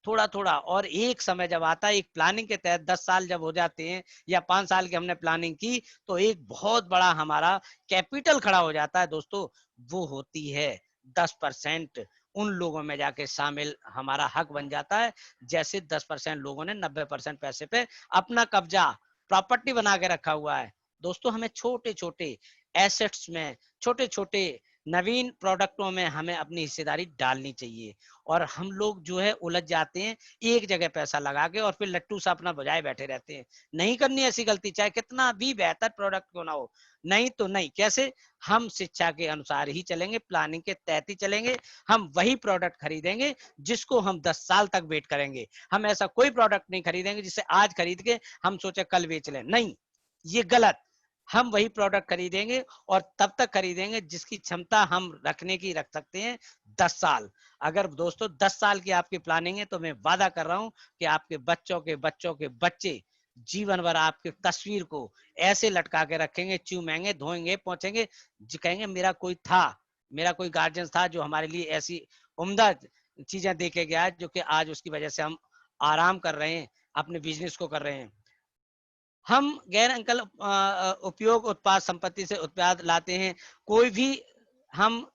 थोड़ा थोड़ा, और एक समय जब आता है, एक प्लानिंग के तहत 10 साल जब हो जाते हैं या 5 साल की हमने प्लानिंग की तो एक बहुत बड़ा हमारा कैपिटल खड़ा हो जाता है दोस्तों। वो होती है 10%। उन लोगों में जाके शामिल हमारा हक बन जाता है जैसे 10% लोगों ने 90% पैसे पे अपना कब्जा प्रॉपर्टी बना के रखा हुआ है। दोस्तों, हमें छोटे छोटे एसेट्स में, छोटे छोटे नवीन प्रोडक्टों में हमें अपनी हिस्सेदारी डालनी चाहिए। और हम लोग जो है उलझ जाते हैं एक जगह पैसा लगा के और फिर लट्टू सा अपना बजाए बैठे रहते हैं। नहीं करनी ऐसी गलती, चाहे कितना भी बेहतर प्रोडक्ट क्यों ना हो। नहीं तो नहीं। कैसे? हम शिक्षा के अनुसार ही चलेंगे, प्लानिंग के तहत ही चलेंगे। हम वही प्रोडक्ट खरीदेंगे जिसको हम 10 साल तक वेट करेंगे। हम ऐसा कोई प्रोडक्ट नहीं खरीदेंगे जिसे आज खरीद के हम सोचे कल बेच लें। नहीं, ये गलत। हम वही प्रोडक्ट खरीदेंगे और तब तक खरीदेंगे जिसकी क्षमता हम रखने की रख सकते हैं 10 साल। अगर दोस्तों 10 साल की आपकी प्लानिंग है तो मैं वादा कर रहा हूं कि आपके बच्चों के बच्चों के बच्चे जीवन भर आपकी तस्वीर को ऐसे लटका के रखेंगे, चूमेंगे, धोएंगे, पहुंचेंगे, कहेंगे मेरा कोई था, मेरा कोई गार्जियन था जो हमारे लिए ऐसी उम्दा चीजें दे के गया जो कि आज उसकी वजह से हम आराम कर रहे हैं, अपने बिजनेस को कर रहे हैं। हम गैर अंकल उपयोग उत्पाद संपत्ति से उत्पाद लाते हैं। कोई भी हम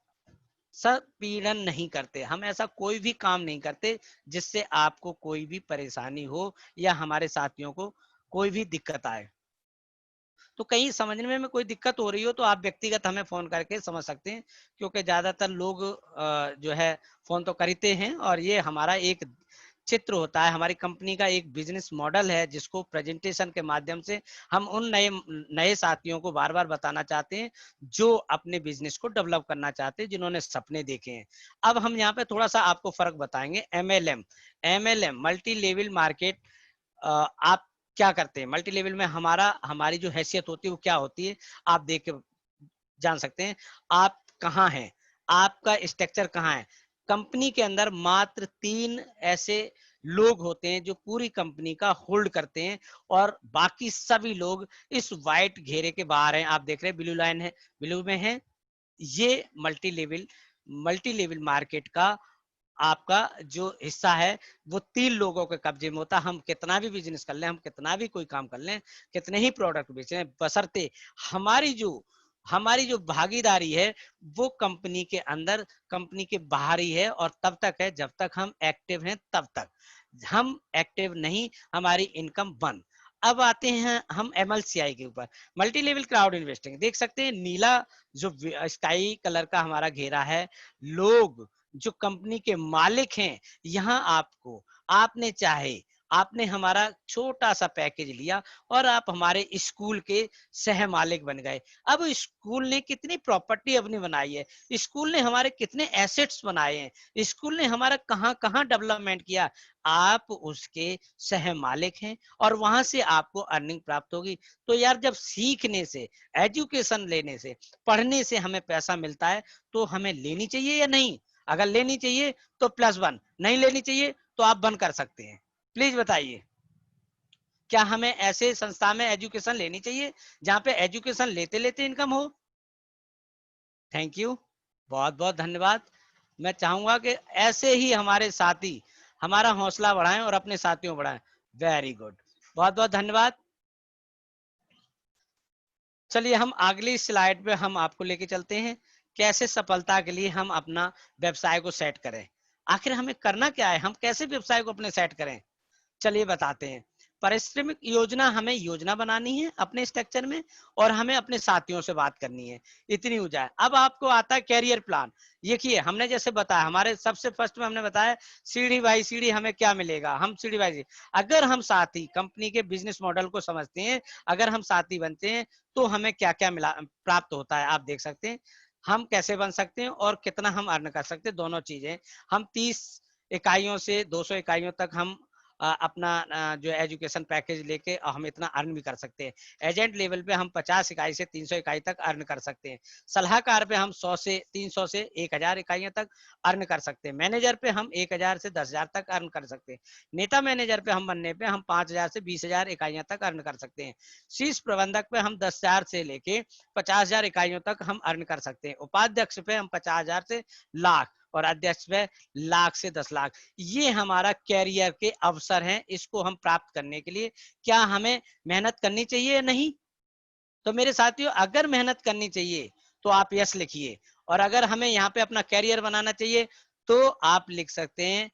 संपीड़न नहीं करते, हम ऐसा कोई भी काम नहीं करते जिससे आपको कोई भी परेशानी हो या हमारे साथियों को कोई भी दिक्कत आए। तो कहीं समझने में कोई दिक्कत हो रही हो तो आप व्यक्तिगत हमें फोन करके समझ सकते हैं, क्योंकि ज्यादातर लोग जो है फोन तो करते हैं और ये हमारा एक चित्र होता है, हमारी कंपनी का एक बिजनेस मॉडल है जिसको प्रेजेंटेशन के माध्यम से हम उन नए नए साथियों को बार बार बताना चाहते हैं जो अपने बिजनेस को डेवलप करना चाहते हैं, जिन्होंने सपने देखे हैं। अब हम यहाँ पे थोड़ा सा आपको फर्क बताएंगे। एमएलएम मल्टी लेवल मार्केट, आप क्या करते हैं मल्टी लेवल में, हमारी जो हैसियत होती है वो क्या होती है, आप देख के जान सकते हैं। आप कहाँ हैं, आपका स्ट्रक्चर कहाँ है। कंपनी के अंदर मात्र 3 ऐसे लोग होते हैं जो पूरी कंपनी का होल्ड करते हैं और बाकी सभी लोग इस व्हाइट घेरे के बाहर हैं। आप देख रहे हैं ब्लू लाइन है, ब्लू में है। ये मल्टी लेवल मार्केट का आपका जो हिस्सा है वो 3 लोगों के कब्जे में होता है। हम कितना भी बिजनेस कर लें, हम कितना भी कोई काम कर लें, कितने ही प्रोडक्ट बेचें, बशर्ते हमारी जो भागीदारी है वो कंपनी के अंदर, कंपनी के बाहर ही है और तब तक है जब तक हम एक्टिव हैं। तब तक हम एक्टिव नहीं, हमारी इनकम बंद। अब आते हैं हम MLCI के ऊपर, मल्टी लेवल क्राउड इन्वेस्टिंग। देख सकते हैं नीला जो स्काई कलर का हमारा घेरा है, लोग जो कंपनी के मालिक हैं, यहाँ आपको, आपने चाहे, आपने हमारा छोटा सा पैकेज लिया और आप हमारे स्कूल के सह मालिक बन गए। अब स्कूल ने कितनी प्रॉपर्टी अपनी बनाई है, स्कूल ने हमारे कितने एसेट्स बनाए हैं, स्कूल ने हमारा कहाँ कहाँ डेवलपमेंट किया, आप उसके सह मालिक हैं और वहां से आपको अर्निंग प्राप्त होगी। तो यार जब सीखने से, एजुकेशन लेने से, पढ़ने से हमें पैसा मिलता है तो हमें लेनी चाहिए या नहीं? अगर लेनी चाहिए तो +1, नहीं लेनी चाहिए तो आप बंद कर सकते हैं। प्लीज बताइए, क्या हमें ऐसे संस्था में एजुकेशन लेनी चाहिए जहां पे एजुकेशन लेते लेते इनकम हो? थैंक यू, बहुत बहुत धन्यवाद। मैं चाहूंगा कि ऐसे ही हमारे साथी हमारा हौसला बढ़ाएं और अपने साथियों बढ़ाएं। वेरी गुड, बहुत बहुत धन्यवाद। चलिए हम अगली स्लाइड पे हम आपको लेके चलते हैं, कैसे सफलता के लिए हम अपना व्यवसाय को सेट करें। आखिर हमें करना क्या है, हम कैसे व्यवसाय को अपने सेट करें, चलिए बताते हैं। पारिश्रमिक योजना, हमें योजना बनानी है अपने स्ट्रक्चर में और हमें अपने साथियों से बात करनी है, इतनी हो जाए। अब आपको आता है कैरियर प्लान। देखिए हमने जैसे बताया, हमारे सबसे फर्स्ट में हमने बताया सीढ़ी बाई सीढ़ी हमें क्या मिलेगा, हम सीढ़ी बाई सीढ़ी, अगर हम साथी कंपनी के बिजनेस मॉडल को समझते हैं, अगर हम साथी बनते हैं तो हमें क्या क्या मिला प्राप्त होता है, आप देख सकते हैं हम कैसे बन सकते हैं और कितना हम अर्न कर सकते हैं, दोनों चीजें। हम 30 इकाइयों से 200 इकाइयों तक हम अपना जो एजुकेशन पैकेज लेके हम इतना अर्न भी कर सकते हैं। एजेंट लेवल पे हम 50 इकाई से 300 इकाई तक अर्न कर सकते हैं। सलाहकार पे हम 100 से 300 से 1000 इकाइयां तक अर्न कर सकते हैं। मैनेजर पे हम 1000 से 10,000 तक अर्न कर सकते हैं। नेता मैनेजर पे हम बनने पे हम 5000 से 20,000 इकाइयां तक अर्न कर सकते हैं। शीर्ष प्रबंधक पे हम 10,000 से लेके 50,000 इकाइयों तक हम अर्न कर सकते हैं। उपाध्यक्ष पे हम 50,000 से लाख और अध्यक्ष पे लाख से 10 लाख। ये हमारा कैरियर के अवसर हैं, इसको हम प्राप्त करने के लिए क्या हमें मेहनत करनी चाहिए या नहीं? तो मेरे साथियों, अगर मेहनत करनी चाहिए तो आप यस लिखिए, और अगर हमें यहाँ पे अपना कैरियर बनाना चाहिए तो आप लिख सकते हैं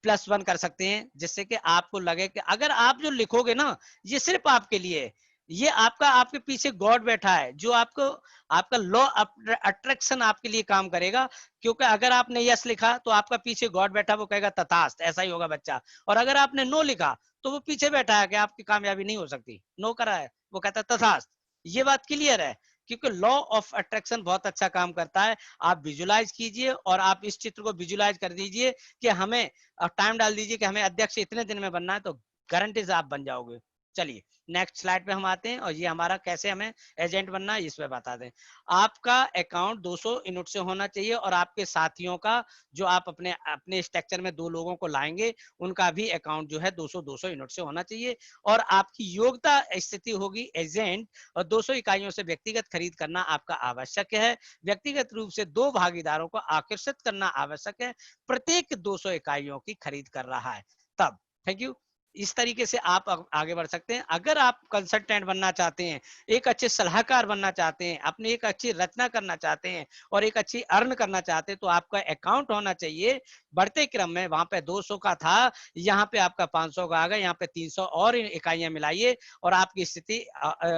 +1 कर सकते हैं, जिससे कि आपको लगे कि अगर आप जो लिखोगे ना, ये सिर्फ आपके लिए है, ये आपका, आपके पीछे गॉड बैठा है जो आपको, आपका लॉ अट्रैक्शन आपके लिए काम करेगा। क्योंकि अगर आपने यस लिखा तो आपका पीछे गॉड बैठा, वो कहेगा तथास्त, ऐसा ही होगा बच्चा। और अगर आपने नो लिखा तो वो पीछे बैठा है कि आपकी कामयाबी नहीं हो सकती, नो करा है, वो कहता है तथास्त। ये बात क्लियर है, क्योंकि लॉ ऑफ अट्रैक्शन बहुत अच्छा काम करता है। आप विजुलाइज कीजिए और आप इस चित्र को विजुलाइज कर दीजिए कि हमें, टाइम डाल दीजिए कि हमें अध्यक्ष इतने दिन में बनना है, तो गारंटी से आप बन जाओगे। चलिए नेक्स्ट स्लाइड पे हम आते हैं, और ये हमारा कैसे हमें एजेंट बनना है इस पे बता दें। आपका अकाउंट 200 यूनिट से होना चाहिए, और आपके साथियों का, जो आप अपने अपने स्ट्रक्चर में 2 लोगों को लाएंगे, उनका भी अकाउंट जो है 200 यूनिट से होना चाहिए। और आपकी योग्यता स्थिति होगी एजेंट, और 200 इकाइयों से व्यक्तिगत खरीद करना आपका आवश्यक है। व्यक्तिगत रूप से 2 भागीदारों को आकर्षित करना आवश्यक है, प्रत्येक 200 इकाइयों की खरीद कर रहा है तब। Thank you. इस तरीके से आप आगे बढ़ सकते हैं। अगर आप कंसल्टेंट बनना चाहते हैं, एक अच्छे सलाहकार बनना चाहते हैं, अपनी एक अच्छी रचना करना चाहते हैं और एक अच्छी अर्न करना चाहते हैं, तो आपका अकाउंट होना चाहिए बढ़ते क्रम में। वहां पे 200 का था, यहाँ पे आपका 500 का आ गया, यहाँ पे 300 और इकाइयां मिलाइए और आपकी स्थिति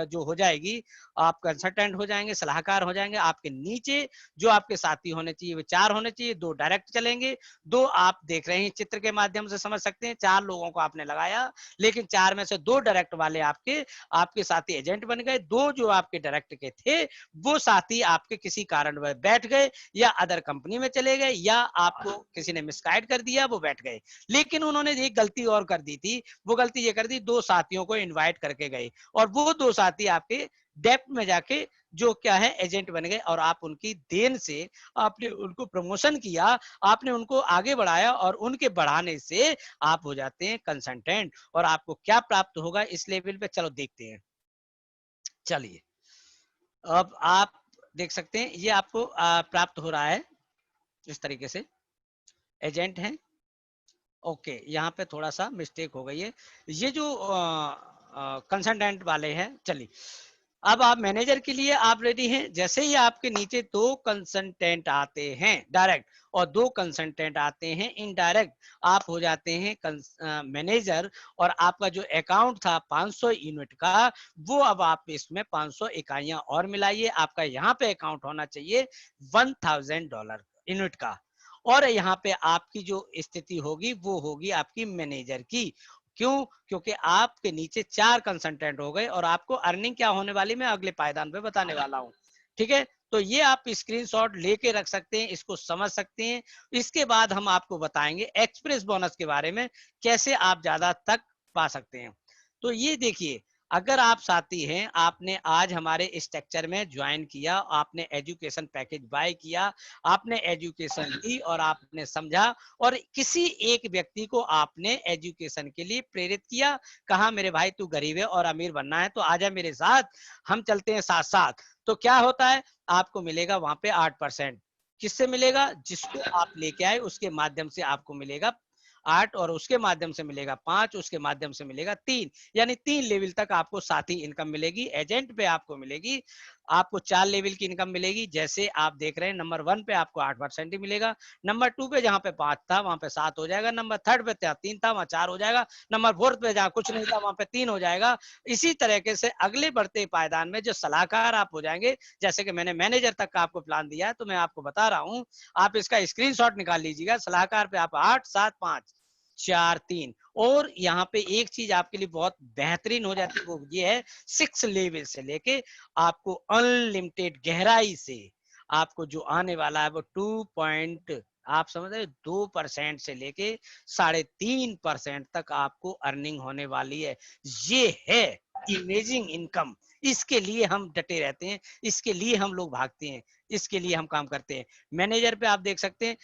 जो हो जाएगी, आप कंसल्टेंट हो जाएंगे, सलाहकार हो जाएंगे। आपके नीचे जो आपके साथी होने चाहिए वे 4 होने चाहिए, 2 डायरेक्ट चलेंगे, 2 आप देख रहे हैं चित्र के माध्यम से समझ सकते हैं, 4 लोगों को आपने लगाया, लेकिन 4 में से 2 डायरेक्ट वाले आपके साथी एजेंट बन गए। 2 जो आपके डायरेक्ट के थे, वो साथी आपके किसी कारण वह बैठ गए, या अदर कंपनी में चले गए, या आपको किसी ने मिसगाइड कर दिया, वो बैठ गए। लेकिन उन्होंने एक गलती और कर दी थी, वो गलती ये कर दी, 2 साथियों को इनवाइट करके गए, और वो 2 साथी आपके डेप्थ में जाके जो क्या है एजेंट बन गए, और आप उनकी देन से आपने उनको प्रमोशन किया, आपने उनको आगे बढ़ाया, और उनके बढ़ाने से आप हो जाते हैं कंसल्टेंट। और आपको क्या प्राप्त होगा इस लेवल पे, चलो देखते हैं। चलिए अब आप देख सकते हैं ये आपको प्राप्त हो रहा है इस तरीके से, एजेंट हैं। ओके, यहाँ पे थोड़ा सा मिस्टेक हो गई है, ये जो कंसल्टेंट वाले हैं। चलिए अब आप मैनेजर के लिए आप रेडी हैं। जैसे ही आपके नीचे 2 कंसल्टेंट आते हैं डायरेक्ट और 2 कंसल्टेंट आते हैं इनडायरेक्ट, आप हो जाते हैं मैनेजर। और आपका जो अकाउंट था 500 यूनिट का, वो अब आप इसमें 500 इकाइयां और मिलाइए। आपका यहाँ पे अकाउंट होना चाहिए $1000 यूनिट का। और यहाँ पे आपकी जो स्थिति होगी वो होगी आपकी मैनेजर की। क्यों? क्योंकि आपके नीचे 4 कंसल्टेंट हो गए और आपको अर्निंग क्या होने वाली मैं अगले पायदान पे बताने वाला हूँ। ठीक है, तो ये आप स्क्रीनशॉट लेके रख सकते हैं, इसको समझ सकते हैं। इसके बाद हम आपको बताएंगे एक्सप्रेस बोनस के बारे में, कैसे आप ज्यादा तक पा सकते हैं। तो ये देखिए, अगर आप साथी हैं, आपने आज हमारे स्ट्रक्चर में ज्वाइन किया, आपने एजुकेशन पैकेज बाय किया, आपने एजुकेशन ली और आपने समझा, और किसी एक व्यक्ति को आपने एजुकेशन के लिए प्रेरित किया, कहा मेरे भाई तू गरीब है और अमीर बनना है तो आजा मेरे साथ, हम चलते हैं साथ साथ। तो क्या होता है, आपको मिलेगा वहां पे 8%। किससे मिलेगा? जिसको आप लेके आए उसके माध्यम से आपको मिलेगा 8, और उसके माध्यम से मिलेगा 5, उसके माध्यम से मिलेगा 3, यानी 3 लेवल तक आपको साथी इनकम मिलेगी। एजेंट पे आपको मिलेगी, आपको 4 लेवल की इनकम मिलेगी। जैसे आप देख रहे हैं, नंबर 1 पे आपको 8% ही मिलेगा, नंबर 2 पे जहां पे 5 था वहां पे 7 हो जाएगा, नंबर 3 पे 3 था वहां 4 हो जाएगा, नंबर 4 पे जहां कुछ नहीं था वहां पे 3 हो जाएगा। इसी तरीके से अगले बढ़ते पायदान में जो सलाहकार आप हो जाएंगे, जैसे कि मैंने मैनेजर तक का आपको प्लान दिया है, तो मैं आपको बता रहा हूं, आप इसका स्क्रीनशॉट निकाल लीजिएगा। सलाहकार पे आप 8 7 5 4 3, और यहाँ पे एक चीज आपके लिए बहुत बेहतरीन हो जाती है, वो ये है 6 लेवल से लेके आपको अनलिमिटेड गहराई से आपको जो आने वाला है वो 2 आप समझ रहे 2% से लेके 3.5% तक आपको अर्निंग होने वाली है। ये है इमेजिंग इनकम। इसके लिए हम डटे रहते हैं, इसके लिए हम लोग भागते हैं, इसके लिए हम काम करते हैं। मैनेजर पे आप देख सकते हैं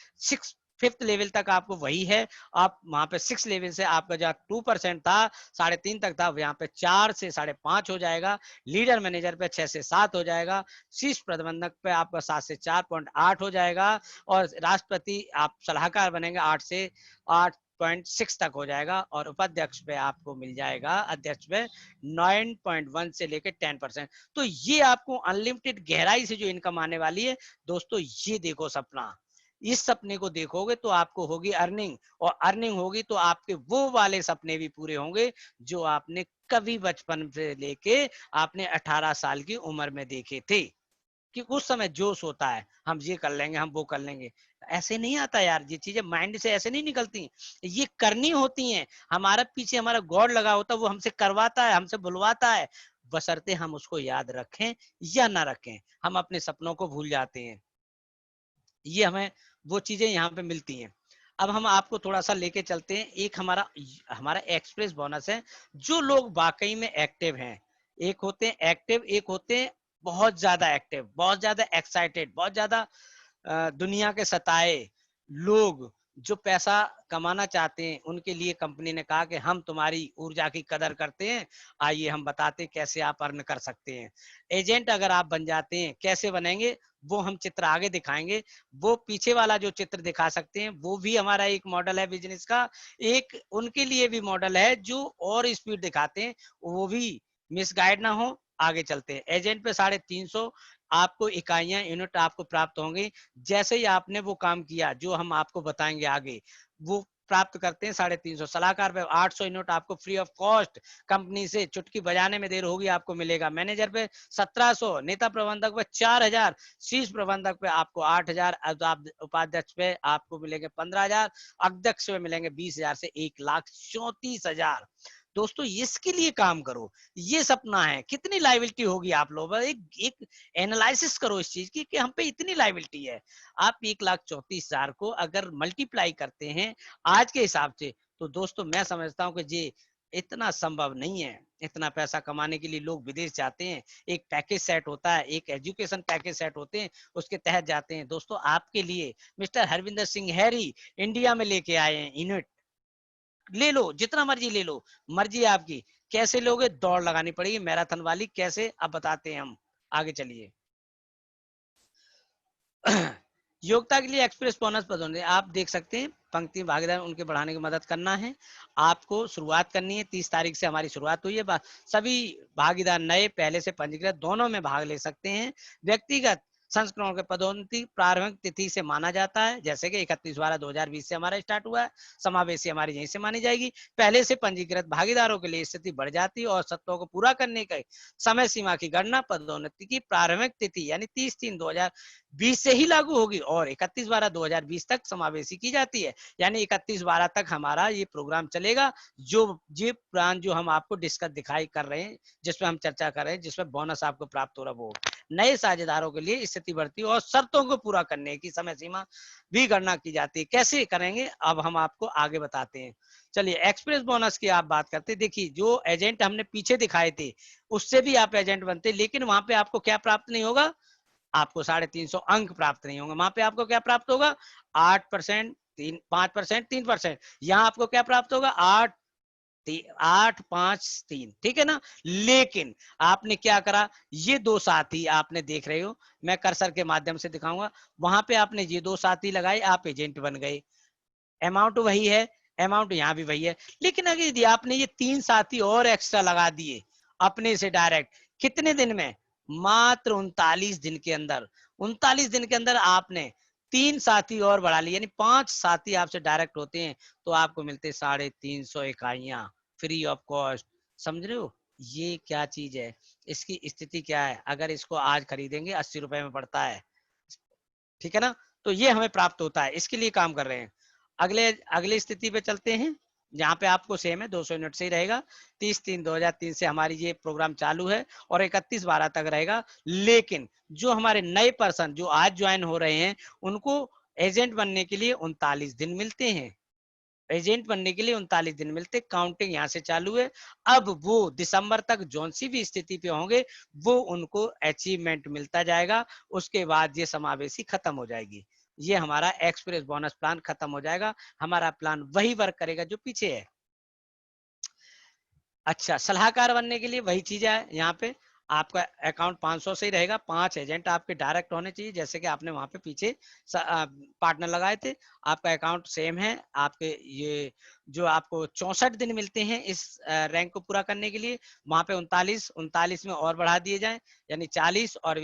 5th लेवल तक आपको वही है। आप वहां पे 6 लेवल से आपका जहाँ 2% था 3.5 तक था, यहाँ पे 4 से 5.5 हो जाएगा। लीडर मैनेजर पे 6 से 7 हो जाएगा। शीर्ष प्रबंधक पे आपका 7 से 4.8 हो जाएगा, और राष्ट्रपति आप सलाहकार बनेंगे 8 से 8.6 तक हो जाएगा, और उपाध्यक्ष पे आपको मिल जाएगा, अध्यक्ष पे 9.1 से लेकर 10%। तो ये आपको अनलिमिटेड गहराई से जो इनकम आने वाली है दोस्तों, ये देखो सपना, इस सपने को देखोगे तो आपको होगी अर्निंग, और अर्निंग होगी तो आपके वो वाले सपने भी पूरे होंगे जो आपने कभी बचपन से लेके आपने 18 साल की उम्र में देखे थे, कि उस समय जोश होता है हम ये कर लेंगे, हम वो कर लेंगे। ऐसे नहीं आता यार, ये चीजें माइंड से ऐसे नहीं निकलती, ये करनी होती हैं। हमारा पीछे हमारा गॉड लगा होता है, वो हमसे करवाता है, हमसे बुलवाता है, बशर्ते हम उसको याद रखें या ना रखें, हम अपने सपनों को भूल जाते हैं। ये हमें वो चीजें यहाँ पे मिलती हैं। अब हम आपको थोड़ा सा लेके चलते हैं, एक हमारा हमारा एक्सप्रेस बोनस है। जो लोग वाकई में एक्टिव हैं, एक होते हैं एक्टिव, एक होते हैं बहुत ज्यादा एक्टिव, बहुत ज्यादा एक्साइटेड, बहुत ज्यादा दुनिया के सताए लोग जो पैसा कमाना चाहते हैं, उनके लिए कंपनी ने कहा कि हम तुम्हारी ऊर्जा की कदर करते हैं, आइए हम बताते हैं कैसे आप अर्न कर सकते हैं। एजेंट अगर आप बन जाते हैं, कैसे बनेंगे वो हम चित्र आगे दिखाएंगे। वो पीछे वाला जो चित्र दिखा सकते हैं वो भी हमारा एक मॉडल है बिजनेस का, एक उनके लिए भी मॉडल है जो और स्पीड दिखाते हैं, वो भी मिसगाइड ना हो। आगे चलते हैं। एजेंट पे 350 आपको इकाइयां यूनिट आपको प्राप्त होंगी। जैसे ही आपने वो काम किया जो हम आपको बताएंगे आगे, वो प्राप्त करते हैं 350। सलाहकार पे 800 यूनिट आपको फ्री ऑफ कॉस्ट कंपनी से चुटकी बजाने में देर होगी आपको मिलेगा। मैनेजर पे 1700, नेता प्रबंधक पे 4000, शीर्ष प्रबंधक पे आपको 8000, उपाध्यक्ष पे आपको मिलेंगे 15000, अध्यक्ष पे मिलेंगे 20000 से 1,34,000। दोस्तों इसके लिए काम करो, ये सपना है। कितनी लाइबिलिटी होगी आप लोगों, एक एनालिसिस करो इस चीज की कि हम पे इतनी लाइबिलिटी है। आप 1,34,000 को अगर मल्टीप्लाई करते हैं आज के हिसाब से, तो दोस्तों मैं समझता हूँ कि ये इतना संभव नहीं है। इतना पैसा कमाने के लिए लोग विदेश जाते हैं, एक पैकेज सेट होता है, एक एजुकेशन पैकेज सेट होते हैं, उसके तहत जाते हैं। दोस्तों आपके लिए mister Harvinder Singh Harry India में लेके आए हैं यूनिट। ले लो जितना मर्जी ले लो, मर्जी आपकी। कैसे लोगे? दौड़ लगानी पड़ेगी मैराथन वाली। कैसे अब बताते हैं हम, आगे चलिए। योग्यता के लिए एक्सप्रेस बोनस पदोन्नति आप देख सकते हैं, पंक्ति भागीदार उनके बढ़ाने की मदद करना है। आपको शुरुआत करनी है, 30 तारीख से हमारी शुरुआत हुई है। सभी भागीदार नए पहले से पंजीकृत दोनों में भाग ले सकते हैं। व्यक्तिगत संस्करणों के पदोन्नति प्रारंभिक तिथि से माना जाता है, जैसे कि 31/12/2020 से हमारा स्टार्ट हुआ है। समावेशी हमारी यहीं से मानी जाएगी। पहले से पंजीकृत भागीदारों के लिए स्थिति बढ़ जाती है और शर्तों को पूरा करने के समय सीमा की गणना पदोन्नति की प्रारंभिक तिथि यानी 30/3/2020 से ही लागू होगी और 31/12/2020 तक समावेशी की जाती है। यानी 31/12 तक हमारा ये प्रोग्राम चलेगा। जो ये प्लान जो हम आपको डिस्कस दिखाई कर रहे हैं, जिसमें हम चर्चा कर रहे हैं, जिसमें बोनस आपको प्राप्त हो रहा है, वो नए साझेदारों के लिए स्थिति बढ़ती है और शर्तों को पूरा करने की समय सीमा भी गणना की जाती है। कैसे करेंगे अब हम आपको आगे बताते हैं। चलिए एक्सप्रेस बोनस की आप बात करते हैं। देखिए जो एजेंट हमने पीछे दिखाए थे उससे भी आप एजेंट बनते, लेकिन वहां पे आपको क्या प्राप्त नहीं होगा, आपको 350 अंक प्राप्त नहीं होंगे। वहां पे आपको क्या प्राप्त होगा, 8%, 5%, 3%। यहाँ आपको क्या प्राप्त होगा, 8, 5, 3, ठीक है ना। लेकिन आपने क्या करा, ये दो साथी आपने देख रहे हो, मैं कर्सर के माध्यम से दिखाऊंगा, वहां पे आपने ये दो साथी लगाए, आप एजेंट बन गए। अमाउंट वही है, अमाउंट यहाँ भी वही है, लेकिन अगर यदि आपने ये 3 साथी और एक्स्ट्रा लगा दिए अपने से डायरेक्ट, कितने दिन में, मात्र 39 दिन के अंदर, 39 दिन के अंदर आपने 3 साथी और बढ़ा लिए, यानी 5 साथी आपसे डायरेक्ट होते हैं, तो आपको मिलते 350 इकाइयां फ्री ऑफ कॉस्ट। समझ रहे हो ये क्या चीज है, इसकी स्थिति क्या है। अगर इसको आज खरीदेंगे 80 रुपए में पड़ता है, ठीक है ना। तो ये हमें प्राप्त होता है, इसके लिए काम कर रहे हैं। अगले स्थिति पे चलते हैं, जहाँ पे आपको सेम है 200 यूनिट से ही रहेगा। 30/3/2003 से हमारी ये प्रोग्राम चालू है और 31/12 तक रहेगा। लेकिन जो हमारे नए पर्सन जो आज ज्वाइन हो रहे हैं, उनको एजेंट बनने के लिए 39 दिन मिलते हैं। एजेंट बनने के लिए 39 दिन मिलते, काउंटिंग यहाँ से चालू है। अब वो दिसंबर तक जौन सी भी स्थिति पे होंगे, वो उनको अचीवमेंट मिलता जाएगा। उसके बाद ये समावेशी खत्म हो जाएगी। ये हमारा एक्सप्रेस बोनस प्लान खत्म हो जाएगा। हमारा प्लान वही वर्क करेगा जो पीछे है। अच्छा, सलाहकार बनने के लिए वही चीज है। यहाँ पे आपका अकाउंट 500 से ही रहेगा। 5 एजेंट आपके डायरेक्ट होने चाहिए, जैसे कि आपने वहां पे पीछे पार्टनर लगाए थे। आपका अकाउंट सेम है। आपके ये जो आपको 64 दिन मिलते हैं इस रैंक को पूरा करने के लिए, वहां पे 39 में और बढ़ा दिए जाए, यानी 40 और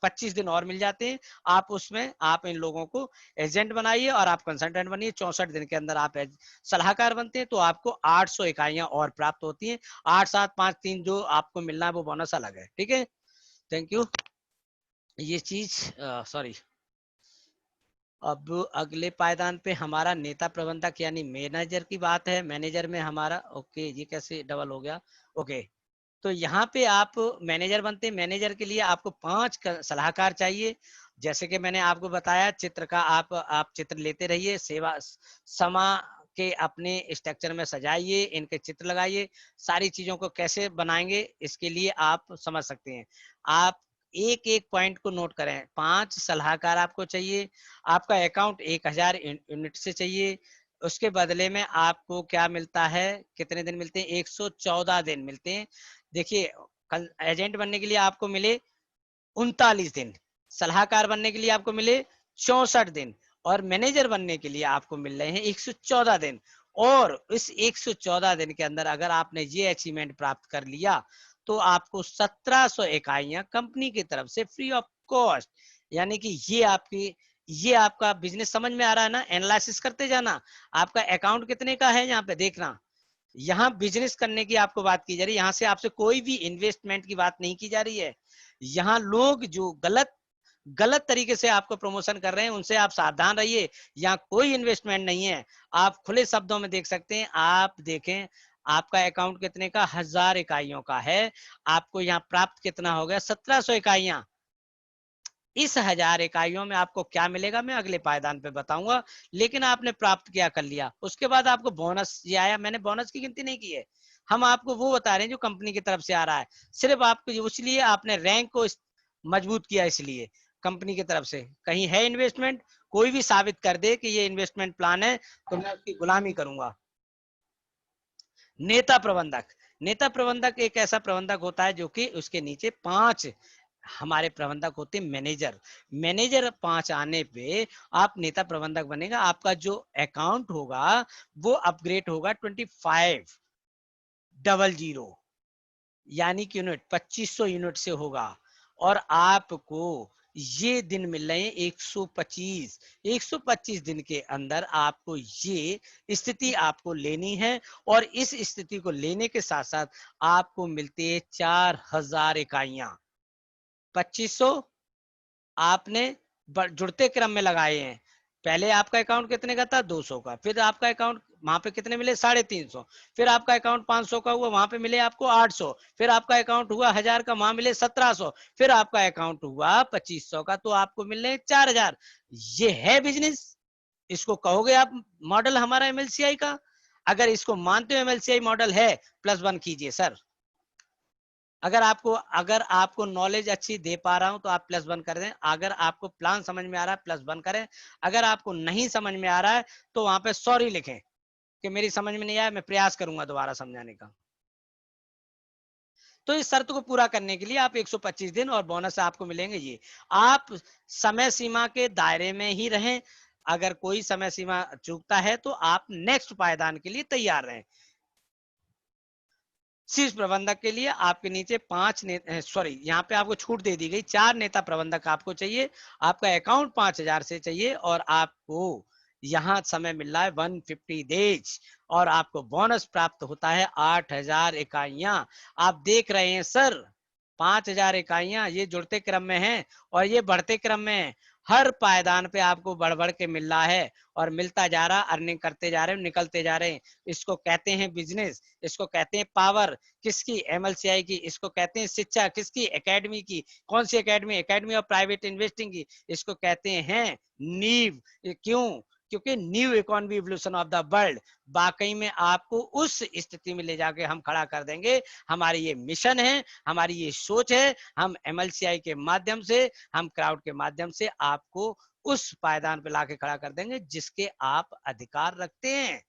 25 दिन और मिल जाते हैं। आप उसमें आप इन लोगों को एजेंट बनाइए और आप कंसल्टेंट बनिए। 64 दिन के अंदर आप सलाहकार बनते हैं, तो आपको 800 इकाइयां और प्राप्त होती हैं। 8, 7, 5, 3 जो आपको मिलना है वो बोनस अलग है। ठीक है, थैंक यू। ये चीज सॉरी। अब अगले पायदान पे हमारा नेता प्रबंधक यानी मैनेजर की बात है। मैनेजर में हमारा ओके, ये कैसे डबल हो गया, ओके। तो यहाँ पे आप मैनेजर बनते हैं। मैनेजर के लिए आपको 5 सलाहकार चाहिए। जैसे कि मैंने आपको बताया, चित्र का आप चित्र लेते रहिए, सेवा समा के अपने स्ट्रक्चर में सजाइए, इनके चित्र लगाइए। सारी चीजों को कैसे बनाएंगे इसके लिए आप समझ सकते हैं। आप एक एक पॉइंट को नोट करें। 5 सलाहकार आपको चाहिए। आपका अकाउंट 1000 यूनिट से चाहिए। उसके बदले में आपको क्या मिलता है, कितने दिन मिलते हैं, 114 दिन मिलते हैं। देखिए, एजेंट बनने के लिए आपको मिले 39 दिन, सलाहकार बनने के लिए आपको मिले 64 दिन और मैनेजर बनने के लिए आपको मिल रहे हैं 114 दिन। और इस 114 दिन के अंदर अगर आपने ये अचीवमेंट प्राप्त कर लिया, तो आपको 1700 इकाइयां कंपनी की तरफ से फ्री ऑफ कॉस्ट, यानी कि ये आपका बिजनेस समझ में आ रहा है ना। एनालिसिस करते जाना। आपका अकाउंट कितने का है, यहाँ पे देखना। यहाँ बिजनेस करने की आपको बात की जा रही है। यहाँ से आपसे कोई भी इन्वेस्टमेंट की बात नहीं की जा रही है। यहाँ लोग जो गलत तरीके से आपको प्रमोशन कर रहे हैं, उनसे आप सावधान रहिए। यहाँ कोई इन्वेस्टमेंट नहीं है। आप खुले शब्दों में देख सकते हैं। आप देखें, आपका अकाउंट कितने का, 1000 इकाइयों का है। आपको यहाँ प्राप्त कितना हो गया, 1700 इकाइयां। इस 1000 इकाइयों में आपको क्या मिलेगा मैं अगले पायदान पे बताऊंगा। लेकिन आपने प्राप्त क्या कर लिया, उसके बाद आपको बोनस ये आया। मैंने बोनस की गिनती नहीं की है, हम आपको वो बता रहे हैं जो कंपनी की तरफ से आ रहा है। सिर्फ आपको इसलिए आपने रैंक को मजबूत किया, इसलिए कंपनी की तरफ से। कहीं है इन्वेस्टमेंट, कोई भी साबित कर दे कि ये इन्वेस्टमेंट प्लान है, तो मैं उसकी गुलामी करूंगा। नेता प्रबंधक एक ऐसा प्रबंधक होता है जो कि उसके नीचे 5 हमारे प्रबंधक होते हैं मैनेजर। मैनेजर 5 आने पे आप नेता प्रबंधक बनेगा। आपका जो अकाउंट होगा वो अपग्रेड होगा 2500 यानी कि यूनिट 2500 यूनिट से होगा। और आपको ये दिन मिल रहे हैं 125 दिन के अंदर आपको ये स्थिति आपको लेनी है। और इस स्थिति को लेने के साथ साथ आपको मिलती है 4000 इकाइयां। 2500 आपने जुड़ते क्रम में लगाए हैं। पहले आपका अकाउंट कितने का था? 200 का। फिर आपका अकाउंट वहां पे कितने मिले? 350। फिर आपका अकाउंट 500 का हुआ, वहां पे मिले आपको 800। फिर आपका अकाउंट हुआ 1000 का, वहां मिले 1700। फिर आपका अकाउंट हुआ 2500 का, तो आपको मिल रहे 4000। ये है बिजनेस। इसको कहोगे आप मॉडल हमारा एमएलसीआई का? अगर इसको मानते हो एमएलसीआई मॉडल है, +1 कीजिए सर। अगर आपको नॉलेज अच्छी दे पा रहा हूं तो आप +1 कर दें। अगर आपको प्लान समझ में आ रहा है +1 करें। अगर आपको नहीं समझ में आ रहा है तो वहां पे सॉरी लिखें कि मेरी समझ में नहीं आया, मैं प्रयास करूंगा दोबारा समझाने का। तो इस शर्त को पूरा करने के लिए आप 125 दिन और बोनस आपको मिलेंगे। ये आप समय सीमा के दायरे में ही रहें। अगर कोई समय सीमा चूकता है तो आप नेक्स्ट पायदान के लिए तैयार रहें। शीर्ष प्रबंधक के लिए आपके नीचे 5 यहाँ पे आपको छूट दे दी गई, 4 नेता प्रबंधक आपको चाहिए। आपका अकाउंट 5000 से चाहिए और आपको यहाँ समय मिल रहा है 150 डेज और आपको बोनस प्राप्त होता है 8000 इकाइयां। आप देख रहे हैं सर 5000 इकाइयां ये जुड़ते क्रम में है और ये बढ़ते क्रम में है। हर पायदान पे आपको बढ़ बढ़ के मिल रहा है और मिलता जा रहा, अर्निंग करते जा रहे हैं, निकलते जा रहे हैं। इसको कहते हैं बिजनेस, इसको कहते हैं पावर। किसकी? एमएलसीआई की। इसको कहते हैं शिक्षा। किसकी? एकेडमी की। कौन सी academy? Academy of private investing की। इसको कहते हैं नीव। क्यों? क्योंकि new economy evolution of the world. वाकई में आपको उस स्थिति में ले जाके हम खड़ा कर देंगे। हमारी ये मिशन है, हमारी ये सोच है। हम एमएलसीआई के माध्यम से, हम क्राउड के माध्यम से आपको उस पायदान पे लाके खड़ा कर देंगे जिसके आप अधिकार रखते हैं।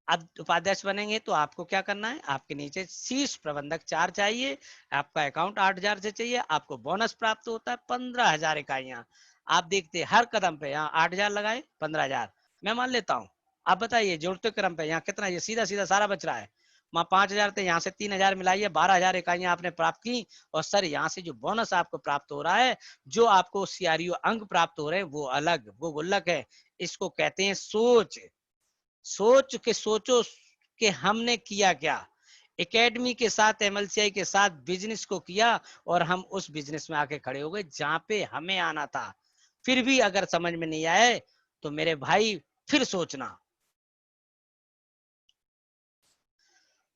अब उपाध्यक्ष बनेंगे तो आपको क्या करना है? आपके नीचे शीर्ष प्रबंधक 4 चाहिए। आपका अकाउंट 8000 से चाहिए। आपको बोनस प्राप्त होता है 15000 इकाइयां। आप देखते हैं हर कदम पे यहाँ 8000 लगाए 15000 मैं मान लेता हूँ। आप बताइए जोड़ते क्रम पे यहाँ कितना? ये सीधा सीधा सारा बच रहा है। वहां 5000 थे, यहाँ से 3000 मिलाइए, 12000 इकाइयां आपने प्राप्त की। और सर यहाँ से जो बोनस आपको प्राप्त हो रहा है, जो आपको सीआरयू अंक प्राप्त हो रहे हैं, वो अलग, वो गुल्लक है। इसको कहते हैं सोच। सोच के सोचो कि हमने किया क्या। एकेडमी के साथ, एमएलसीआई के साथ बिजनेस को किया और हम उस बिजनेस में आके खड़े हो गए जहां पे हमें आना था। फिर भी अगर समझ में नहीं आए तो मेरे भाई फिर सोचना।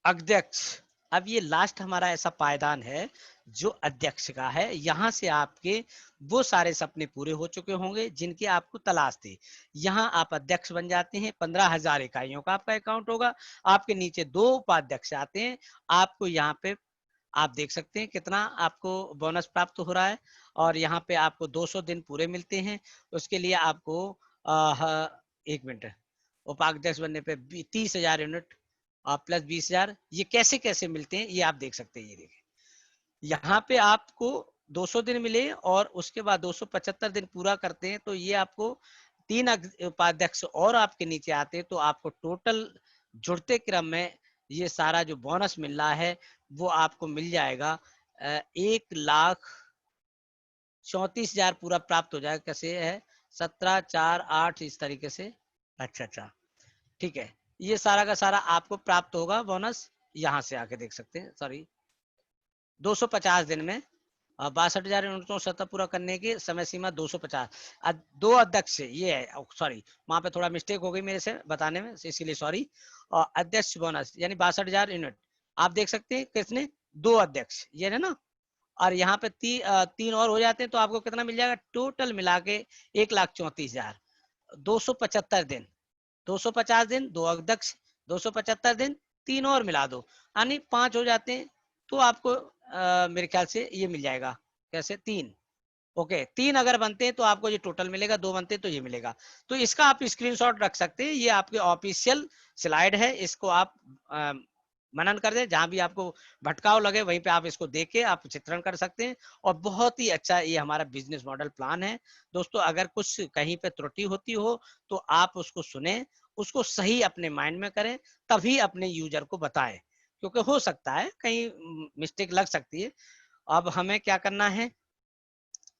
अध्यक्ष, अब ये लास्ट हमारा ऐसा पायदान है जो अध्यक्ष का है। यहां से आपके वो सारे सपने पूरे हो चुके होंगे जिनकी आपको तलाश थी। यहां आप अध्यक्ष बन जाते हैं। 15000 इकाइयों का आपका अकाउंट होगा। आपके नीचे 2 उपाध्यक्ष आते हैं। आपको यहाँ पे आप देख सकते हैं कितना आपको बोनस प्राप्त हो रहा है। और यहाँ पे आपको 200 दिन पूरे मिलते हैं। उसके लिए आपको 1 मिनट, उपाध्यक्ष बनने पे 30,000 यूनिट और प्लस 20,000। ये कैसे कैसे मिलते हैं ये आप देख सकते हैं। ये देखिए यहाँ पे आपको 200 दिन मिले और उसके बाद 275 दिन पूरा करते हैं तो ये आपको 3 उपाध्यक्ष और आपके नीचे आते हैं तो आपको टोटल जुड़ते क्रम में ये सारा जो बोनस मिल रहा है वो आपको मिल जाएगा 1,34,000 पूरा प्राप्त हो जाएगा। कैसे है? 17, 4, 8 इस तरीके से। अच्छा ठीक है। ये सारा का सारा आपको प्राप्त होगा बोनस। यहाँ से आके देख सकते हैं। सॉरी 250 दिन में 62,000 यूनिटों सतह पूरा करने की समय सीमा 250। 2 अध्यक्ष ये है। सॉरी वहां पे थोड़ा मिस्टेक हो गई मेरे से बताने में, इसीलिए सॉरी। और अध्यक्ष बोनस यानी 62,000 यूनिट आप देख सकते हैं। किसने? 2 अध्यक्ष, ये है ना। और यहाँ पे 3 और हो जाते हैं तो आपको कितना मिल जाएगा? टोटल मिला के 1,34,000। 275 दिन, 250 दिन 2 अध्यक्ष, 275 दिन 3 और मिला दो यानी 5 हो जाते हैं। तो आपको मेरे ख्याल से ये मिल जाएगा। कैसे? 3। ओके 3 अगर बनते हैं तो आपको ये टोटल मिलेगा, 2 बनते हैं तो ये मिलेगा। तो इसका आप स्क्रीनशॉट रख सकते हैं। ये आपके ऑफिशियल स्लाइड है, इसको आप मनन कर दें, जहां भी आपको भटकाव लगे वहीं पे आप इसको देख के आप चित्रण कर सकते हैं। और बहुत ही अच्छा ये हमारा बिजनेस मॉडल प्लान है दोस्तों। अगर कुछ कहीं पे त्रुटि होती हो तो आप उसको सुने, उसको सही अपने माइंड में करें, तभी अपने यूजर को बताएं, क्योंकि हो सकता है कहीं मिस्टेक लग सकती है। अब हमें क्या करना है,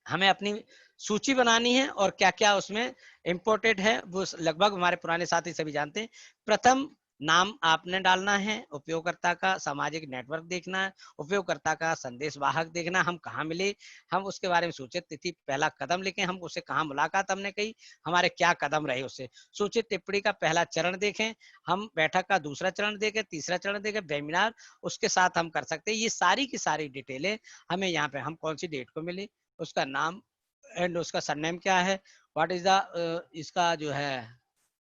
हमें अपनी सूची बनानी है और क्या क्या उसमें इम्पोर्टेड है वो लगभग हमारे पुराने साथी सभी जानते हैं। प्रथम नाम आपने डालना है, उपयोगकर्ता का सामाजिक नेटवर्क देखना है, उपयोगकर्ता का संदेश वाहक देखना, हम कहाँ मिले, हम उसके बारे में सूचित तिथि, पहला कदम लिखें, हम उससे कहाँ मुलाकात हमने कही, हमारे क्या कदम रहे उससे, सूचित टिप्पणी का पहला चरण देखें, हम बैठक का दूसरा चरण देखें, तीसरा चरण देखें, वेबिनार उसके साथ हम कर सकते हैं। ये सारी की सारी डिटेलें हमें यहाँ पे, हम कौन सी डेट को मिले, उसका नाम एंड उसका सरनेम क्या है, व्हाट इज द इसका जो है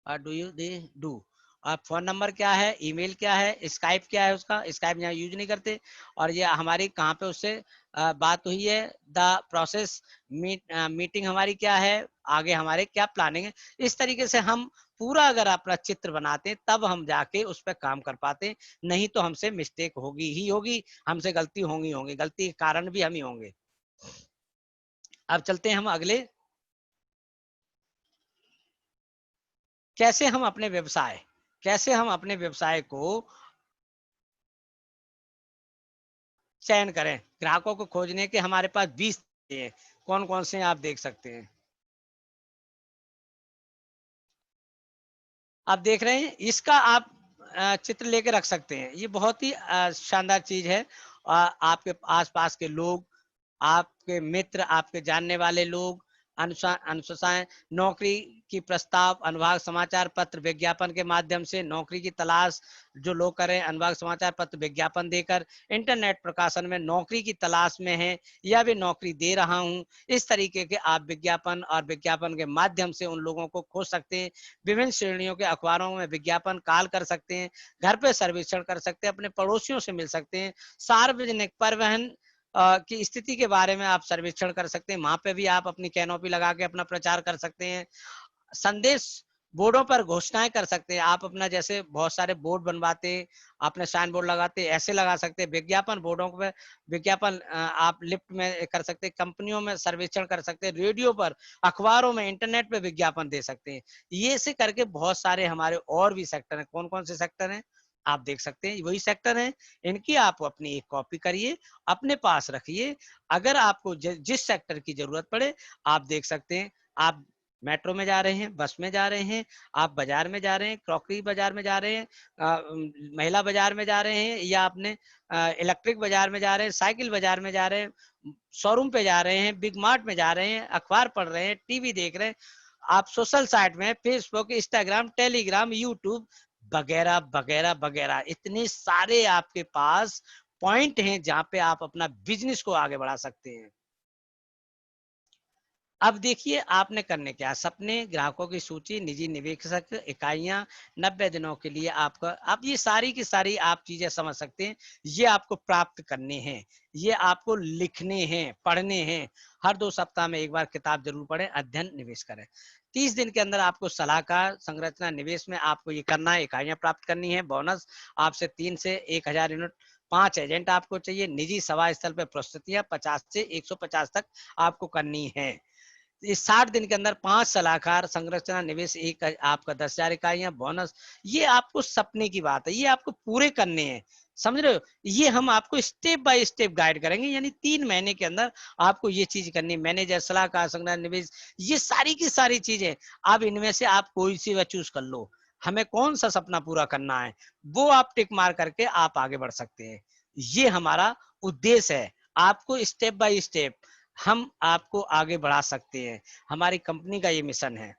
do you they do, phone number क्या है, ईमेल क्या है, स्काइप क्या है, उसका स्काइप यहाँ यूज नहीं करते, और ये हमारी कहाँ पे उससे बात हुई है, द प्रोसेस मीटिंग हमारी क्या है, आगे हमारे क्या प्लानिंग है। इस तरीके से हम पूरा अगर अपना चित्र बनाते हैं तब हम जाके उस पर काम कर पाते हैं, नहीं तो हमसे मिस्टेक होगी ही होगी, हमसे गलती होंगी, गलती के कारण भी हम ही होंगे। अब चलते हैं हम अगले, कैसे हम अपने व्यवसाय को चयन करें। ग्राहकों को खोजने के हमारे पास 20 हैं, कौन कौन से आप देख सकते हैं, आप देख रहे हैं, इसका आप चित्र लेके रख सकते हैं। ये बहुत ही शानदार चीज है। आपके आसपास के लोग, आपके मित्र, आपके जानने वाले लोग, अनुशंसाएं, नौकरी की प्रस्ताव, अनुभाग समाचार पत्र विज्ञापन के माध्यम से नौकरी की तलाश जो लोग करें, अनुभाग समाचार पत्र विज्ञापन देकर, इंटरनेट प्रकाशन में नौकरी की तलाश में है या भी नौकरी दे रहा हूं, इस तरीके के आप विज्ञापन और विज्ञापन के माध्यम से उन लोगों को खोज सकते हैं। विभिन्न श्रेणियों के अखबारों में विज्ञापन काल कर सकते हैं, घर पे सर्वेक्षण कर सकते हैं, अपने पड़ोसियों से मिल सकते हैं, सार्वजनिक परिवहन की स्थिति के बारे में आप सर्वेक्षण कर सकते हैं, वहां पे भी आप अपनी कैनोपी लगा के अपना प्रचार कर सकते हैं। संदेश बोर्डों पर घोषणाएं कर सकते हैं, आप अपना जैसे बहुत सारे बोर्ड बनवाते हैं, आपने साइन बोर्ड लगाते, ऐसे लगा सकते हैं। विज्ञापन बोर्डों पर विज्ञापन आप लिफ्ट में कर सकते हैं, कंपनियों में सर्वेक्षण कर सकते हैं, रेडियो पर, अखबारों में, इंटरनेट पे विज्ञापन दे सकते हैं। ये से करके बहुत सारे हमारे और भी सेक्टर हैं। कौन कौन से सेक्टर हैं आप देख सकते हैं, वही सेक्टर हैं। इनकी आप अपनी एक कॉपी करिए, अपने पास रखिए, अगर आपको जिस सेक्टर की जरूरत पड़े आप देख सकते हैं। आप मेट्रो में जा रहे हैं, बस में जा रहे हैं, आप बाजार में जा रहे हैं, क्रॉकरी बाजार में जा रहे हैं, महिला बाजार में जा रहे हैं, या आपने इलेक्ट्रिक बाजार में जा रहे हैं, साइकिल बाजार में जा रहे हैं, शोरूम पे जा रहे हैं, बिग मार्ट में जा रहे हैं, अखबार पढ़ रहे हैं, टीवी देख रहे हैं, आप सोशल साइट में फेसबुक, इंस्टाग्राम, टेलीग्राम, यूट्यूब वगैरह वगैरह वगैरह, इतने सारे आपके पास पॉइंट हैं जहां पे आप अपना बिजनेस को आगे बढ़ा सकते हैं। अब देखिए आपने करने क्या, सपने, ग्राहकों की सूची, निजी निवेशक इकाइयां, 90 दिनों के लिए आपका, आप ये सारी की सारी आप चीजें समझ सकते हैं। ये आपको प्राप्त करने हैं, ये आपको लिखने हैं, पढ़ने हैं। हर 2 सप्ताह में एक बार किताब जरूर पढ़ें, अध्ययन, निवेश करें। 30 दिन के अंदर आपको सलाहकार, संरचना, निवेश में आपको ये करना है, इकाइयां प्राप्त करनी है। बोनस आपसे 3 से 1000 यूनिट, 5 एजेंट आपको चाहिए। निजी सभा स्थल पर प्रस्तुतियां 50 से 150 तक आपको करनी है। इस 60 दिन के अंदर 5 सलाहकार, संरचना, निवेश, एक आपका 10,000 इकाइयां, बोनस। ये आपको सपने की बात है, ये आपको पूरे करने हैं, समझ रहे हो। ये हम आपको स्टेप बाय स्टेप गाइड करेंगे, यानी 3 महीने के अंदर आपको ये चीज करनी है। मैनेजर, सलाहकार, संरचना, निवेश, ये सारी की सारी चीजें। अब इनमें से आप कोई सी व चूज कर लो, हमें कौन सा सपना पूरा करना है वो आप टिक मार करके आप आगे बढ़ सकते हैं। ये हमारा उद्देश्य है, आपको स्टेप बाय स्टेप हम आपको आगे बढ़ा सकते हैं। हमारी कंपनी का ये मिशन है।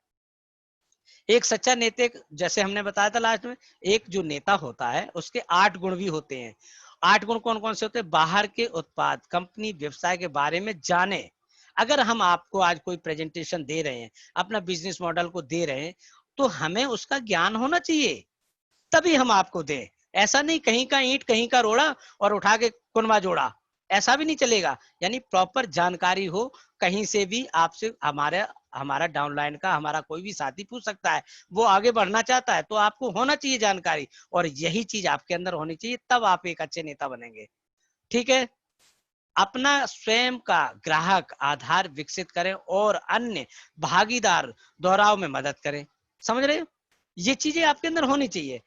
एक सच्चा नेता, जैसे हमने बताया था लास्ट में, एक जो नेता होता है उसके 8 गुण भी होते हैं। 8 गुण कौन कौन से होते हैं? बाहर के उत्पाद, कंपनी, व्यवसाय के बारे में जाने। अगर हम आपको आज कोई प्रेजेंटेशन दे रहे हैं, अपना बिजनेस मॉडल को दे रहे हैं, तो हमें उसका ज्ञान होना चाहिए, तभी हम आपको दें। ऐसा नहीं कहीं का ईंट कहीं का रोड़ा और उठा के कुनवा जोड़ा, ऐसा भी नहीं चलेगा। यानी प्रॉपर जानकारी हो, कहीं से भी आपसे हमारा डाउनलाइन का हमारा कोई भी साथी पूछ सकता है, वो आगे बढ़ना चाहता है, तो आपको होना चाहिए जानकारी, और यही चीज आपके अंदर होनी चाहिए, तब आप एक अच्छे नेता बनेंगे। ठीक है, अपना स्वयं का ग्राहक आधार विकसित करें और अन्य भागीदार दोहराव में मदद करें। समझ रहे हो, ये चीजें आपके अंदर होनी चाहिए।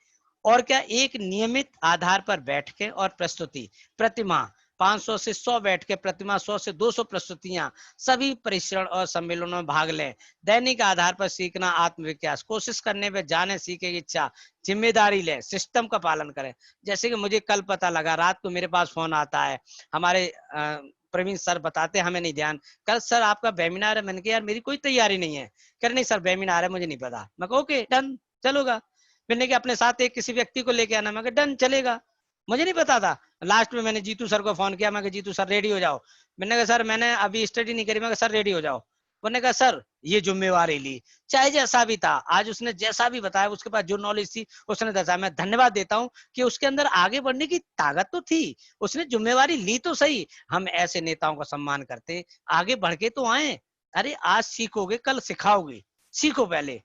और क्या, एक नियमित आधार पर बैठकें और प्रस्तुति प्रतिमाह 500 से 100 बैठकें, प्रतिमाह 100 से 200 प्रस्तुतियां, सभी परिश्रम और सम्मेलनों में भाग लें। दैनिक आधार पर सीखना, आत्मविकास, कोशिश करने में जाने सीखे की इच्छा, जिम्मेदारी लें, सिस्टम का पालन करें। जैसे कि मुझे कल पता लगा, रात को मेरे पास फोन आता है, हमारे प्रवीण सर बताते हमें नहीं ध्यान, कल सर आपका वेबिनार है। मैंने कहा यार मेरी कोई तैयारी नहीं है। कह नहीं सर वेबिनार है, मुझे नहीं पता। मैं कहा ओके डन, चलोगा। मैंने कहा अपने साथ एक किसी व्यक्ति को लेके आना। मैं कहा डन, चलेगा। मुझे नहीं पता था। लास्ट में मैंने जीतू सर को फोन किया, मैं कहा जीतू सर रेडी हो जाओ। मैंने कहा सर मैंने अभी स्टडी नहीं करी। मैं कहा सर रेडी हो जाओ। उन्होंने कहा सर ये जिम्मेवारी ली, चाहे जैसा भी था, आज उसने जैसा भी बताया, उसके पास जो नॉलेज थी उसने दसा। मैं धन्यवाद देता हूँ कि उसके अंदर आगे बढ़ने की ताकत तो थी, उसने जिम्मेवारी ली तो सही। हम ऐसे नेताओं का सम्मान करते, आगे बढ़ के तो आए। अरे आज सीखोगे कल सिखाओगे, सीखो पहले।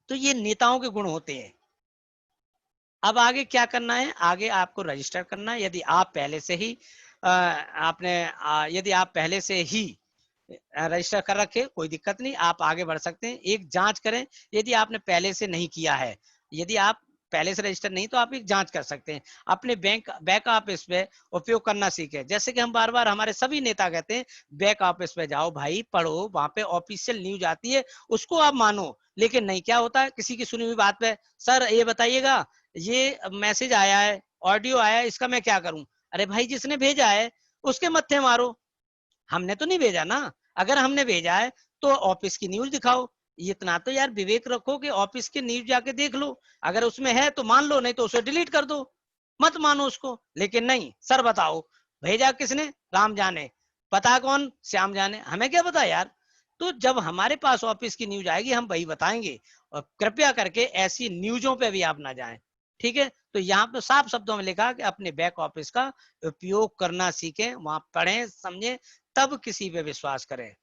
तो ये नेताओं के गुण होते हैं। अब आगे क्या करना है, आगे आपको रजिस्टर करना है। यदि आप पहले से ही यदि आप पहले से ही रजिस्टर कर रखे, कोई दिक्कत नहीं, आप आगे बढ़ सकते हैं। एक जांच करें, यदि आपने पहले से नहीं किया है, यदि आप पहले से रजिस्टर नहीं, तो आप एक जांच कर सकते हैं। अपने बैक ऑफिस पे उपयोग करना सीखें। जैसे कि हम बार बार हमारे सभी नेता कहते हैं, बैक ऑफिस पे जाओ भाई, पढ़ो, वहां पे ऑफिशियल न्यूज आती है, उसको आप मानो। लेकिन नहीं, क्या होता है, किसी की सुनी हुई बात पे सर ये बताइएगा, ये मैसेज आया है, ऑडियो आया है, इसका मैं क्या करूं। अरे भाई जिसने भेजा है उसके मत्थे मारो, हमने तो नहीं भेजा ना। अगर हमने भेजा है तो ऑफिस की न्यूज दिखाओ। इतना तो यार विवेक रखो कि ऑफिस की न्यूज जाके देख लो, अगर उसमें है तो मान लो, नहीं तो उसे डिलीट कर दो, मत मानो उसको। लेकिन नहीं, सर बताओ भेजा किसने, राम जाने, पता कौन, श्याम जाने, हमें क्या पता यार। तो जब हमारे पास ऑफिस की न्यूज आएगी हम वही बताएंगे, और कृपया करके ऐसी न्यूजों पे भी आप ना जाएं। ठीक है, तो यहाँ पे साफ शब्दों में लिखा कि अपने बैक ऑफिस का उपयोग करना सीखें, वहां पढ़ें समझें, तब किसी पे विश्वास करें।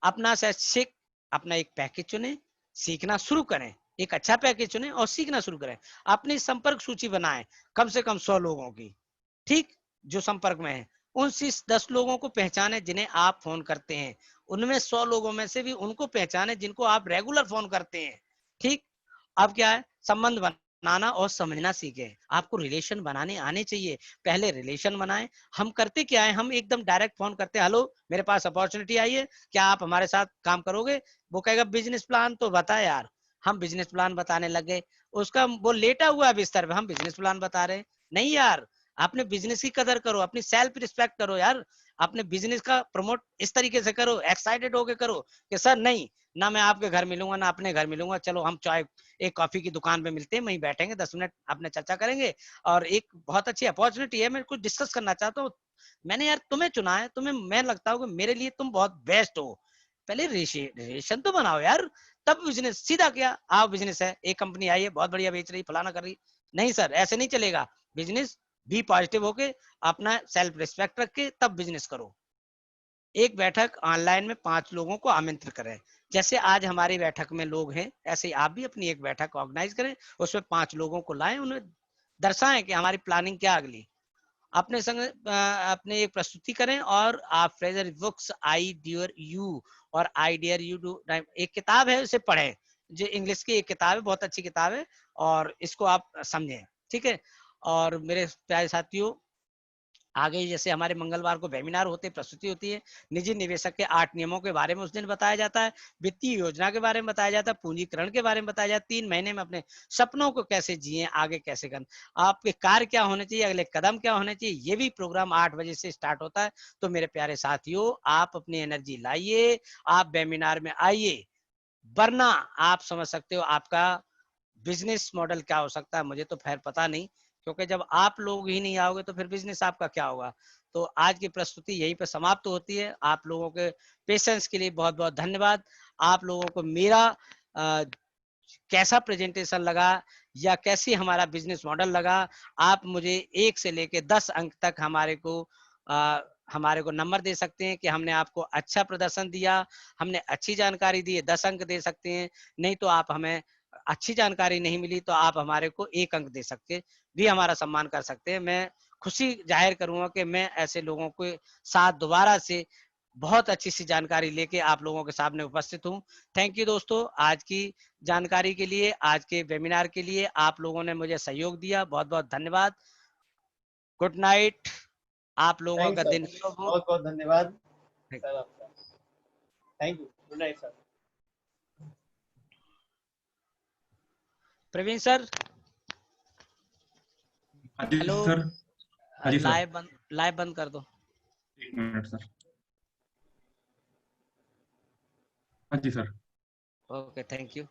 अपना शैक्षिक अपना एक पैकेज चुने, सीखना शुरू करें, एक अच्छा पैकेज चुने और सीखना शुरू करें। अपनी संपर्क सूची बनाएं, कम से कम 100 लोगों की, ठीक, जो संपर्क में है। उन 10 लोगों को पहचाने जिन्हें आप फोन करते हैं, उनमें 100 लोगों में से भी उनको पहचाने जिनको आप रेगुलर फोन करते हैं। ठीक, अब क्या है, संबंध बनाना और समझना सीखें। आपको रिलेशन बनाने आने चाहिए, पहले रिलेशन बनाएं। हम करते क्या है, हम एकदम डायरेक्ट फोन करते हैं, हेलो मेरे पास अपॉर्चुनिटी आई है, क्या आप हमारे साथ काम करोगे। वो कहेगा बिजनेस प्लान तो बता यार, हम बिजनेस प्लान बताने लग गए, उसका वो लेटा हुआ है बिस्तर पे, हम बिजनेस प्लान बता रहे हैं। नहीं यार, अपने बिजनेस की कदर करो, अपनी सेल्फ रिस्पेक्ट करो यार, अपने बिजनेस का प्रमोट इस तरीके से करो, एक्साइटेड होके करो कि सर नहीं, ना मैं आपके घर मिलूंगा ना अपने घर मिलूंगा, चलो हम चाय एक कॉफी की दुकान पे मिलते हैं, वहीं बैठेंगे 10 मिनट अपने चर्चा करेंगे, और एक बहुत अच्छी अपॉर्चुनिटी है, मैं कुछ डिस्कस करना चाहता हूँ, मैंने यार तुम्हें चुना है, तुम्हें मैं लगता हूँ कि मेरे लिए तुम बहुत बेस्ट हो, पहले रिलेशन तो बनाओ यार, तब बिजनेस। सीधा क्या, आप बिजनेस है, एक कंपनी आई है बहुत बढ़िया बेच रही, फलाना कर रही, नहीं सर ऐसे नहीं चलेगा। बिजनेस बी पॉजिटिव होके, अपना सेल्फ रिस्पेक्ट रख के तब बिजनेस करो। एक बैठक ऑनलाइन में 5 लोगों को आमंत्रित करें, जैसे आज हमारी बैठक में लोग हैं, ऐसे ही आप भी अपनी एक बैठक ऑर्गेनाइज करें, उसमें 5 लोगों को लाएं, उन्हें दर्शाएं कि हमारी प्लानिंग क्या अगली। अपने संग अपने एक प्रस्तुति करें, और आप फ्रेजर बुक्स आई डियर यू और आई डियर यू डू, एक किताब है उसे पढ़ें, जो इंग्लिश की एक किताब है, बहुत अच्छी किताब है, और इसको आप समझें। ठीक है, और मेरे प्यारे साथियों, आगे जैसे हमारे मंगलवार को वेबिनार होते, प्रस्तुति होती है, निजी निवेशक के 8 नियमों के बारे में उस दिन बताया जाता है, वित्तीय योजना के बारे में बताया जाता है, पूंजीकरण के बारे में बताया जाता है, 3 महीने में अपने सपनों को कैसे जिए, आगे कैसे करना, आपके कार्य क्या होने चाहिए, अगले कदम क्या होने चाहिए। ये भी प्रोग्राम 8 बजे से स्टार्ट होता है। तो मेरे प्यारे साथियों, आप अपनी एनर्जी लाइए, आप वेबिनार में आइए, वरना आप समझ सकते हो आपका बिजनेस मॉडल क्या हो सकता है, मुझे तो खैर पता नहीं, क्योंकि जब आप लोग ही नहीं आओगे तो फिर बिजनेस आपका क्या होगा। तो आज की प्रस्तुति यहीं पे समाप्त होती है। आप लोगों के पेशेंस के लिए बहुत बहुत धन्यवाद। आप लोगों को मेरा कैसा प्रेजेंटेशन लगा या कैसी हमारा बिजनेस मॉडल लगा। आप मुझे 1 से लेके 10 अंक तक हमारे को नंबर दे सकते हैं कि हमने आपको अच्छा प्रदर्शन दिया, हमने अच्छी जानकारी दी है, 10 अंक दे सकते हैं। नहीं तो आप हमें अच्छी जानकारी नहीं मिली तो आप हमारे को 1 अंक दे सकते भी हमारा सम्मान कर सकते हैं। मैं खुशी जाहिर करूंगा कि मैं ऐसे लोगों के साथ दोबारा से बहुत अच्छी सी जानकारी लेके आप लोगों के सामने उपस्थित हूँ। थैंक यू दोस्तों, आज की जानकारी के लिए, आज के वेबिनार के लिए आप लोगों ने मुझे सहयोग दिया, बहुत बहुत धन्यवाद। गुड नाइट, आप लोगों का दिन शुभ हो। बहुत बहुत धन्यवाद सर आपका। Thank you, good night sir. Praveen sir, हाँ जी हेलो, सर। हाँ जी सर, लाइव बंद कर दो। 1 मिनट सर। हाँ जी सर। Okay, thank you.